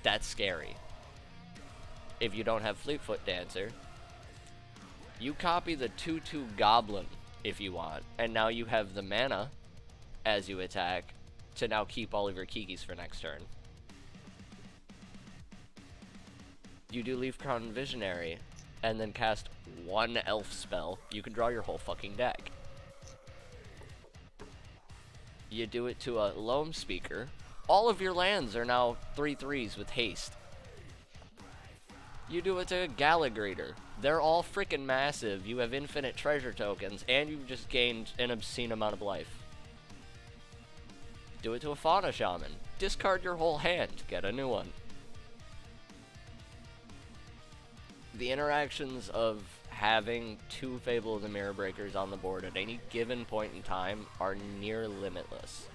That's scary. If you don't have Fleetfoot Dancer, you copy the 2/2 Goblin if you want, and now you have the mana as you attack to now keep all of your Kikis for next turn. You do Leaf Crown Visionary, and then cast 1 elf spell. You can draw your whole fucking deck. You do it to a Loam Speaker. All of your lands are now 3/3s with haste. You do it to a Gallagher. They're all freaking massive. You have infinite treasure tokens, and you've just gained an obscene amount of life. Do it to a Fauna Shaman. Discard your whole hand. Get a new one. the interactions of having 2 Fable of the Mirror Breakers on the board at any given point in time are near limitless.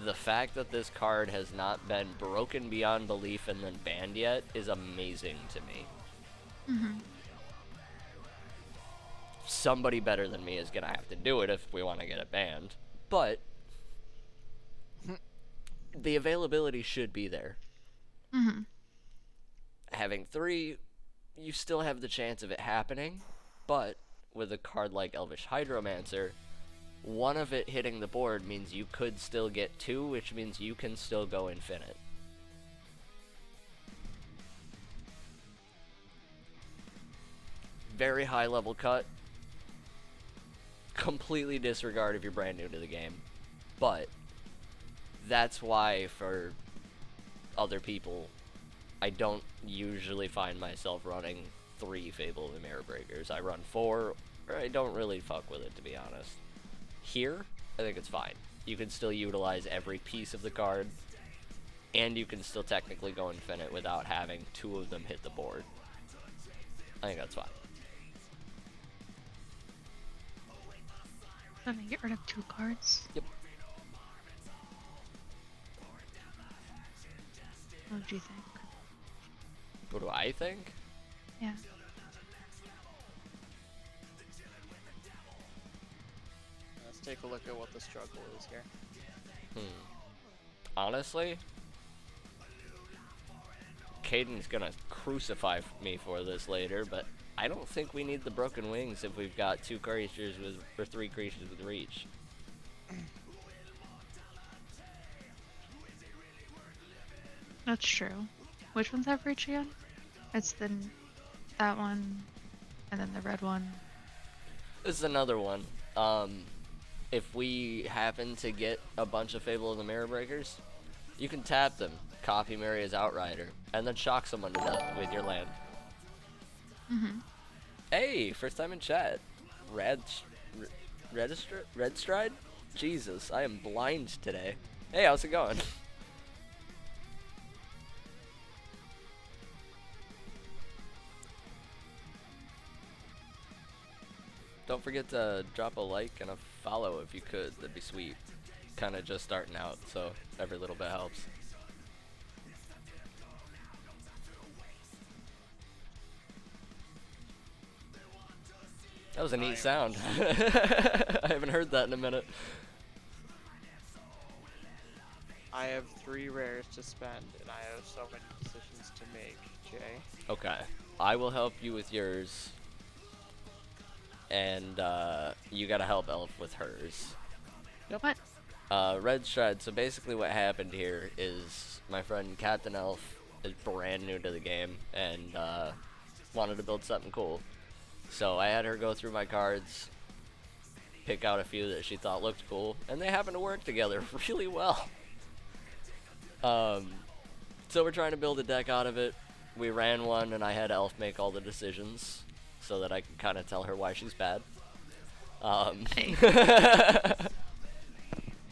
The fact that this card has not been broken beyond belief and then banned yet is amazing to me. Mm-hmm. Somebody better than me is gonna have to do it if we want to get it banned, but the availability should be there. Mm-hmm. Having 3, you still have the chance of it happening, but with a card like Elvish Hydromancer, one of it hitting the board means you could still get 2, which means you can still go infinite. Very high level cut. Completely disregard if you're brand new to the game. But that's why for other people, I don't usually find myself running 3 Fable of the Mirror Breakers. I run 4, or I don't really fuck with it, to be honest. Here, I think it's fine. You can still utilize every piece of the card, and you can still technically go infinite without having 2 of them hit the board. I think that's fine. Gonna get rid of 2 cards. Yep. What do you think? What do I think? Yeah. Let's take a look at what the struggle is here. Honestly, Caden's gonna crucify me for this later, but I don't think we need the Broken Wings if we've got 2 creatures with, or 3 creatures with reach. That's true. Which ones have reach again? It's that one, and then the red one. This is another one. If we happen to get a bunch of Fable of the Mirror Breakers, you can tap them, copy Maria's Outrider, and then shock someone to death with your land. Mm-hmm. Hey, first time in chat. Redstride? Jesus, I am blind today. Hey, how's it going? Don't forget to drop a like and a follow if you could. That'd be sweet. Kind of just starting out, so every little bit helps. That was a neat sound. I haven't heard that in a minute. I have 3 rares to spend, and I have so many decisions to make, Jay. Okay. I will help you with yours. And you gotta help Elf with hers. What? Red Stride, so basically what happened here is my friend Captain Elf is brand new to the game and wanted to build something cool. So I had her go through my cards, pick out a few that she thought looked cool, and they happen to work together really well. So we're trying to build a deck out of it. We ran one and I had Elf make all the decisions so that I could kind of tell her why she's bad. Hey.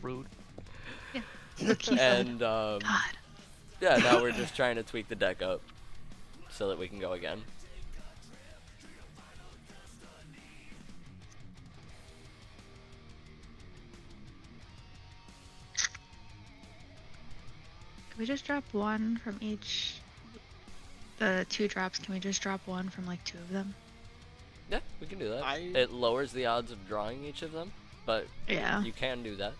Rude. And God. yeah, now we're just trying to tweak the deck up so that we can go again. Can we just drop 1 from each? The 2 drops, can we just drop 1 from like 2 of them? Yeah, we can do that. I- It lowers the odds of drawing each of them, but Yeah. you can do that.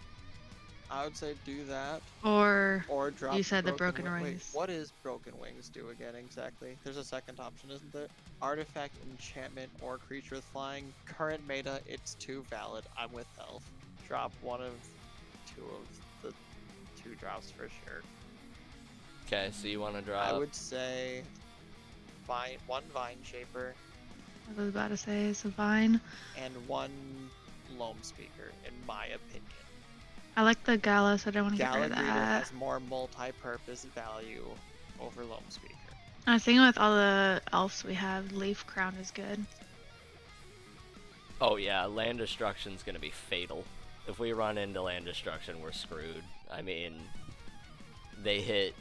I would say do that, Or or drop. You said the Broken Wait, Wings. what is Broken Wings do again exactly? There's a second option, isn't there? Artifact, enchantment, or creature with flying. Current meta, it's 2 valid. I'm with Elf. Drop 1 of 2 of the 2 drops for sure. Okay, so you want to drop. I would say one Vine Shaper I was about to say it's a Vine. and 1 Loam Speaker, in my opinion. I like the Gala, so I don't want to get rid of Gallagher that. has more multi-purpose value over Loam Speaker. I was thinking with all the elves we have, Leaf Crown is good. Oh yeah, land destruction's gonna be fatal. If we run into land destruction, we're screwed. I mean, they hit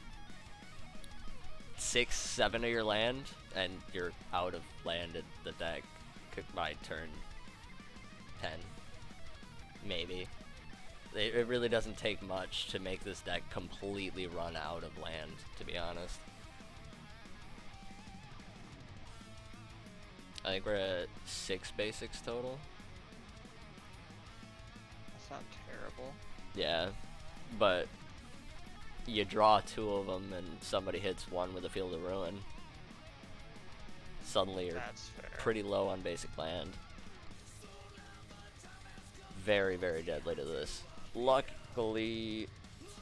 6, 7 of your land, and you're out of land in the deck by turn 10. Maybe. It really doesn't take much to make this deck completely run out of land, to be honest. I think we're at 6 basics total. That's not terrible. Yeah, but you draw 2 of them and somebody hits 1 with a Field of Ruin. Suddenly you're That's fair. pretty low on basic land. Very, very deadly to this. Luckily,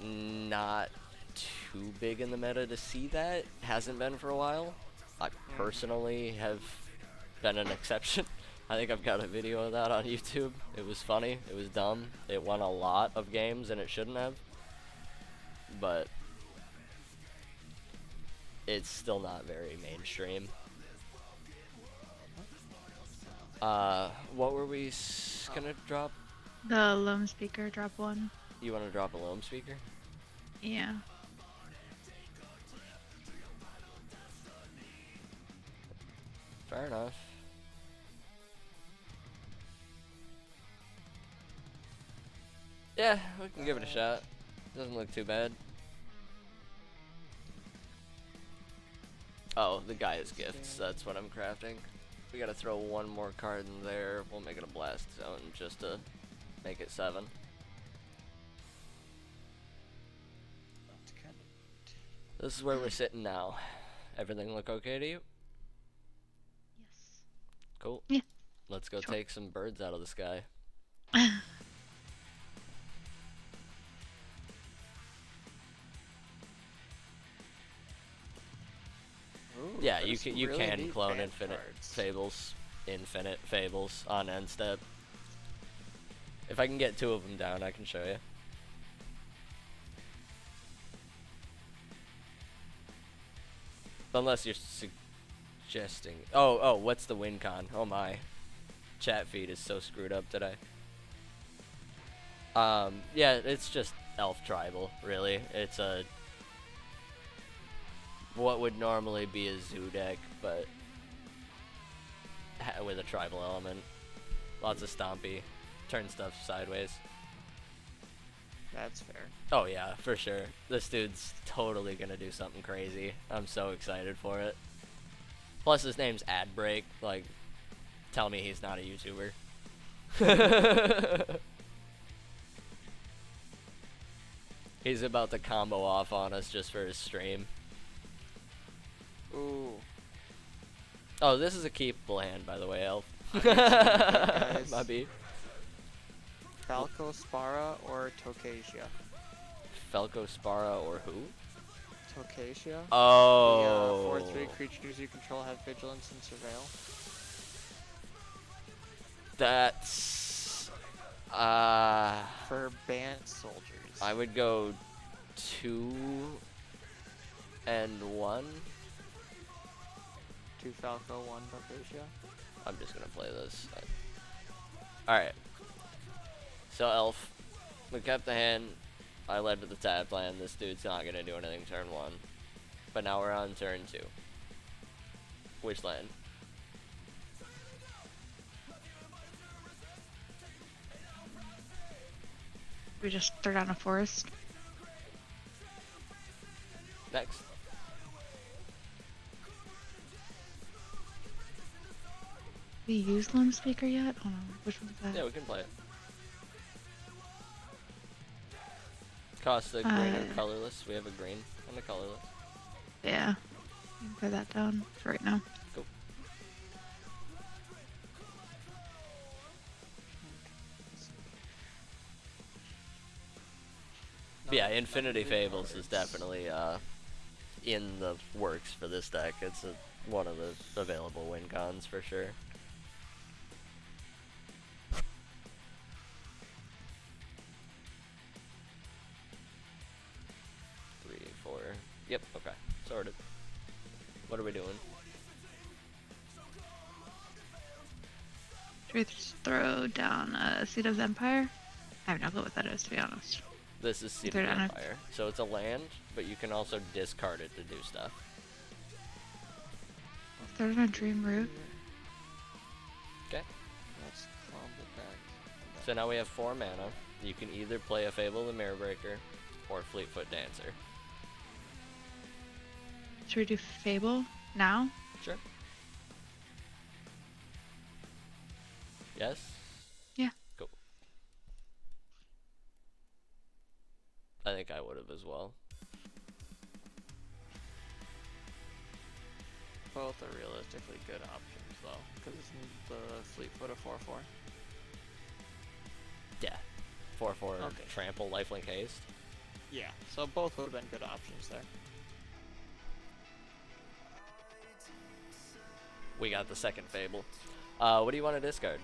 not too big in the meta to see that. Hasn't been for a while. I personally have been an exception. I think I've got a video of that on YouTube. It was funny. It was dumb. It won a lot of games and it shouldn't have. But it's still not very mainstream. What were we gonna drop? The loam speaker, drop 1. You want to drop a loam speaker? Yeah. Fair enough. Yeah, we can give it a shot. Doesn't look too bad. Oh, the Gaia's Gifts. That's what I'm crafting. We gotta throw 1 more card in there. We'll make it a blast zone just to make it 7. That's kind of This is where we're sitting now. Everything look okay to you? Yes. Cool. Yeah. Let's go Sure. take some birds out of the sky. Ooh, Yeah, you there's can some really can neat clone band infinite cards. fables, infinite fables on end step. If I can get 2 of them down, I can show you. Unless you're suggesting. Oh, what's the win con? Oh my, chat feed is so screwed up today. Yeah, it's just elf tribal, really. It's a what would normally be a zoo deck, but with a tribal element. Lots of stompy, turn stuff sideways. That's fair. Oh yeah, for sure. This dude's totally gonna do something crazy. I'm so excited for it. Plus his name's Adbreak, like, tell me he's not a YouTuber. He's about to combo off on us just for his stream. Ooh. Oh, this is a keepable hand, by the way, Elf. guys. My B. Falco Spara or Tokasia? Falco Spara or who? Tokasia? Oh. The 4/3 creatures you control have vigilance and surveil. That's For band soldiers. I would go 2 and 1. 2 Falco, 1 Tokasia. I'm just gonna play this. Alright. So Elf, we kept the hand. I led with the tap land. This dude's not gonna do anything turn 1. But now we're on turn 2. Which land? We just throw down a forest. Next. We used loam speaker yet? Hold on. Which one's that? Yeah, we can play it. Cost the green and colorless. We have a green and a colorless. Yeah. You can put that down for right now. Cool. But yeah, Infinity Fables is definitely in the works for this deck. It's one of the available win cons for sure. Three, 4. Yep, okay. Sorted. What are we doing? Should we just throw down a Seed of the Empire? I have no clue what that is, to be honest. This is Seed of They're the not- Empire. So it's a land, but you can also discard it to do stuff. third on Dream Root. Okay. Let's clump it back. So now we have 4 mana. You can either play a Fable the Mirror Breaker or Fleetfoot Dancer. Should we do Fable now? Sure. Yes? Yeah. Cool. I think I would have as well. Both are realistically good options though, because the Fleetfoot a 4/4. Yeah. 4/4 Okay. Trample, Lifelink Haste. Yeah, so both would have been good options there. We got the second Fable. What do you want to discard?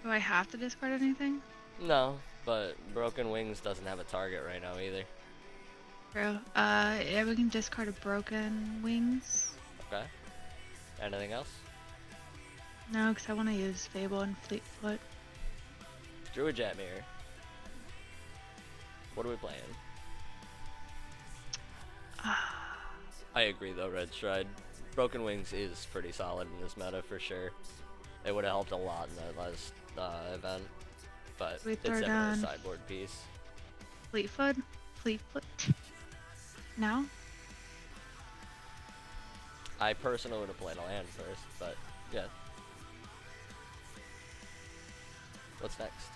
Do I have to discard anything? No, but Broken Wings doesn't have a target right now either. Bro, yeah, we can discard a Broken Wings. Okay. Anything else? No, because I want to use Fable and Fleetfoot. Druid Jetmir. What are we playing? I agree though, Red Stride. Broken Wings is pretty solid in this meta for sure. It would have helped a lot in that last event, but We it's throw definitely down a sideboard piece. Fleetfoot? Fleetfoot? Now? I personally would have played a land first, but yeah. What's next?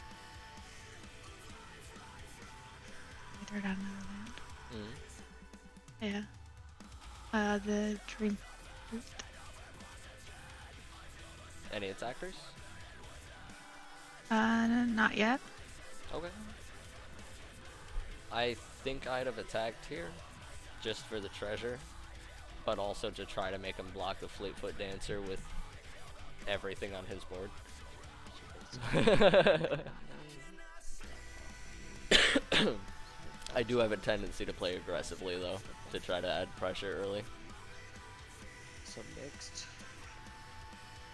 We throw down another land. Mm-hmm. Yeah. The Dream Root. Any attackers? Not yet. Okay. I think I'd have attacked here, just for the treasure, but also to try to make him block the Fleetfoot Dancer with everything on his board. I do have a tendency to play aggressively though, to try to add pressure early. So mixed.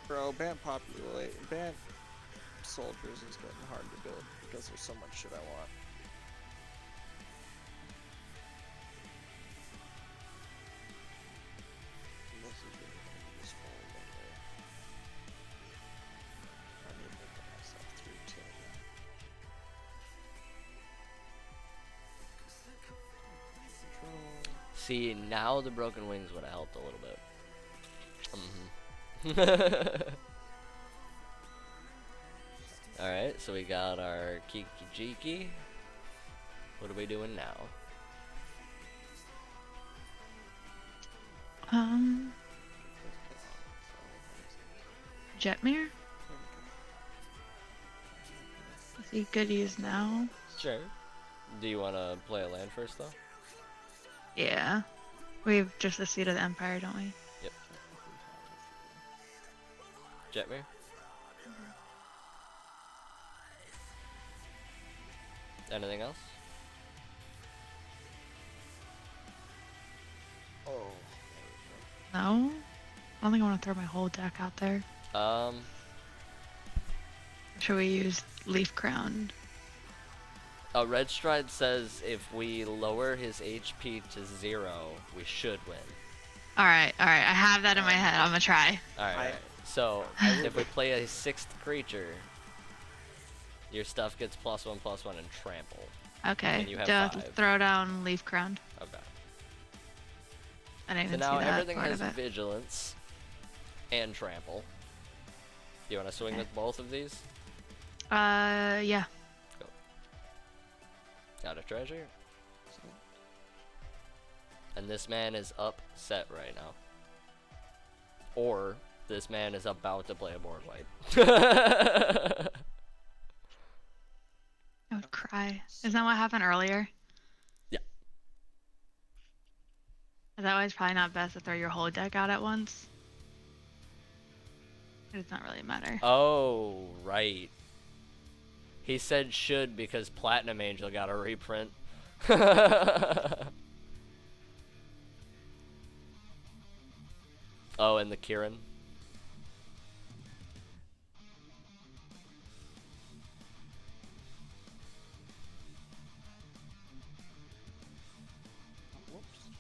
Bro, Bant Bant Soldiers is getting hard to build because there's so much shit I want. This is really gonna be useful later. I need to get myself through till control. See, now the Broken Wings would have helped a little bit. Alright, so we got our Kiki Jiki. What are we doing now? Jetmir? Is he good to use now? Sure. Do you want to play a land first though? Yeah. We have just the Seat of the Empire, don't we? Yep. Jetmir? Anything else? Oh. No? I don't think I want to throw my whole deck out there. Should we use Leaf Crown? Red Stride says if we lower his HP to 0, we should win. Alright. I have that in my head. I'm gonna try. Alright. So, if we play a 6th creature, your stuff gets +1/+1 and trample. Okay. And you have Just 5. throw down Leaf Crown. Okay. I didn't So even now see that everything part has of it. vigilance and trample. Do you want to swing Okay. with both of these? Yeah. Got a treasure. And this man is upset right now. Or this man is about to play a board wipe. I would cry. Isn't that what happened earlier? Yeah. Is that why it's probably not best to throw your whole deck out at once? It does not really matter. Oh, right. He said should because Platinum Angel got a reprint. Oh, and the Kirin.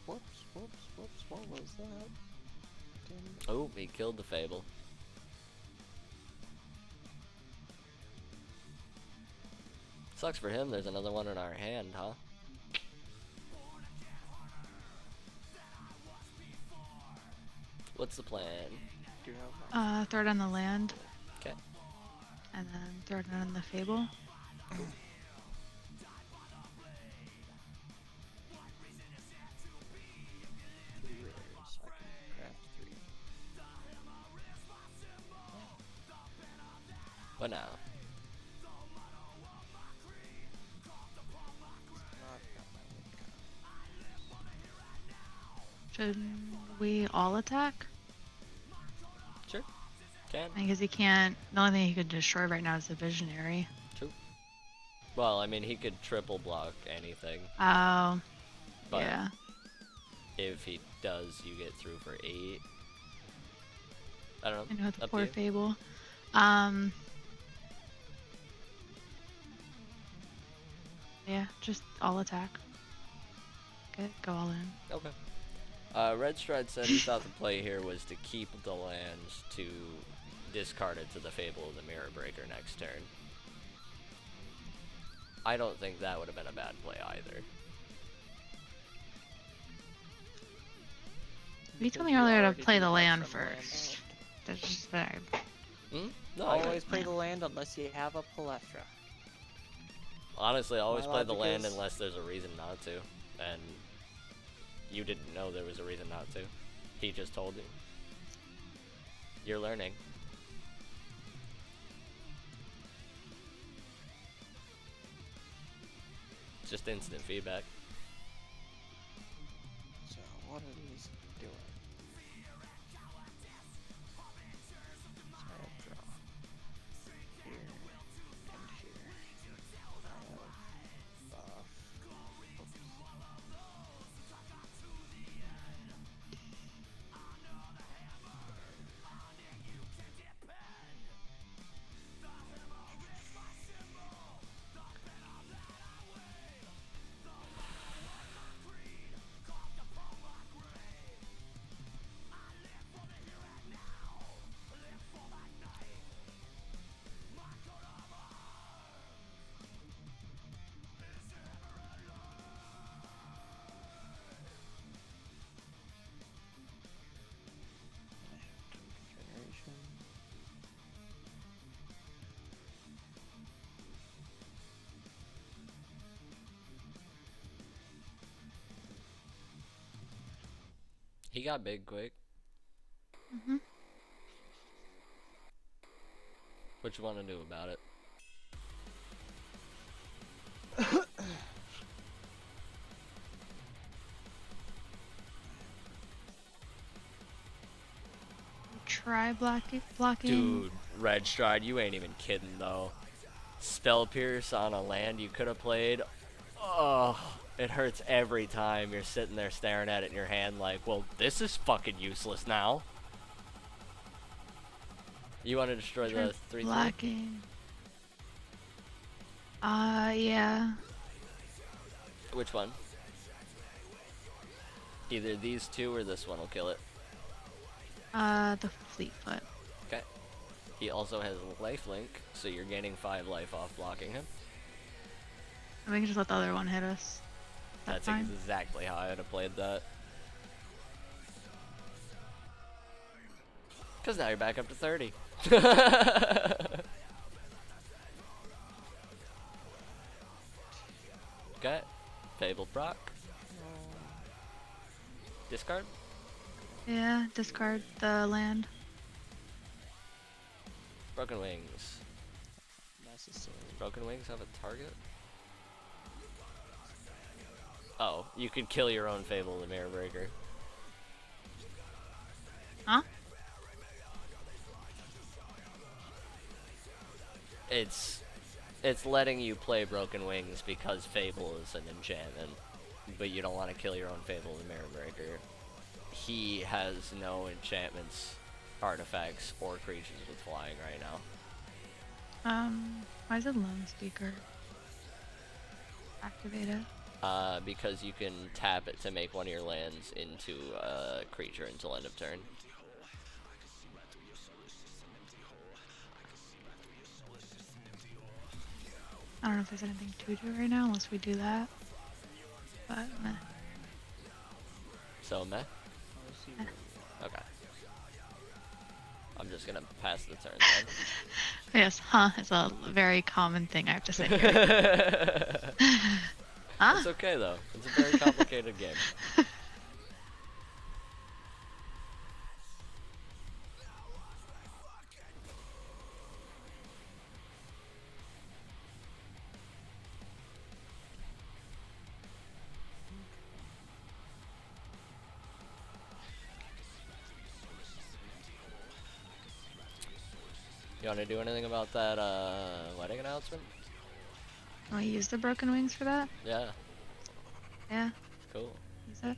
Whoops. What was that? Damn Oh, he killed the Fable. Sucks for him, there's another one in our hand, huh? What's the plan? Do you have Throw it on the land, Okay. and then throw it on the Fable. three rares? I can craft 3. What now? Not got my wing con. Should we all attack? Sure. Can. Because he can't. The only thing he could destroy right now is the Visionary. True. Well, I mean, he could triple block anything. Oh. But Yeah. if he does, you get through for 8. I don't know. I know the Up to poor you. Fable. Yeah, just all attack. Okay, go all in. Okay. Red Stride said he thought the play here was to keep the lands to discard it to the Fable of the Mirror Breaker next turn. I don't think that would have been a bad play either. You told Because me you earlier to already play do the have land some land first. out. That's just that. Hmm? No, I Always agree. play the land unless you have a Palestra. Honestly, I always My play the logic land is- unless there's a reason not to. And you didn't know there was a reason not to. He just told you. You're learning. It's just instant feedback. So what are these doing? So I have draw. Here and here. I have buff. Oops. Configuration. He got big quick. Mhm. What you want to do about it? Try blocking. Dude, Red Stride, you ain't even kidding though. Spell Pierce on a land you could have played. Oh, it hurts every time you're sitting there staring at it in your hand like, well, this is fucking useless now. You want to destroy Try the 3/3? blocking. Yeah. Which one? Either these two or this one will kill it. The Fleetfoot. Okay. He also has lifelink, so you're gaining 5 life off blocking him. And we can just let the other one hit us. That's fine. exactly how I would have played that. Because now you're back up to 30. Okay. Fable proc. Discard. Yeah, discard the land. Broken Wings. Necessary. Broken Wings have a target? Oh, you could kill your own Fable, the Mirror Breaker. Huh? It's letting you play Broken Wings because Fable is an enchantment, but you don't want to kill your own Fable, the Mirror Breaker. He has no enchantments, artifacts, or creatures with flying right now. Why is it Lone Speaker? Activate it. Because you can tap it to make one of your lands into a creature until end of turn. I don't know if there's anything to do right now unless we do that. But meh. So meh. Let's see Eh. Okay. I'm just gonna pass the turn then. Yes, huh? It's a very common thing I have to say here. Huh? It's okay though. It's a very complicated game. You want to do anything about that wedding announcement? Can we use the broken wings for that? Yeah, Yeah, cool. use it.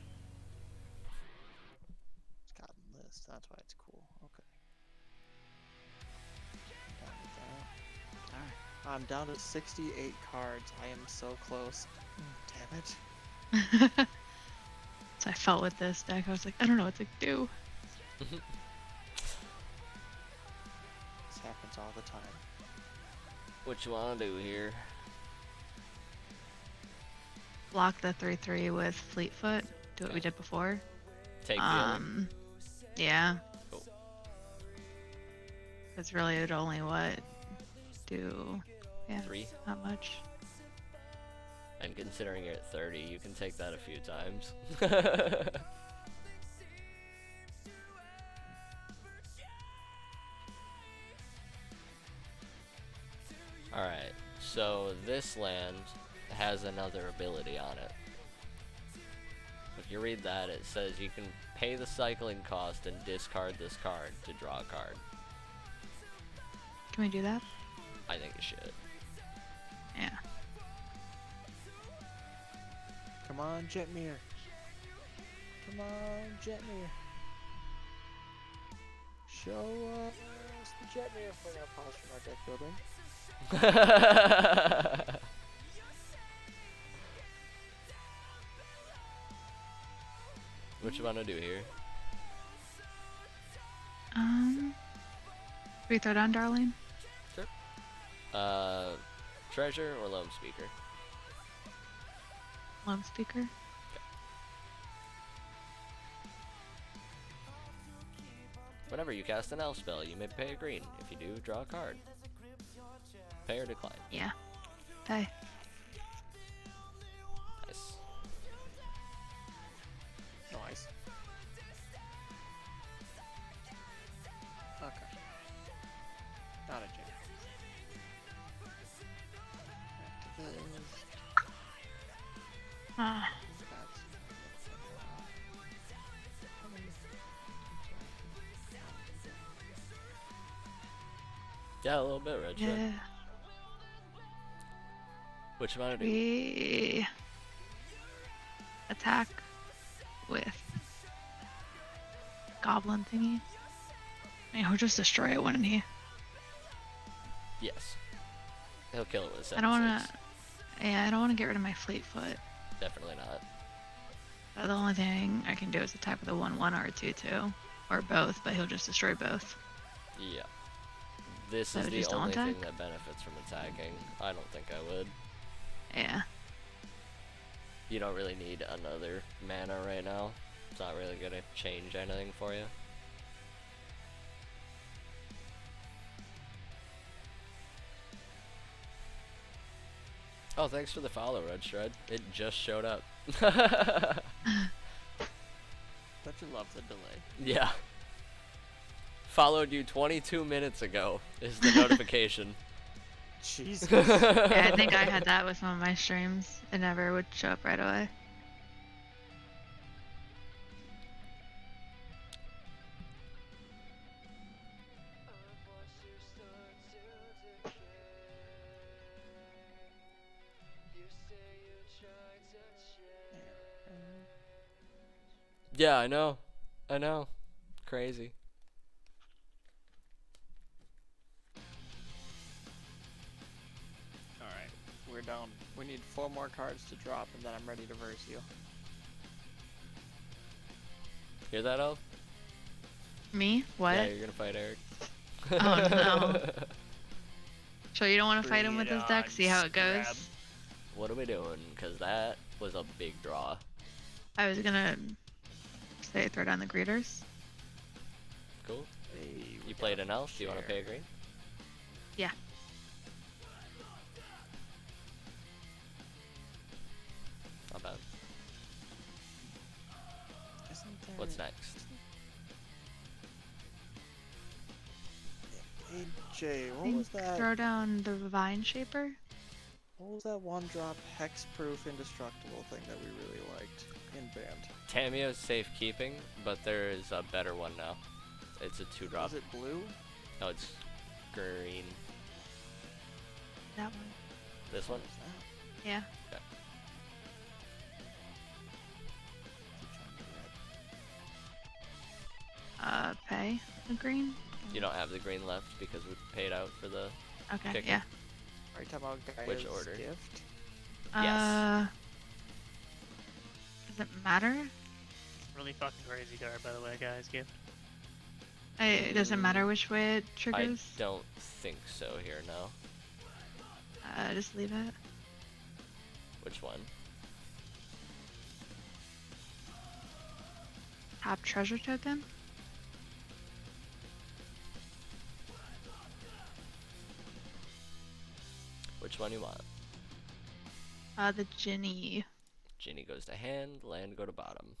It's got list. That's why it's cool. Okay. Done with that. Alright. I'm down to 68 cards. I am so close. Damn it. So I felt with this deck. I was like, I don't know what to do. This happens all the time. What you want to do here? Block the 3/3 with Fleetfoot. Do what we did before. Take the Yeah. Cool. Because really it only do, yeah, 3. not much. And considering you're at 30, you can take that a few times. Alright, so this land has another ability on it. If you read that, it says you can pay the cycling cost and discard this card to draw a card. Can we do that? I think you should. Yeah. Come on, Jetmir. Come on, Jetmir. Show us the Jetmir. We're gonna pause from our deck building. What you want to do here? Should we throw down Darlene? Treasure or Loam Speaker? Lone speaker? Whenever you cast an elf spell, you may pay a green. If you do, draw a card. Pay or decline. Yeah. Pay. Nice. Nice. Okay. Not a jam. Back to this. Ah. That's Yeah, a little bit, Red. Sure. Yeah. What you want to do? We attack with goblin thingy. Yeah, we'll just destroy it, wouldn't he? Yes. He'll kill it with a 7/6. I don't wanna. Yeah, I don't want to get rid of my Fleetfoot. Definitely not. The only thing I can do is attack with a 1/1 or a 2/2, or both. But he'll just destroy both. Yeah. This So is the just don't only thing attack? that benefits from attacking. I don't think I would. Yeah. You don't really need another mana right now. It's not really gonna change anything for you. Oh, thanks for the follow, Red Shred. It just showed up. Don't you love the delay? Yeah. Followed you 22 minutes ago is the notification. Jesus. Yeah, I think I had that with some of my streams. It never would show up right away. Yeah, I know. I know. Crazy. Alright, we're down. We need 4 more cards to drop, and then I'm ready to verse you. Hear that, Elf? Me? What? Yeah, you're gonna fight Eric. Oh no. So you don't want to fight him with his deck? See how it goes? Grab. What are we doing? Because that was a big draw. I was gonna say throw down the greeters. Cool. Hey, we You played got an elf? Do you want to share. pay a green? Yeah. Not bad. Isn't What's there- next? Hey Jay, I what think was that? throw down the Vine Shaper. What was that one drop hexproof indestructible thing that we really liked in band? Tamiyo's safekeeping, but there is a better one now. It's a 2-drop. Was it blue? No, it's green. That one. This one? What was that? Yeah. Okay. Keep trying to get red. Pay the green. You don't have the green left because we paid out for the... Okay. Kick it. Yeah. Are you talking about Which Gaia's order? gift? Yes. Does it matter? Really fucking crazy card, by the way, guys. Gift. It doesn't matter which way it I triggers. don't think so here, no. Just leave it. Which one? Tap treasure token. Which one you want? The Ginny. Genie goes to hand, land go to bottom.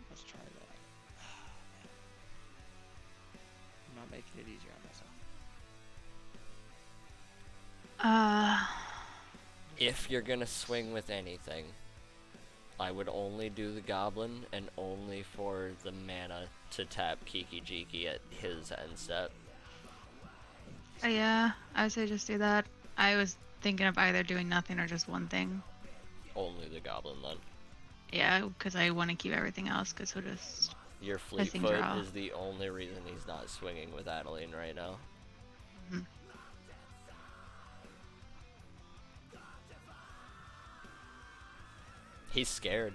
Let's try that. I'm not making it easier on myself. If you're gonna swing with anything, I would only do the goblin and only for the mana to tap Kiki Jiki at his end step. Yeah, I would say just do that. I was thinking of either doing nothing or just one thing. Only the goblin then. Yeah, because I want to keep everything else, because he'll just... Your Missing Fleetfoot draw. is the only reason he's not swinging with Adeline right now. Mhm. He's scared.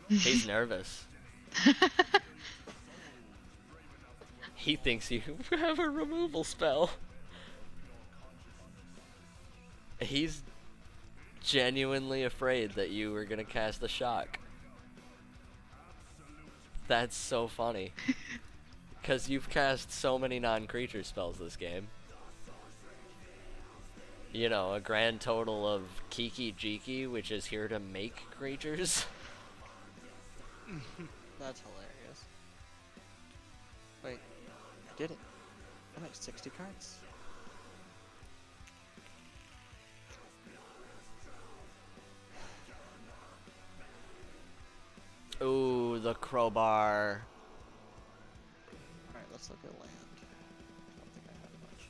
He's nervous. He thinks you have a removal spell. He's genuinely afraid that you were gonna cast the shock. That's so funny. Because you've cast so many non-creature spells this game. You know, a grand total of Kiki Jiki, which is here to make creatures. That's hilarious. Wait, I did it. I'm at 60 cards. Ooh, the crowbar. Alright, let's look at land. I don't think I have much.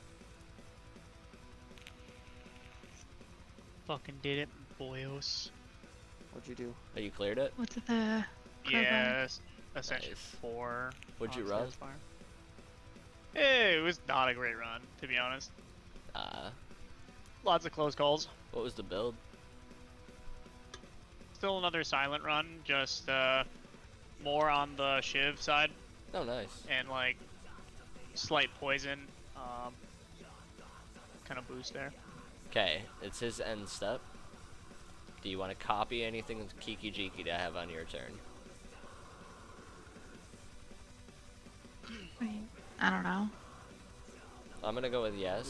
Fucking did it, boyos. What'd you do? Oh, you cleared it? What's with the... crowbar? Yes. Ascension Nice. 4. What'd you on run? Sales Farm. It was not a great run, to be honest. Lots of close calls. What was the build? Still another silent run, just more on the Shiv side Oh, nice. and like slight poison kind of boost there. Okay, it's his end step. Do you want to copy anything with Kiki Jiki to have on your turn? Wait, I don't know. I'm gonna go with yes,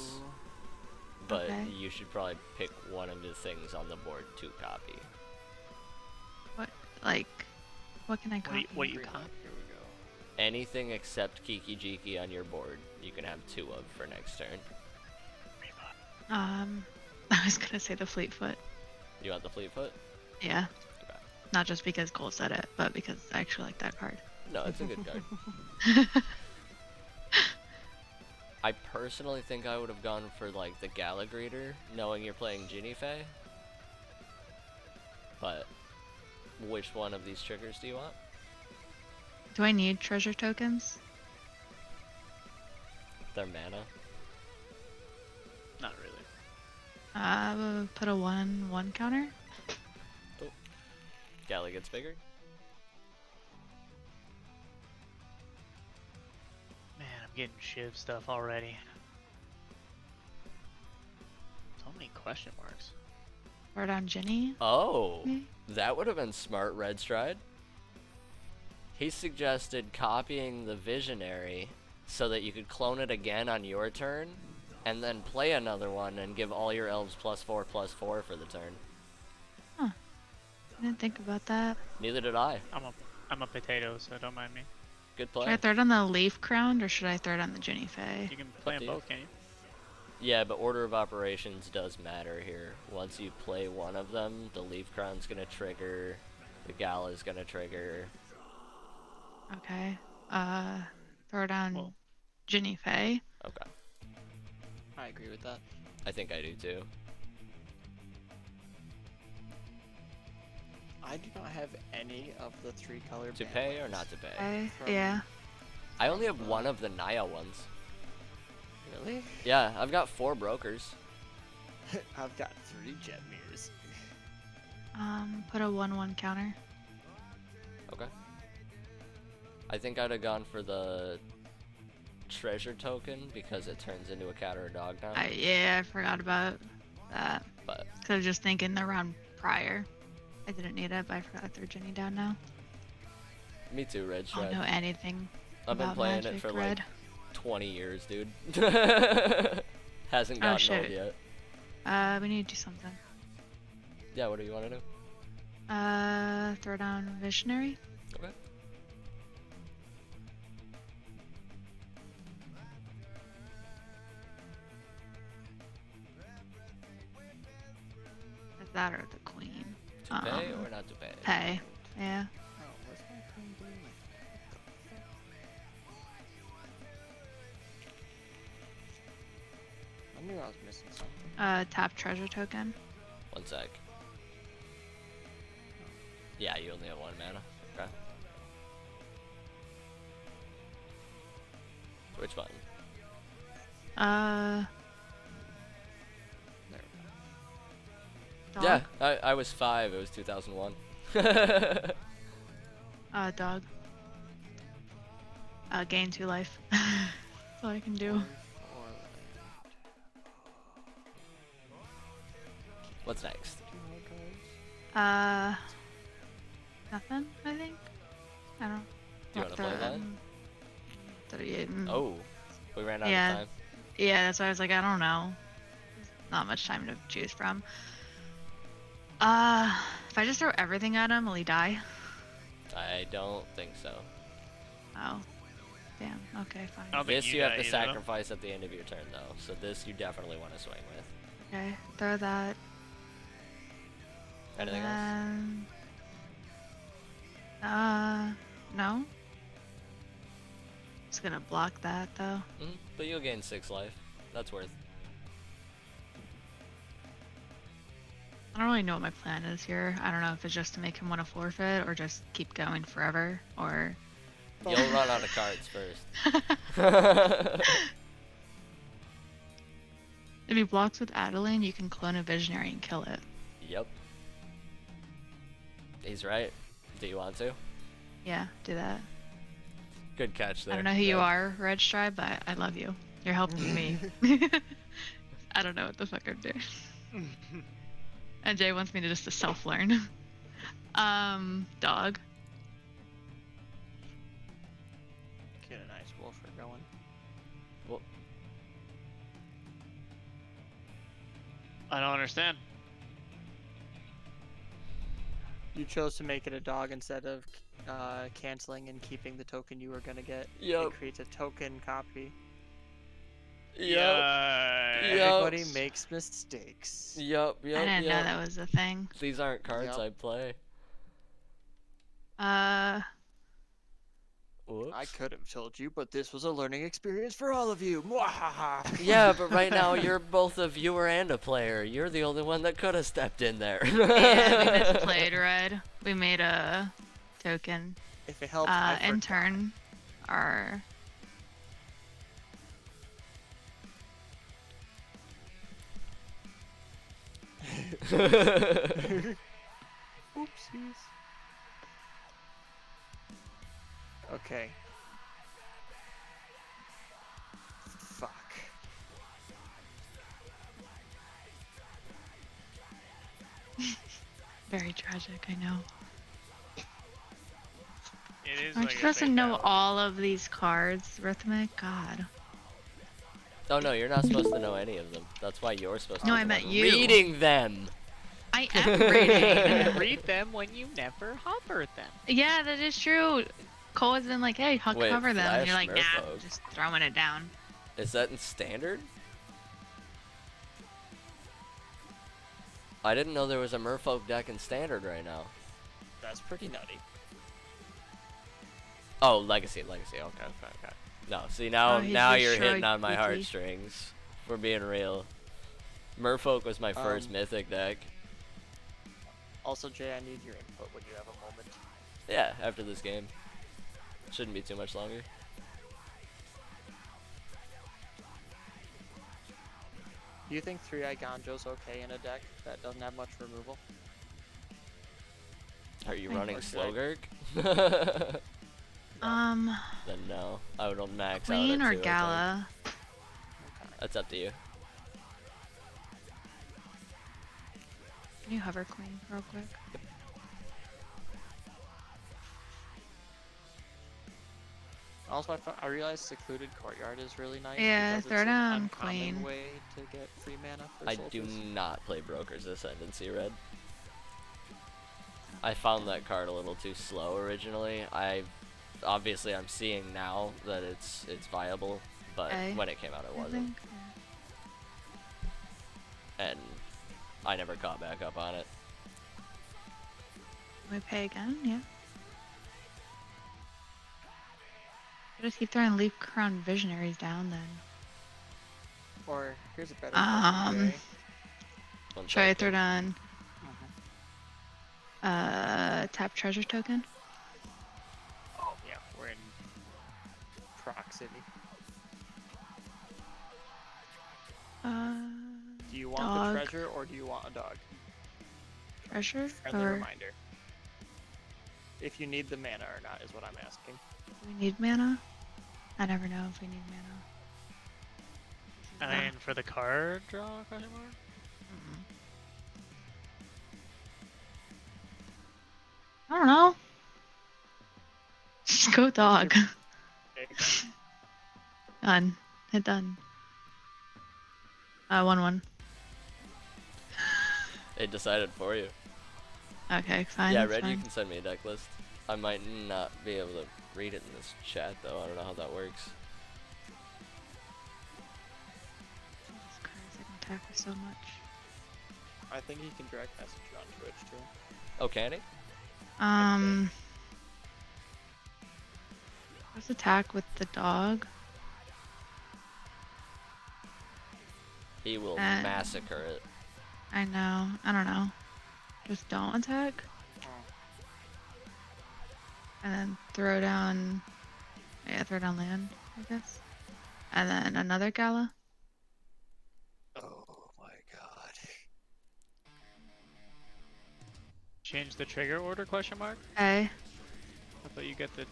but Okay. you should probably pick one of the things on the board to copy. What, like... What can I What do copy? you Green copy? light, Here we go. Anything except Kiki Jiki on your board, you can have 2 of for next turn. I was gonna say the Fleetfoot. You want the Fleetfoot? Yeah. Okay. Not just because Cole said it, but because I actually like that card. No, it's a good card. I personally think I would have gone for like the Gallagher, knowing you're playing Ginny Fae. But which one of these triggers do you want? Do I need treasure tokens? Their mana. Not really. Put a 1/1 counter. Galley gets bigger. getting Shiv stuff already. So many question marks. Throw down Ginny. Oh, maybe? that would have been smart, Red Stride. He suggested copying the Visionary so that you could clone it again on your turn, and then play another one and give all your elves +4/+4 for the turn. I didn't think about that. Neither did I. I'm a potato, so don't mind me. Good Should I play. throw it on the Leaf Crown or should I throw it on the Ginny Fae? You can play to them you. both, can you? Yeah, but order of operations does matter here. Once you play one of them, the Leaf Crown's gonna trigger, the Gala's gonna trigger. Okay. Throw down Well- Ginny Fae. Okay, I agree with that. I think I do too. I do not have any of the 3-color To band pay or lands. not to pay? Okay. From- Yeah. I only have one of the Naya ones. Really? Yeah, I've got 4 brokers. I've got 3 jet mirrors. Put a 1/1 counter. Okay. I think I'd have gone for the treasure token because it turns into a cat or a dog now. Yeah, I forgot about that. But Cause I was just thinking the round prior. I didn't need it, but I forgot to throw Ginny down now. me too, Red I don't Shred. know anything I've been about playing Magic it for Red. like 20 years, dude. Hasn't Oh, gotten shit. old yet. We need to do something. Yeah, what do you want to do? Throw down Visionary. Okay. Is that or the Queen? To pay or not to pay? Pay. Yeah. Oh, what's my queen doing? I knew I was missing something. Tap treasure token. One sec. Yeah, you only have 1 mana. Okay. Which button? Uh, There we go. dog. Yeah, I was 5. It was 2001. Dog. Gain 2 life. That's all I can do. 4 land. What's next? 2 more cards. Nothing, I think. I don't. Do you want to play that? 38. Oh, we ran out Yeah. of time. Yeah, that's why I was like, I don't know. Not much time to choose from. If I just throw everything at him, will he die? I don't think so. Oh. Damn. Okay, fine. I don't think This you have die to either, though. sacrifice at the end of your turn, though. So this you definitely want to swing with. Okay, throw that. Anything else? No. Just gonna block that though. But you'll gain 6 life. That's worth. I don't really know what my plan is here. I don't know if it's just to make him want to forfeit or just keep going forever or. You'll run out of cards first. If he blocks with Adeline, you can clone a Visionary and kill it. Yep. He's right. Do you want to? Yeah, do that. Good catch there. I don't know who you Yeah. are, Red Stripe, but I love you. You're helping me. I don't know what the fuck I'm doing. And Jay wants me to just to self-learn. Dog. Get a nice wolfer going. Well, I don't understand. You chose to make it a dog instead of canceling and keeping the token you were gonna get. Yep. It creates a token copy. Yep. Everybody makes mistakes. Yep. I didn't know that was a thing. These aren't cards Yep. I play. Whoops. I could have told you, but this was a learning experience for all of you. Mwahaha. Yeah, but right now you're both a viewer and a player. You're the only one that could have stepped in there. Yeah, we misplayed, Red. We made a token. If it helps, I In forgot. turn, our Oopsies. Okay. very tragic, I know. It is Aren't like you a supposed to know fatality. all of these cards, Rhythmic? God. Oh no, you're not supposed to know any of them. That's why you're supposed to No, be I the meant one you. reading them. I am reading. Read them when you never hover them. Yeah, that is true. Cole has been like, hey, Wait, cover them. And you're Flash like, nah, Merfolk. just throwing it down. Is that in standard? I didn't know there was a Merfolk deck in standard right now. That's pretty nutty. Oh, Legacy. Okay. No, see now Oh, he now you're hitting destroyed on my PT. heartstrings. We're being real. Merfolk was my first Um, mythic deck. Also, Jay, I need your input when you have a moment. Yeah, after this game. Shouldn't be too much longer. Do you think 3-Eye Ganjo's okay in a deck that doesn't have much removal? Are you Wait, running what's Slogurk? Then no. I would max out Queen at or 2, I think. Gala? Okay. That's up to you. Can you hover Queen real quick? Also, I realized Secluded Courtyard is really nice. Yeah, because throw it's down an uncommon Queen. way to get free mana for I soldiers. do not play Broker's Ascendancy Red. I found that card a little too slow originally. Obviously I'm seeing now that it's viable, but Okay. when it came out it I wasn't. think. And I never caught back up on it. Can we pay again? Yeah. Just keep throwing Leaf Crown Visionaries down then. Or, here's a better question, Jay. One Should I second. throw down Mhm. tap treasure token? Oh, yeah, we're in Proc City. Do you want Dog. the treasure or do you want a dog? Treasure? Friendly Or reminder. If you need the mana or not is what I'm asking. do we need mana? I never know if we need mana. I mean, for the card draw, question mark? I don't know. Just go dog. Okay. Done. Hit done. 1/1. It decided for you. Okay, fine. Yeah, that's Red, you fine. can send me a deck list. I might not be able to read it in this chat though. I don't know how that works. These cards I can attack with so much. I think he can direct message you on Twitch too. Oh, can he? Let's attack with the dog. He will Uh, massacre it. I know. I don't know. Just don't attack. And then throw down. Yeah, throw down land, I guess. And then another Gala. Oh my god. Change the trigger order, question mark? Okay. I thought you get the...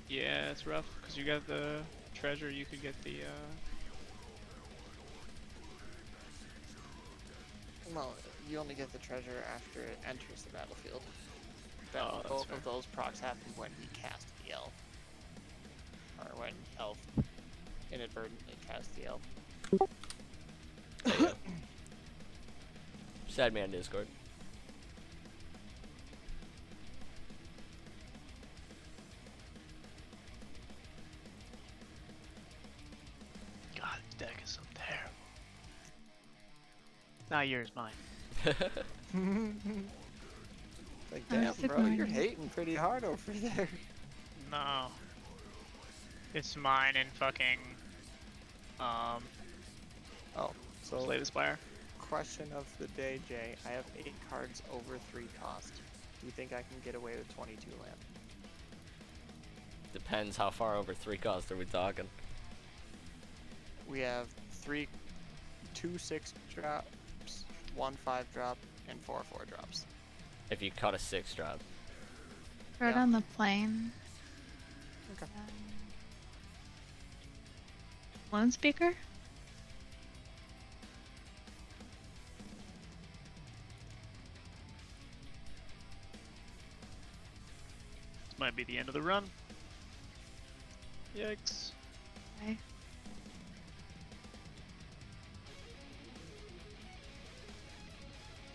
Yeah, it's rough, because you got the treasure, you could get the, Well, you only get the treasure after it enters the battlefield. Oh, that's Both fair. of those procs happen when he cast the elf. Or when elf inadvertently cast the elf. There you go. Just add me on Discord. God, this deck is so terrible. Not yours, mine. Like, I was damn, bro, ignoring you're you. hating pretty hard over there. No. It's mine and fucking, Oh, so Slay the Spire. question of the day, Jay. I have 8 cards over 3 cost. Do you think I can get away with 22 land? Depends how far over 3 cost are we talking. We have 2 6 drops, 1 5 drop, and 4 4 drops. If you cut a 6 drop. Throw Yeah. down the plane. Okay. Lone Speaker? be the end of the run. Yikes. Okay.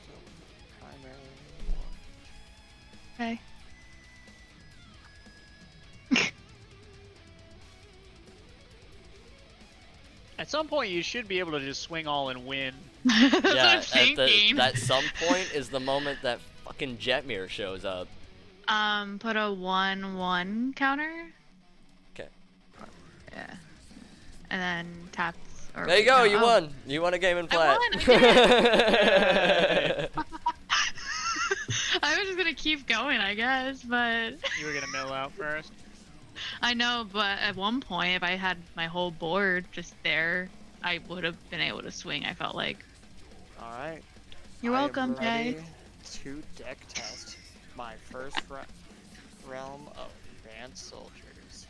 So, primary. Okay. At some point, you should be able to just swing all and win. That's what Yeah, I'm at thinking. that some point is the moment that fucking Jetmir shows up. Put a 1/1 counter. 'Kay. Yeah. And then taps. Or There you go, no, you oh. won. You won a game in I flat. won, I I was just gonna keep going, I guess, but You were gonna mill out first. I know. But at one point, if I had my whole board just there, I would have been able to swing. I felt like. All right. You're welcome, I am Jay. ready to deck test my first realm of advanced soldiers.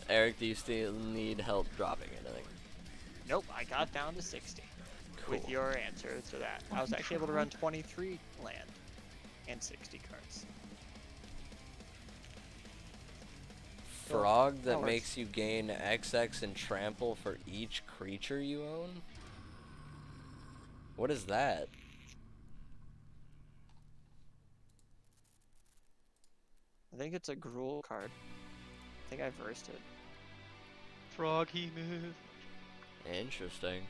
Eric, do you still need help dropping anything? Nope, I got down to 60 with Cool. your answer to that. I was actually able to run 23 land and 60 cards. Frog that that works. makes you gain XX and trample for each creature you own? What is that? I think it's a Gruul card. I think I versed it. Froggy move. Interesting.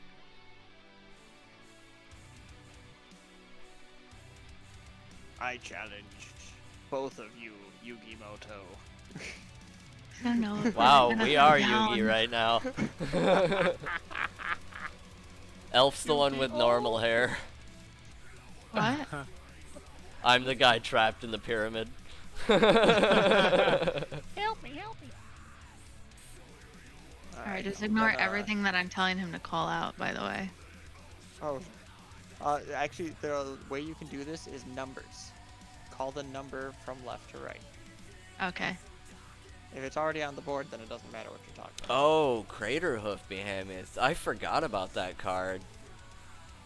I challenge both of you, Yugimoto. I don't know. if Wow, I'm gonna we go are down. Yugi right now. Elf's the one with normal hair. What? I'm the guy trapped in the pyramid. Help me, help me. Alright, just ignore everything that I'm telling him to call out, by the way. Oh, actually, the way you can do this is numbers. Call the number from left to right. Okay. If it's already on the board, then it doesn't matter what you're talking about. Oh, Crater Hoof Behemoth. I forgot about that card.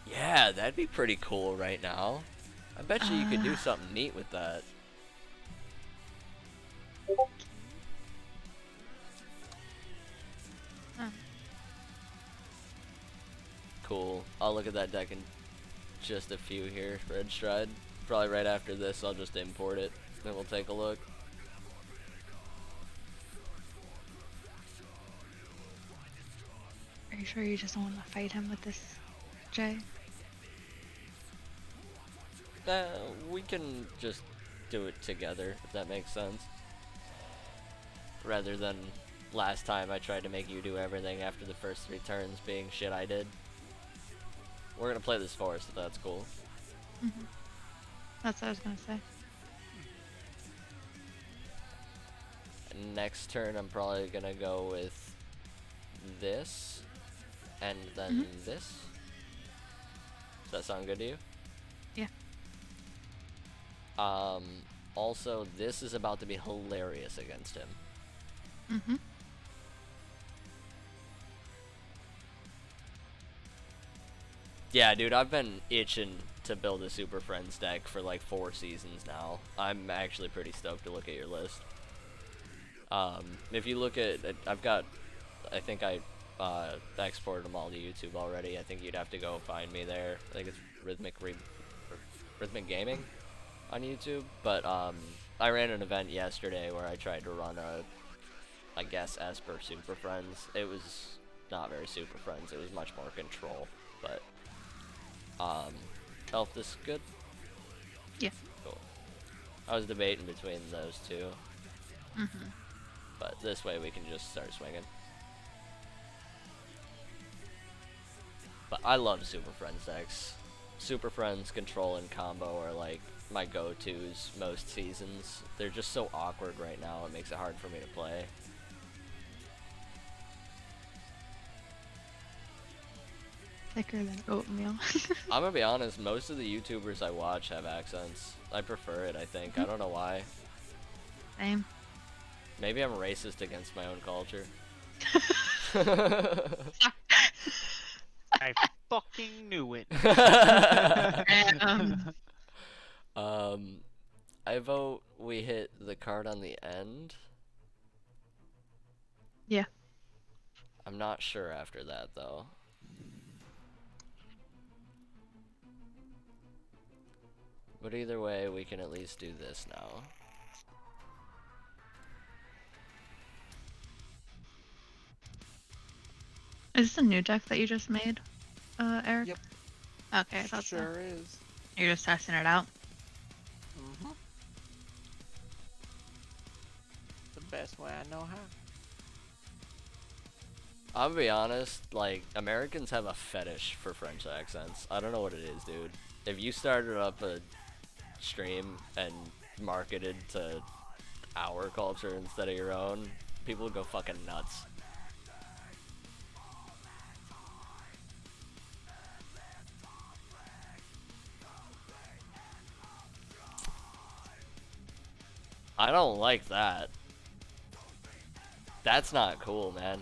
Yeah, that'd be pretty cool right now. I bet you could do something neat with that. Cool. I'll look at that deck in just a few here, Red Stride. Probably right after this, I'll just import it, then we'll take a look. Are you sure you just don't want to fight him with this, Jay? We can just do it together, if that makes sense. Rather than last time I tried to make you do everything after the first 3 turns being shit I did. We're gonna play this forest if that's cool. Mm-hmm. That's what I was gonna say. Next turn I'm probably gonna go with this, and then this. Does that sound good to you? Yeah. Also, this is about to be hilarious against him. Mm-hmm. Yeah, dude, I've been itching to build a Super Friends deck for like 4 seasons now. I'm actually pretty stoked to look at your list. If you look at, I think I exported them all to YouTube already. I think you'd have to go find me there. I think it's Rhythmic Gaming on YouTube. But I ran an event yesterday where I tried to run a, I guess, Esper Super Friends. It was not very Super Friends. It was much more Control. But Elf, this good? Yeah. Cool. I was debating between those two. Mm-hmm. But this way we can just start swinging. But I love Super Friends decks. Super Friends, Control, and Combo are like my go-tos most seasons. They're just so awkward right now, it makes it hard for me to play. Thicker than oatmeal. I'm gonna be honest, most of the YouTubers I watch have accents. I prefer it, I think. I don't know why. Same. Maybe I'm racist against my own culture. I fucking knew it. I vote we hit the card on the end. Yeah. I'm not sure after that though. But either way, we can at least do this now. Is this a new deck that you just made, Eric? Yep. Okay, I thought so. Sure is. You're just testing it out. Mm-hmm. The best way I know how. I'll be honest, like, Americans have a fetish for French accents. I don't know what it is, dude. If you started up a stream and marketed to our culture instead of your own, people would go fucking nuts. I don't like that. That's not cool, man.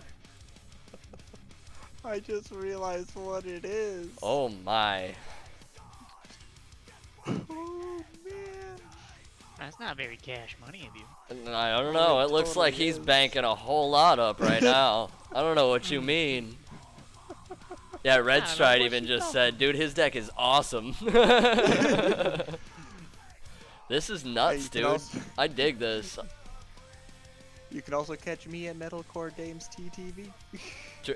I just realized what it is. Oh my. Oh, man. That's not very cash money of you. I don't know. It looks like totally he's is. banking a whole lot up right now. I don't know what you mean. Yeah, Red I don't know Stride what even you just know. said, dude, his deck is awesome. This is nuts, you can dude. also- I dig this. You can also catch me at Metalcore Dames TTV.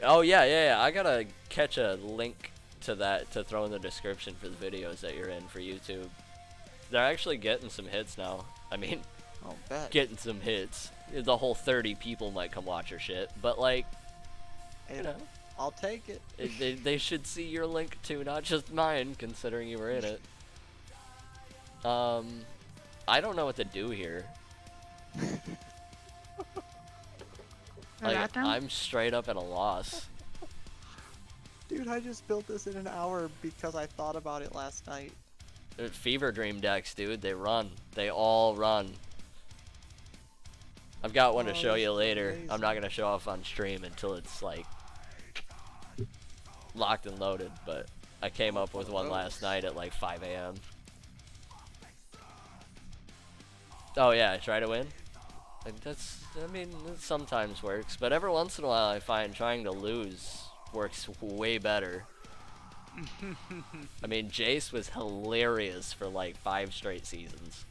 Oh, yeah. I gotta catch a link to that to throw in the description for the videos that you're in for YouTube. They're actually getting some hits now. I mean, Oh, bet. getting some hits. The whole 30 people might come watch your shit, but like, Hey, you know, I'll take it. they should see your link too, not just mine, considering you were in it. I don't know what to do here. Throw that down? I'm straight up at a loss. Dude, I just built this in an hour because I thought about it last night. Fever Dream decks, dude, they run. They all run. I've got one to Oh, show this you is later. I'm amazing. not gonna show off on stream until it's like locked and loaded, but I came up with one last night at like 5 a.m. Oh yeah, try to win? Like I mean, it sometimes works, but every once in a while I find trying to lose works way better. I mean, Jace was hilarious for like 5 straight seasons.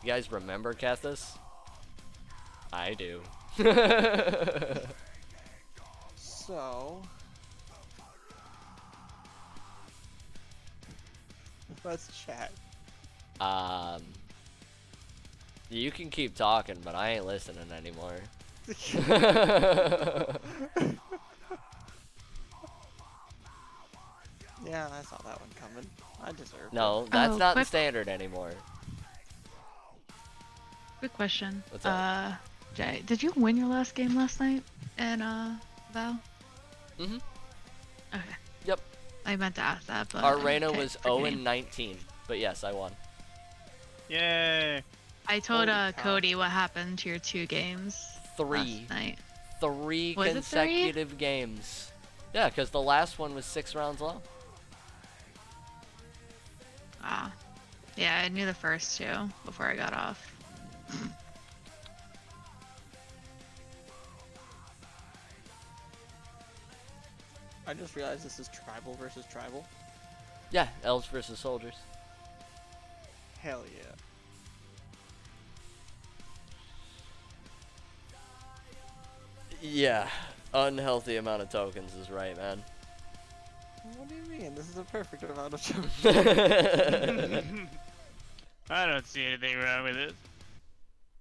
You guys remember Kethis? I do. So... let's chat. You can keep talking, but I ain't listening anymore. Yeah, I saw that one coming. I deserve No, that's Oh, not in quick- standard anymore. Quick question. What's up? Jay, did you win your last game last night in Val? Mhm. Okay. Yep. I meant to ask that, but Our Reyna okay, was forgive 0 me. and 19, but yes, I won. Yay! I told Holy cow. Cody what happened to your 2 games 3. last night. 3 Was it 3? consecutive games. Yeah, because the last one was 6 rounds long. Ah. Yeah, I knew the first 2 before I got off. I just realized this is tribal versus tribal. Yeah, elves versus soldiers. Hell yeah. Yeah, unhealthy amount of tokens is right, man. What do you mean? This is a perfect amount of time. I don't see anything wrong with it.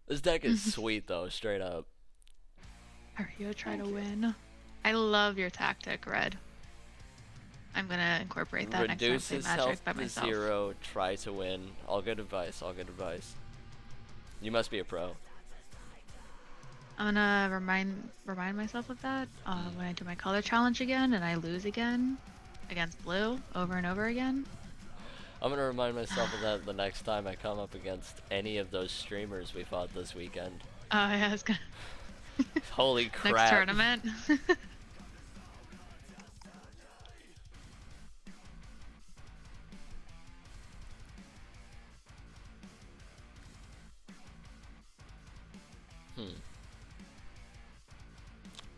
This deck is sweet though, straight up. Are you trying to win? I love your tactic, Red. I'm gonna incorporate that next time I Reduce play his Magic health by to myself. 0, try to win. All good advice, all good advice. You must be a pro. I'm gonna remind myself of that when I do my color challenge again and I lose again against blue over and over again. I'm gonna remind myself of that the next time I come up against any of those streamers we fought this weekend. Oh yeah, I was gonna Holy crap. next tournament.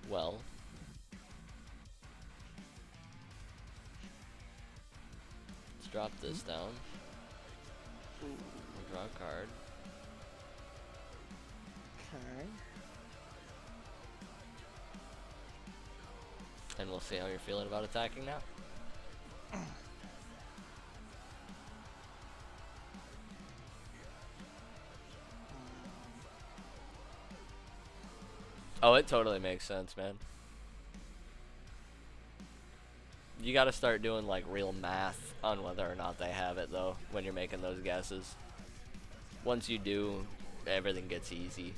Well. Let's drop this down. We'll draw a card. Okay. And we'll see how you're feeling about attacking now. Oh, it totally makes sense, man. You gotta start doing like real math on whether or not they have it though, when you're making those guesses. Once you do, everything gets easy.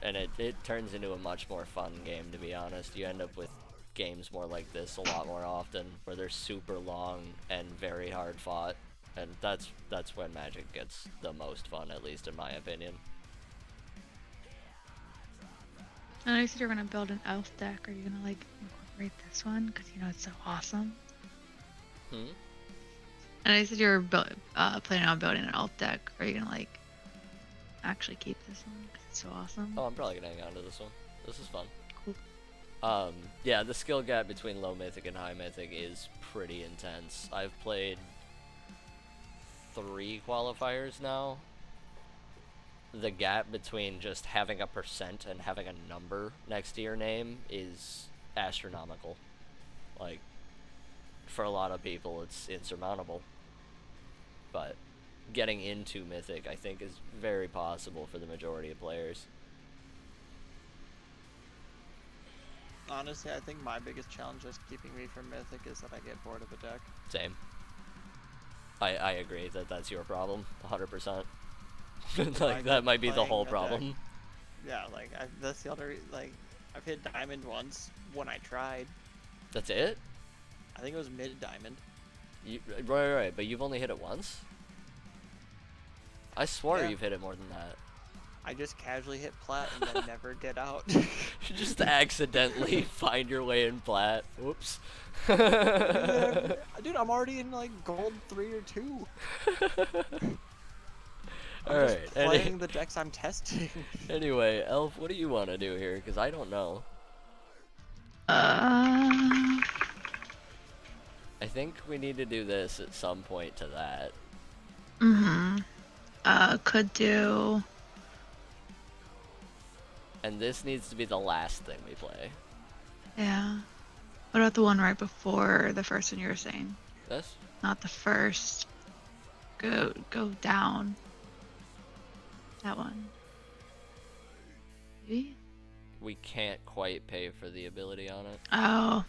And it turns into a much more fun game, to be honest. You end up with games more like this a lot more often, where they're super long and very hard fought. And that's when Magic gets the most fun, at least in my opinion. I know you said you're gonna build an elf deck. Are you gonna like incorporate this one? Because you know it's so awesome. Hmm? And I said you were planning on building an elf deck. Are you gonna like actually keep this one? Because it's so awesome. Oh, I'm probably gonna hang on to this one. This is fun. Cool. Yeah, the skill gap between low mythic and high mythic is pretty intense. I've played 3 qualifiers now. The gap between just having a percent and having a number next to your name is astronomical. Like, for a lot of people, it's insurmountable. But getting into Mythic, I think, is very possible for the majority of players. Honestly, I think my biggest challenge just keeping me from Mythic is that I get bored of a deck. Same. I agree that that's your problem, 100%. Like, that might be the whole problem. Yeah, like, that's the other, like, I've hit Diamond once when I tried. That's it? I think it was mid-Diamond. Right, but you've only hit it once? I swore Yeah. you've hit it more than that. I just casually hit Plat and then never get out. You just accidentally find your way in Plat. Whoops. Yeah, dude, I'm already in, like, gold 3 or 2. I'm Alright, just playing the decks I'm testing. anyway, Elf, what do you want to do here? Because I don't know. Uh, I think we need to do this at some point to that. could do. And this needs to be the last thing we play. Yeah. What about the one right before the first one you were saying? This? Not the first. Go down. That one. Maybe? We can't quite pay for the ability on it. Oh.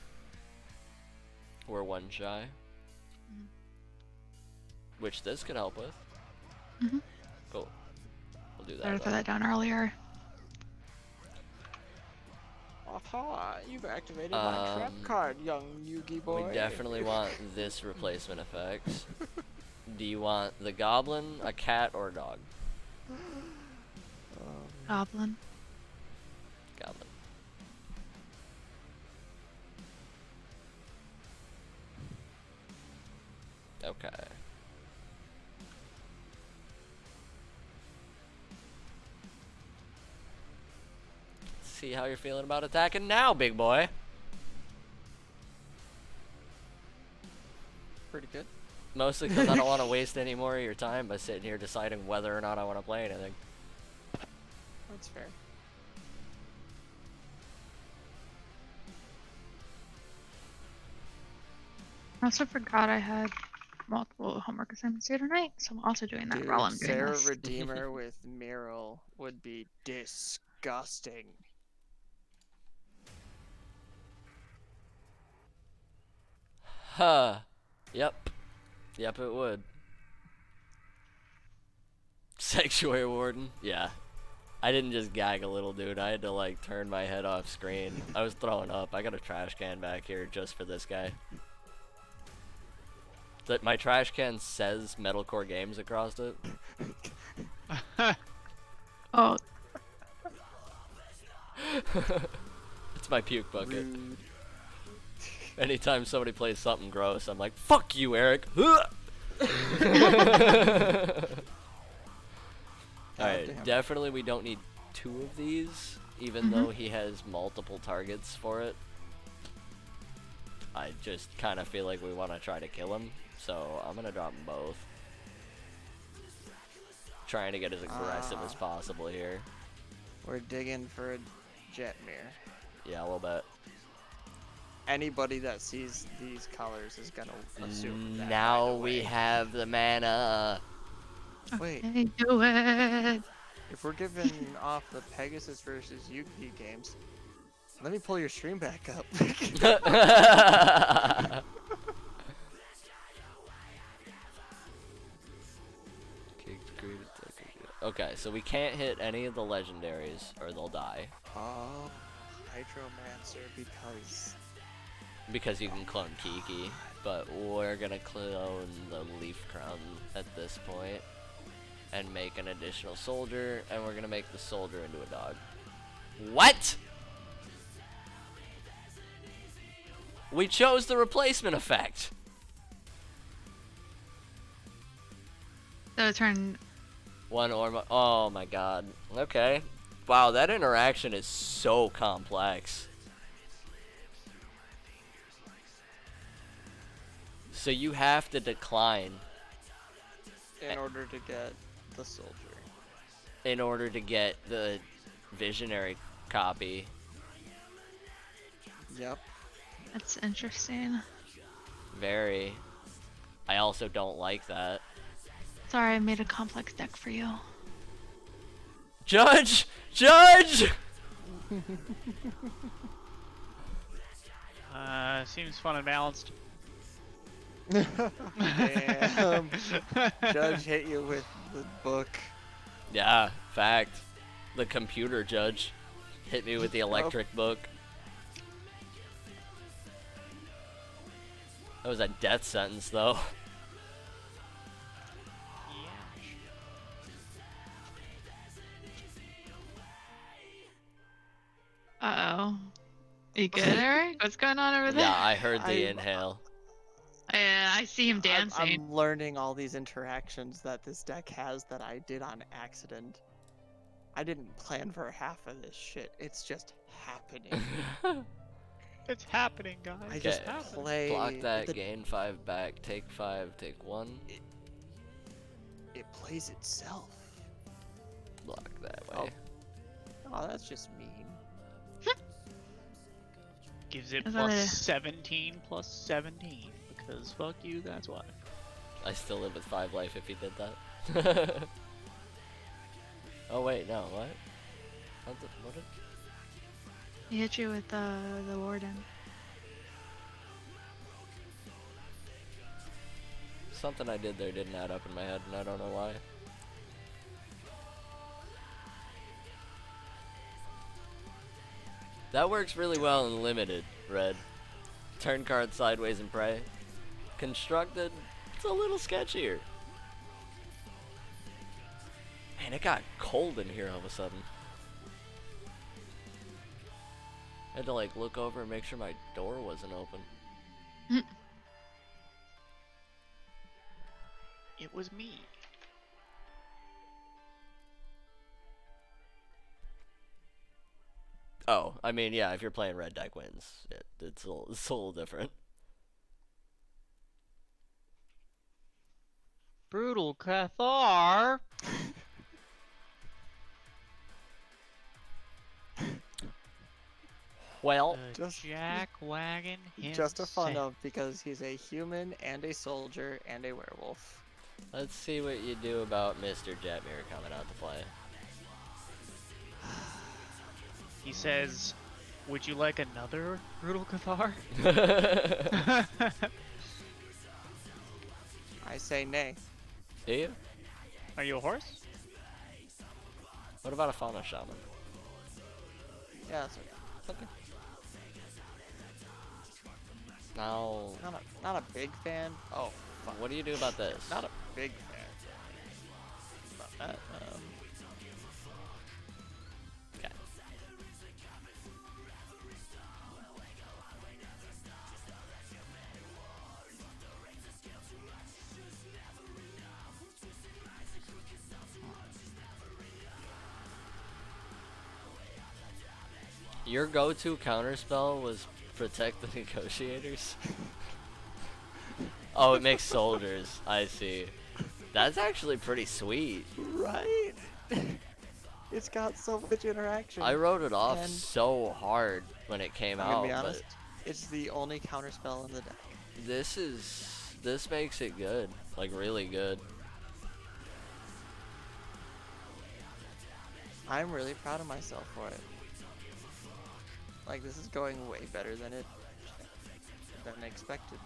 We're 1 shy. Which this could help with. Mhm. Cool. We'll do that. Better throw though. that down earlier. Aha, you've activated my trap card, young Yugi boy. We definitely want this replacement effect. Do you want the goblin, a cat, or a dog? Goblin. Goblin. Okay. See how you're feeling about attacking now, big boy. Pretty good. Mostly because I don't want to waste any more of your time by sitting here deciding whether or not I want to play anything. That's fair. I also forgot I had multiple homework assignments due tonight, so I'm also doing that Dude, while I'm doing Sarah this. Redeemer with Miral would be disgusting. Huh. Yep. Yep, it would. Sanctuary Warden? Yeah. I didn't just gag a little, dude. I had to, like, turn my head off screen. I was throwing up. I got a trash can back here just for this guy. That my trash can says Metalcore Games across it. Oh, It's my puke bucket. Rude. Anytime somebody plays something gross, I'm like, fuck you, Eric. Alright, Goddamn. definitely we don't need 2 of these. even though he has multiple targets for it. I just kind of feel like we want to try to kill him, so I'm gonna drop them both. Trying to get as aggressive as possible here. We're digging for a Jetmir. Yeah, a little bit. Anybody that sees these colors is gonna assume that. Now right we away. have the mana. Wait, Okay, do it. if we're giving off the Pegasus versus Yugi games, let me pull your stream back up. Okay, so we can't hit any of the legendaries or they'll die. Oh, Hydromancer Because you can clone Kiki, but we're gonna clone the Leaf Crown at this point and make an additional soldier, and we're gonna make the soldier into a dog. What? We chose the replacement effect. So turn. One or oh my god. Okay. Wow, that interaction is so complex. So you have to decline in order to get the soldier. in order to get the visionary copy. Yep. That's interesting. Very. I also don't like that. Sorry, I made a complex deck for you. Judge! Judge! Seems fun and balanced. Damn. Judge hit you with the book. Yeah, fact. The computer judge hit me with the electric book. That was a death sentence, though. Uh-oh. You good, Eric? What's going on over there? Yeah, I heard the I- inhale. I see him dancing. I'm learning all these interactions that this deck has that I did on accident. I didn't plan for half of this shit. It's just happening. It's happening, guys. I just Okay. play. Block that, the- gain 5 back, take 5, take 1. It plays itself. Block that Oh. way. Oh, that's just mean. Gives it Is that plus a- 17 plus 17. Because fuck you, that's why. I still live with 5 life if he did that. Oh wait, no, what? What did... He hit you with the warden. Something I did there didn't add up in my head, and I don't know why. That works really well in limited, Red. Turn card sideways and pray. Constructed, it's a little sketchier. Man, it got cold in here all of a sudden. I had to like look over and make sure my door wasn't open. It was me. Oh, I mean, yeah, if you're playing red deck wins, it's a little different. Brutal Cathar. Well, Just- Jack Wagon himself. Just a fun of because he's a human and a soldier and a werewolf. let's see what you do about Mr. Jetmir coming out to play. He says, "Would you like another Brutal Cathar?" I say nay. Do you? Are you a horse? What about a Fauna Shaman? Yeah, that's okay. Now, Not a big fan. Oh, fuck. what do you do about this? Not a big fan. About that. Okay. Your go-to counterspell was protect the negotiators? Oh, it makes soldiers. I see. That's actually pretty sweet. Right? It's got so much interaction. I wrote it off And so hard when it came I'm gonna out, be honest, but it's the only counterspell in the deck. this makes it good, like really good. I'm really proud of myself for it. Like, this is going way better than expected.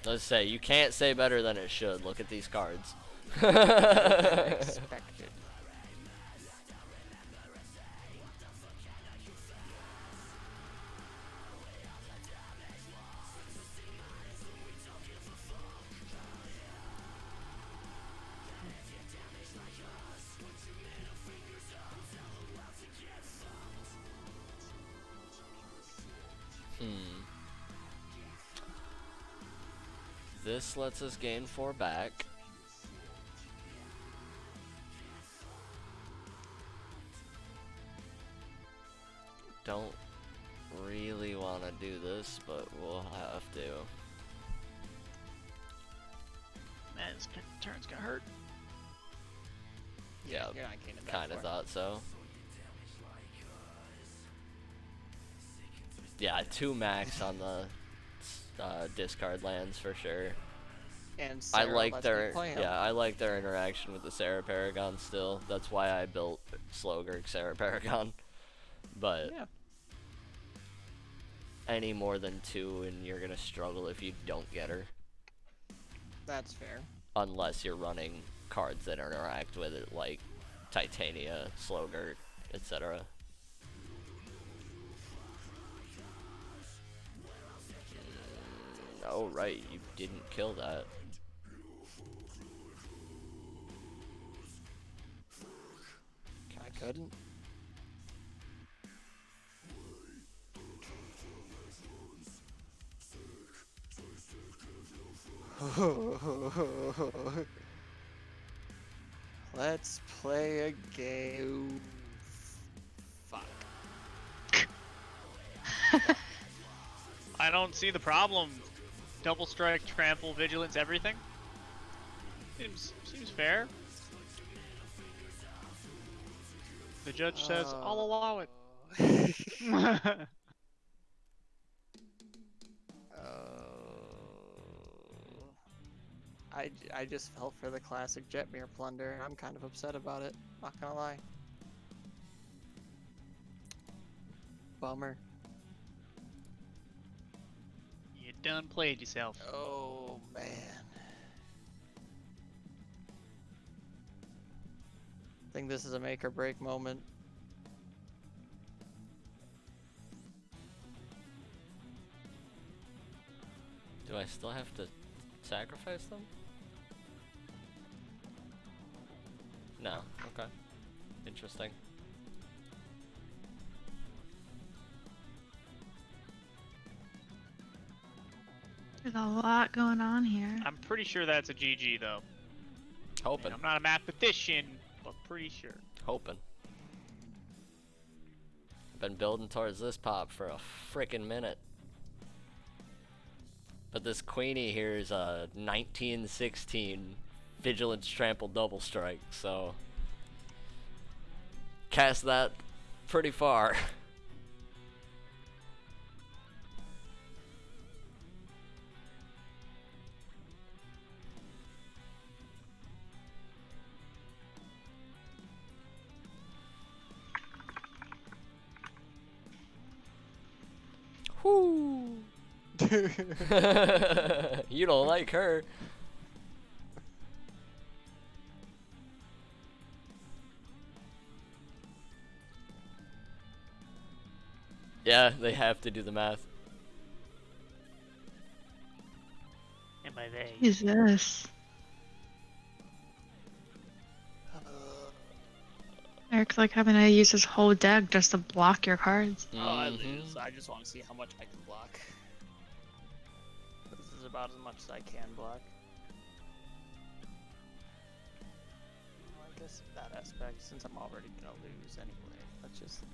Let's say you can't say better than it should. Look at these cards. Than expected. This lets us gain 4 back. Don't really want to do this, but we'll have to. Man, this turn's gonna hurt. Yeah, You're not gaining back kind of for it. thought so. Yeah, 2 max on the discard lands for sure. And I Sarah like lets me their play 'em. I like their interaction with the Sarah Paragon still. That's why I built Slogurk Sarah Paragon. But Yeah. any more than 2 and you're gonna struggle if you don't get her. That's fair. Unless you're running cards that interact with it like Titania, Slogurk, etc. Oh right, you didn't kill that. I couldn't. Let's play a game. Fuck. I don't see the problem. Double strike, trample, vigilance, everything. Seems fair. The judge says, I'll allow it. I just fell for the classic Jetmir plunder. I'm kind of upset about it. Not gonna lie. Bummer. You done played yourself. Oh man. I think this is a make or break moment. Do I still have to sacrifice them? No. Okay. Interesting. There's a lot going on here. I'm pretty sure that's a GG though. Hoping. I'm not a mathematician, but pretty sure. Hoping. I've been building towards this pop for a frickin' minute. But this Queenie here is a 1916 Vigilance Trample Double Strike, so cast that pretty far. Whoo! You don't like her. Yeah, they have to do the math. And by they. Jesus. Eric's like having to use his whole deck just to block your cards. Oh, I Mhm. lose. I just want to see how much I can block. This is about as much as I can block. Well, I guess that aspect, since I'm already gonna lose anyway, let's just.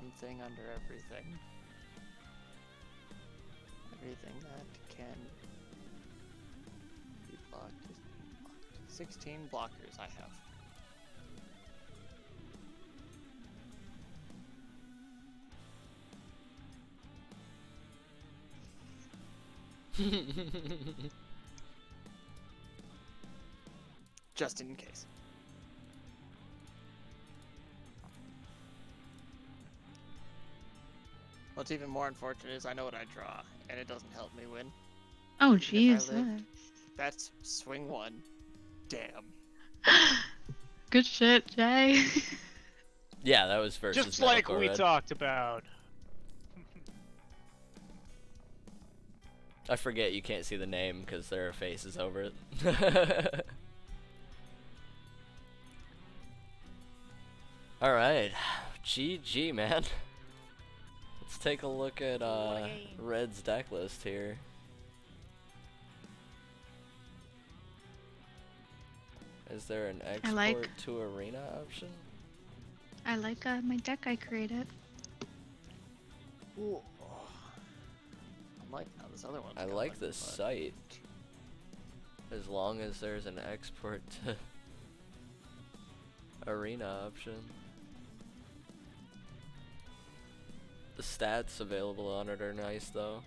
one thing under everything. Everything that can be blocked is blocked. 16 blockers I have. Just in case. What's even more unfortunate is I know what I draw, and it doesn't help me win. Oh, Even if I jeez. lived. That's swing one. Damn. Good shit, Jay. Yeah, that was versus Just like Metalcore we Red. talked about. I forget you can't see the name because there are faces over it. Alright. GG, man. Let's take a look at Red's deck list here. Is there an export like- to arena option? I like my deck I created. Ooh. I'm like how this other one's I going, like the but- site. As long as there's an export to arena option. The stats available on it are nice though.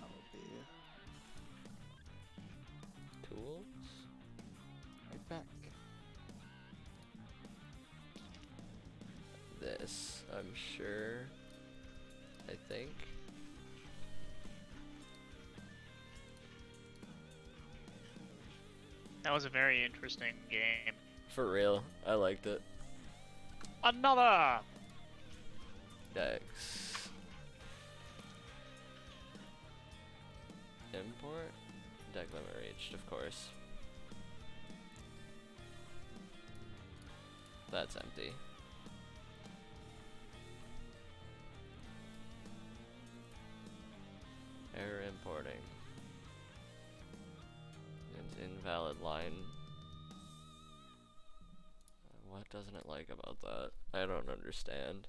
I'll be Tools? right back. This, I'm sure. I think. That was a very interesting game. For real, I liked it. Another! Dex. Import? Deck limit reached, of course. That's empty. Error importing. It's invalid line. What doesn't it like about that? I don't understand.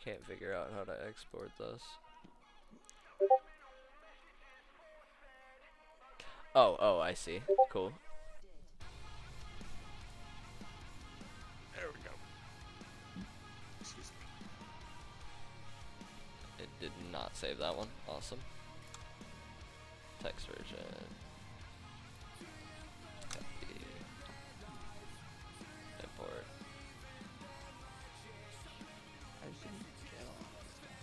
Can't figure out how to export this. Oh, I see. Cool. There we go. Excuse me. It did not save that one. Awesome. Text version. Copy. Import. I didn't get all this stuff,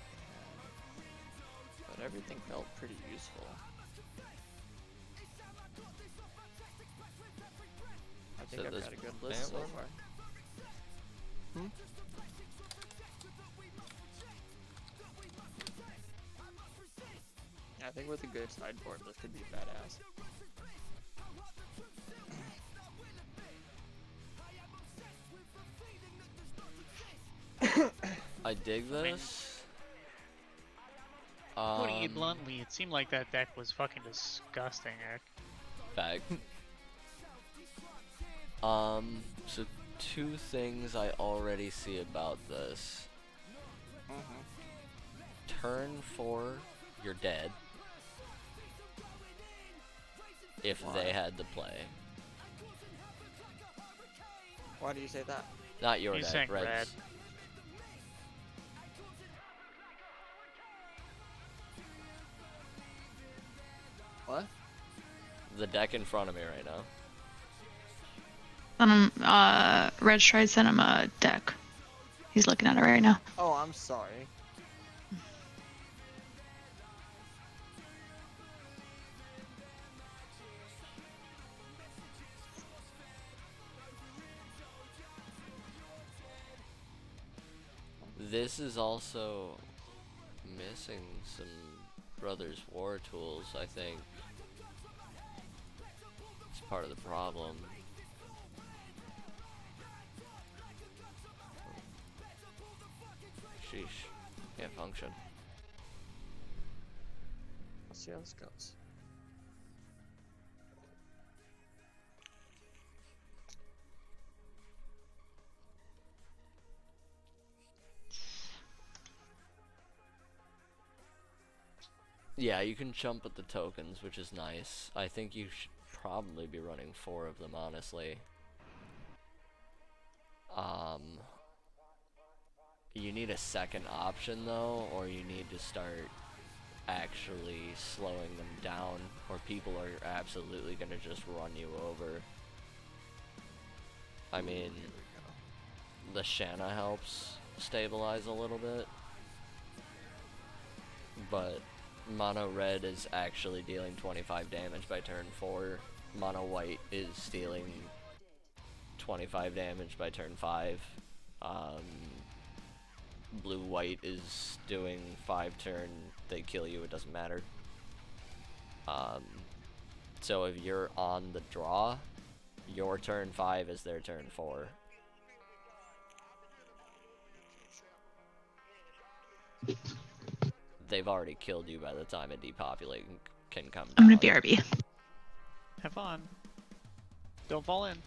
but everything felt pretty useful. I think So I've this got a good plant list so one? far. Hmm? I think with a good sideboard, this could be badass. I dig this. Putting it bluntly, it seemed like that deck was fucking disgusting, Eric. Fact. So two things I already see about this. Turn 4, you're dead. If Why? they had to play. Why do you say that? Not your He's deck, saying Red's. red. What? The deck in front of me right now. Red Stride sent him a deck. He's looking at it right now. Oh, I'm sorry. This is also missing some Brothers War tools, I think. It's part of the problem. Sheesh. Can't function. Let's see how this goes. Yeah, you can jump with the tokens, which is nice. I think you should probably be running 4 of them, honestly. You need a second option though, or you need to start actually slowing them down, or people are absolutely gonna just run you over. I mean, Here we go. the Shanna helps stabilize a little bit, but Mono Red is actually dealing 25 damage by turn 4. Mono White is dealing 25 damage by turn 5. Blue White is doing 5 turn, they kill you, it doesn't matter. So if you're on the draw, your turn 5 is their turn 4. They've already killed you by the time a depopulate can come down. I'm gonna BRB. Have fun. Don't fall in.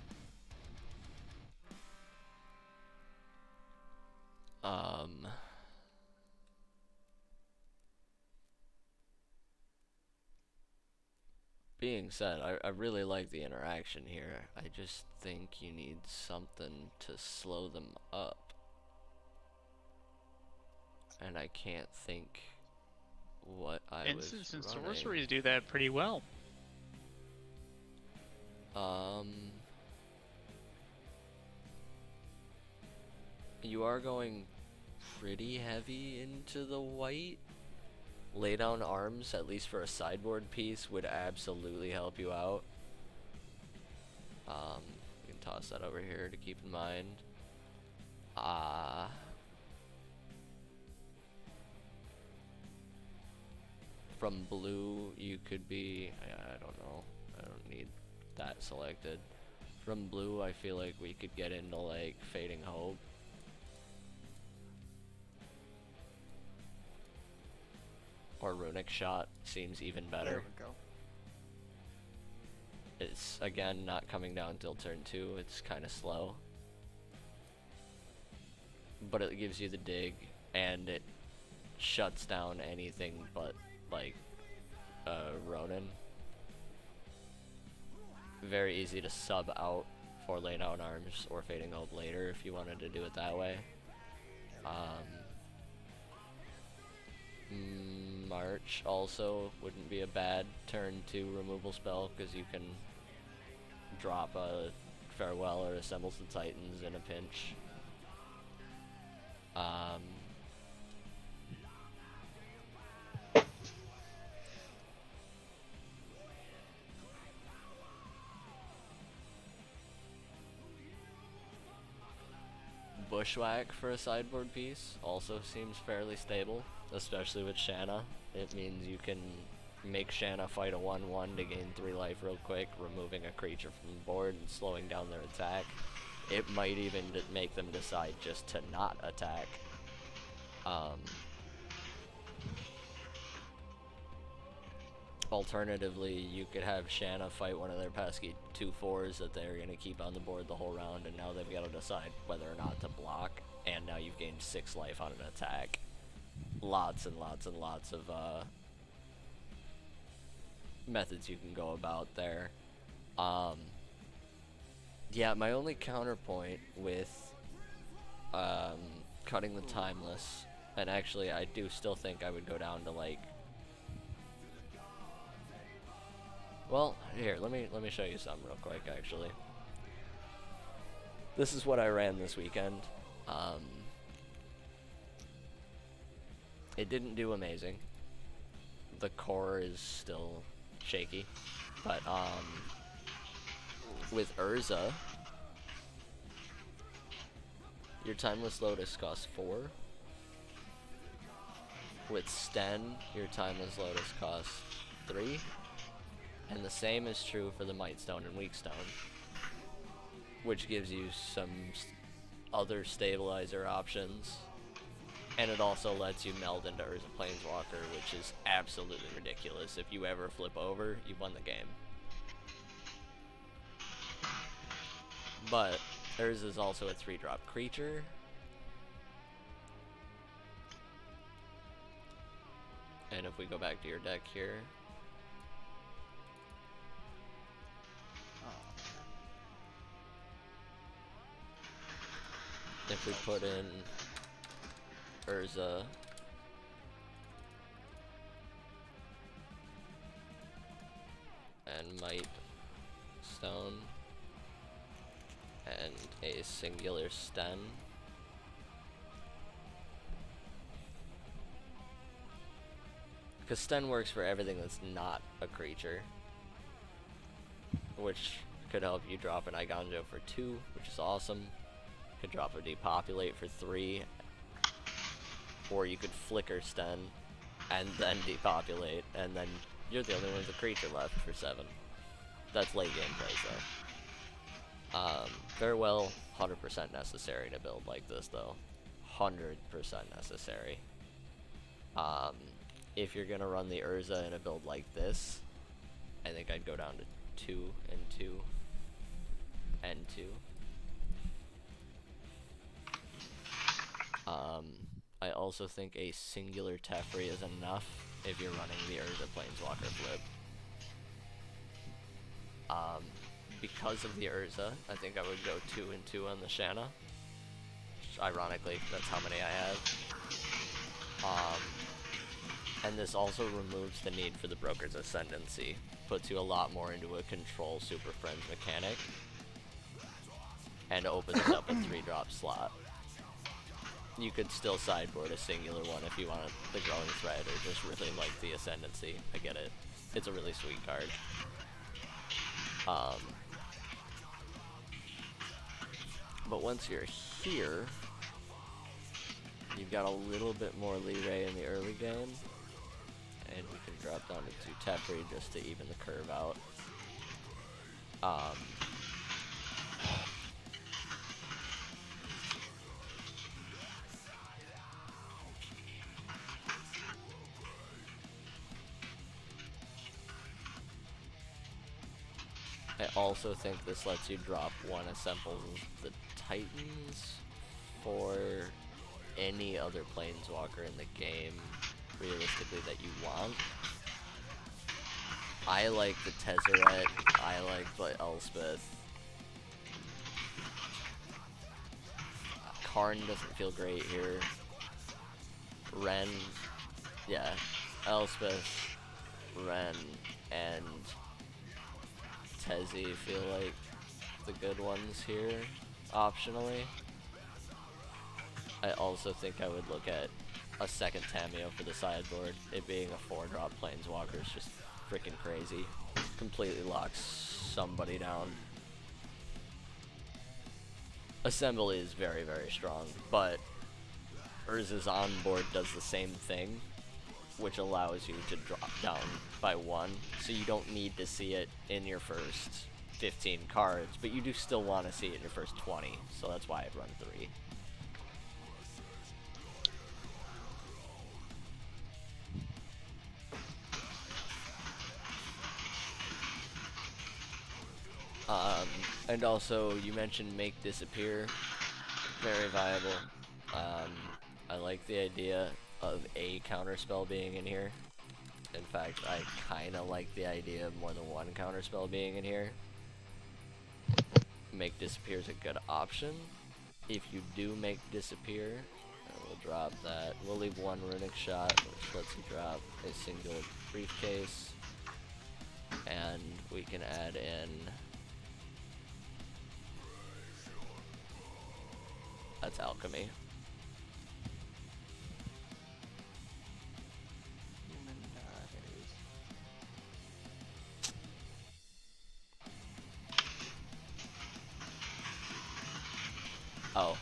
Being said, I really like the interaction here. I just think you need something to slow them up. And I can't think what I Instants and was running. sorceries do that pretty well. You are going pretty heavy into the white. Lay down arms, at least for a sideboard piece, would absolutely help you out. You can toss that over here to keep in mind. From blue, you could be, I don't know, I don't need that selected. From blue, I feel like we could get into like Fading Hope. Or Runic Shot seems even There better. we go. It's again not coming down till turn 2, it's kind of slow. But it gives you the dig, and it shuts down anything but like Ronin. Very easy to sub out for Lay Down Arms or Fading Hope later if you wanted to do it that way. March also wouldn't be a bad turn 2 removal spell, because you can drop a Farewell or Assembles the Titans in a pinch. Bushwhack for a sideboard piece also seems fairly stable, especially with Shanna. It means you can make Shanna fight a 1/1 to gain 3 life real quick, removing a creature from the board and slowing down their attack. It might even make them decide just to not attack. Alternatively, you could have Shanna fight one of their pesky 2/4s that they're going to keep on the board the whole round, and now they've got to decide whether or not to block, and now you've gained 6 life on an attack. Lots and lots and lots of methods you can go about there. Yeah, my only counterpoint with cutting the Timeless, and actually I do still think I would go down to like, well, here, let me show you something real quick actually. This is what I ran this weekend. It didn't do amazing. The core is still shaky, but with Urza, your Timeless Lotus costs 4. With Sten, your Timeless Lotus costs 3. And the same is true for the Might Stone and Weak Stone, which gives you some other stabilizer options And it also lets you meld into Urza Planeswalker, which is absolutely ridiculous. If you ever flip over, you've won the game. But Urza is also a 3-drop creature. And if we go back to your deck here, if we put in Urza, and Might Stone, and a singular Sten, because Sten works for everything that's not a creature, which could help you drop an Iganjo for 2, which is awesome. Could drop a Depopulate for 3, or you could flicker Sten and then Depopulate, and then you're the only one with a creature left for 7. That's late game plays though. Very well 100% necessary to build like this though. 100% necessary. If you're gonna run the Urza in a build like this, I think I'd go down to 2 and 2 and 2. I also think a singular Teferi is enough if you're running the Urza Planeswalker flip. Because of the Urza, I think I would go 2 and 2 on the Shanna. Ironically, that's how many I have. And this also removes the need for the Broker's Ascendancy. Puts you a lot more into a control Super Friends mechanic. And opens up a 3-drop slot. You could still sideboard a singular one if you wanted the Growing Thread or just really like the Ascendancy. I get it. It's a really sweet card. But once you're here, you've got a little bit more leeway in the early game. And we can drop down to 2 Teferi just to even the curve out. I also think this lets you drop 1 Assemble the Titans for any other Planeswalker in the game, realistically, that you want. I like the Tezzeret, I like the Elspeth. Karn doesn't feel great here. Ren, yeah, Elspeth, Ren, and Tezzy feel like the good ones here, optionally. I also think I would look at a second Tamiyo for the sideboard. It being a 4-drop Planeswalker is just freaking crazy. Completely locks somebody down. Assemble is very, very strong, but Urza's onboard does the same thing, which allows you to drop down by 1, so you don't need to see it in your first 15 cards, but you do still want to see it in your first 20, so that's why I'd run 3. And also, you mentioned Make Disappear. Very viable. I like the idea of a counterspell being in here. In fact, I kinda like the idea of more than 1 counterspell being in here. Make Disappear is a good option. If you do Make Disappear, we'll drop that. We'll leave 1 Runic Shot, which lets you drop a single briefcase. And we can add in... That's Alchemy. Oh.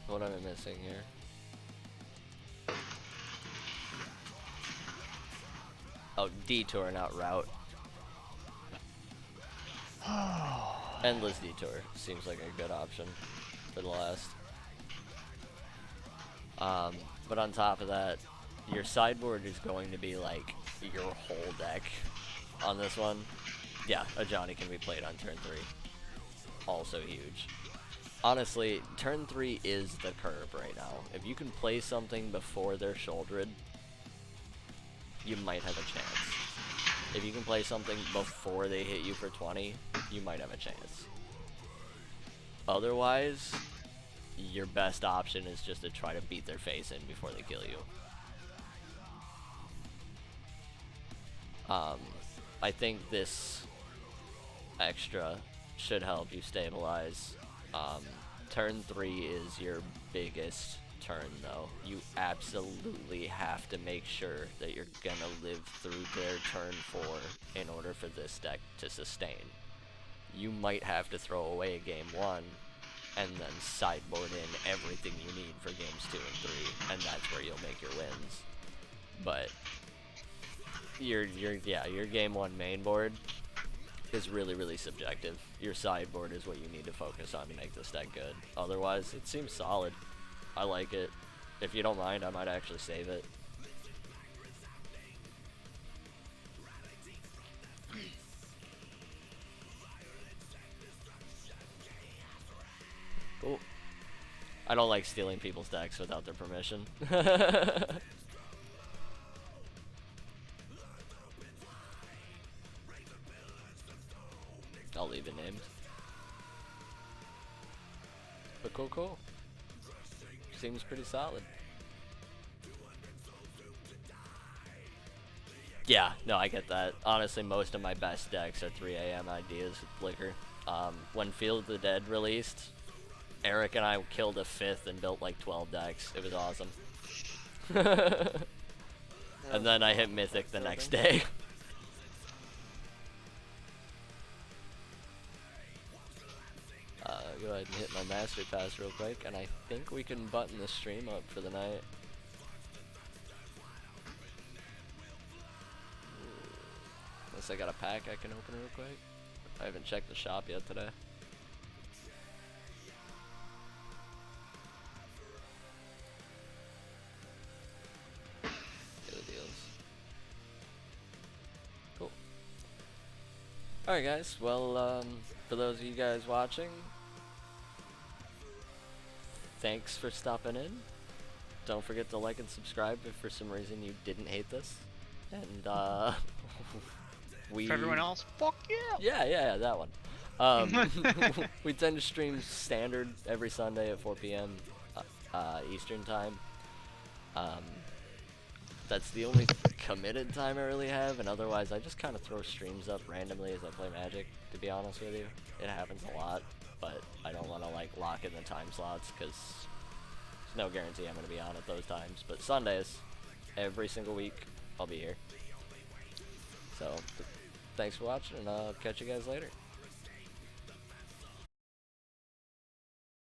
What am I missing here? Detour, not route. Endless Detour seems like a good option for the last. But on top of that, your sideboard is going to be like your whole deck on this one. Yeah, a Johnny can be played on turn 3. Also huge. Honestly, turn 3 is the curve right now. If you can play something before they're shouldered, you might have a chance. If you can play something before they hit you for 20, you might have a chance. Otherwise, your best option is just to try to beat their face in before they kill you. I think this extra should help you stabilize. Turn 3 is your biggest turn though. You absolutely have to make sure that you're gonna live through their turn 4 in order for this deck to sustain. You might have to throw away a game 1 and then sideboard in everything you need for games 2 and 3, and that's where you'll make your wins. But your game 1 main board is really subjective. Your sideboard is what you need to focus on to make this deck good. Otherwise, it seems solid. I like it. If you don't mind, I might actually save it. Cool. I don't like stealing people's decks without their permission. I'll leave it named. But cool. Seems pretty solid. Yeah, no, I get that. Honestly, most of my best decks are 3 AM ideas with Liquor. When Field of the Dead released, Eric and I killed a 5th and built like 12 decks. It was awesome. And then I hit Mythic the next day. Go ahead and hit my master pass real quick, and I think we can button the stream up for the night. Unless I got a pack I can open real quick. I haven't checked the shop yet today. Get the deals. Cool. Alright guys, well, for those of you guys watching, thanks for stopping in. Don't forget to like and subscribe if for some reason you didn't hate this. And For everyone else, fuck yeah! Yeah, that one. We tend to stream standard every Sunday at 4 p.m. Eastern time. That's the only committed time I really have, and otherwise I just kind of throw streams up randomly as I play Magic, to be honest with you. It happens a lot, but I don't want to like lock in the time slots because there's no guarantee I'm going to be on at those times. But Sundays, every single week, I'll be here. So, thanks for watching, and I'll catch you guys later.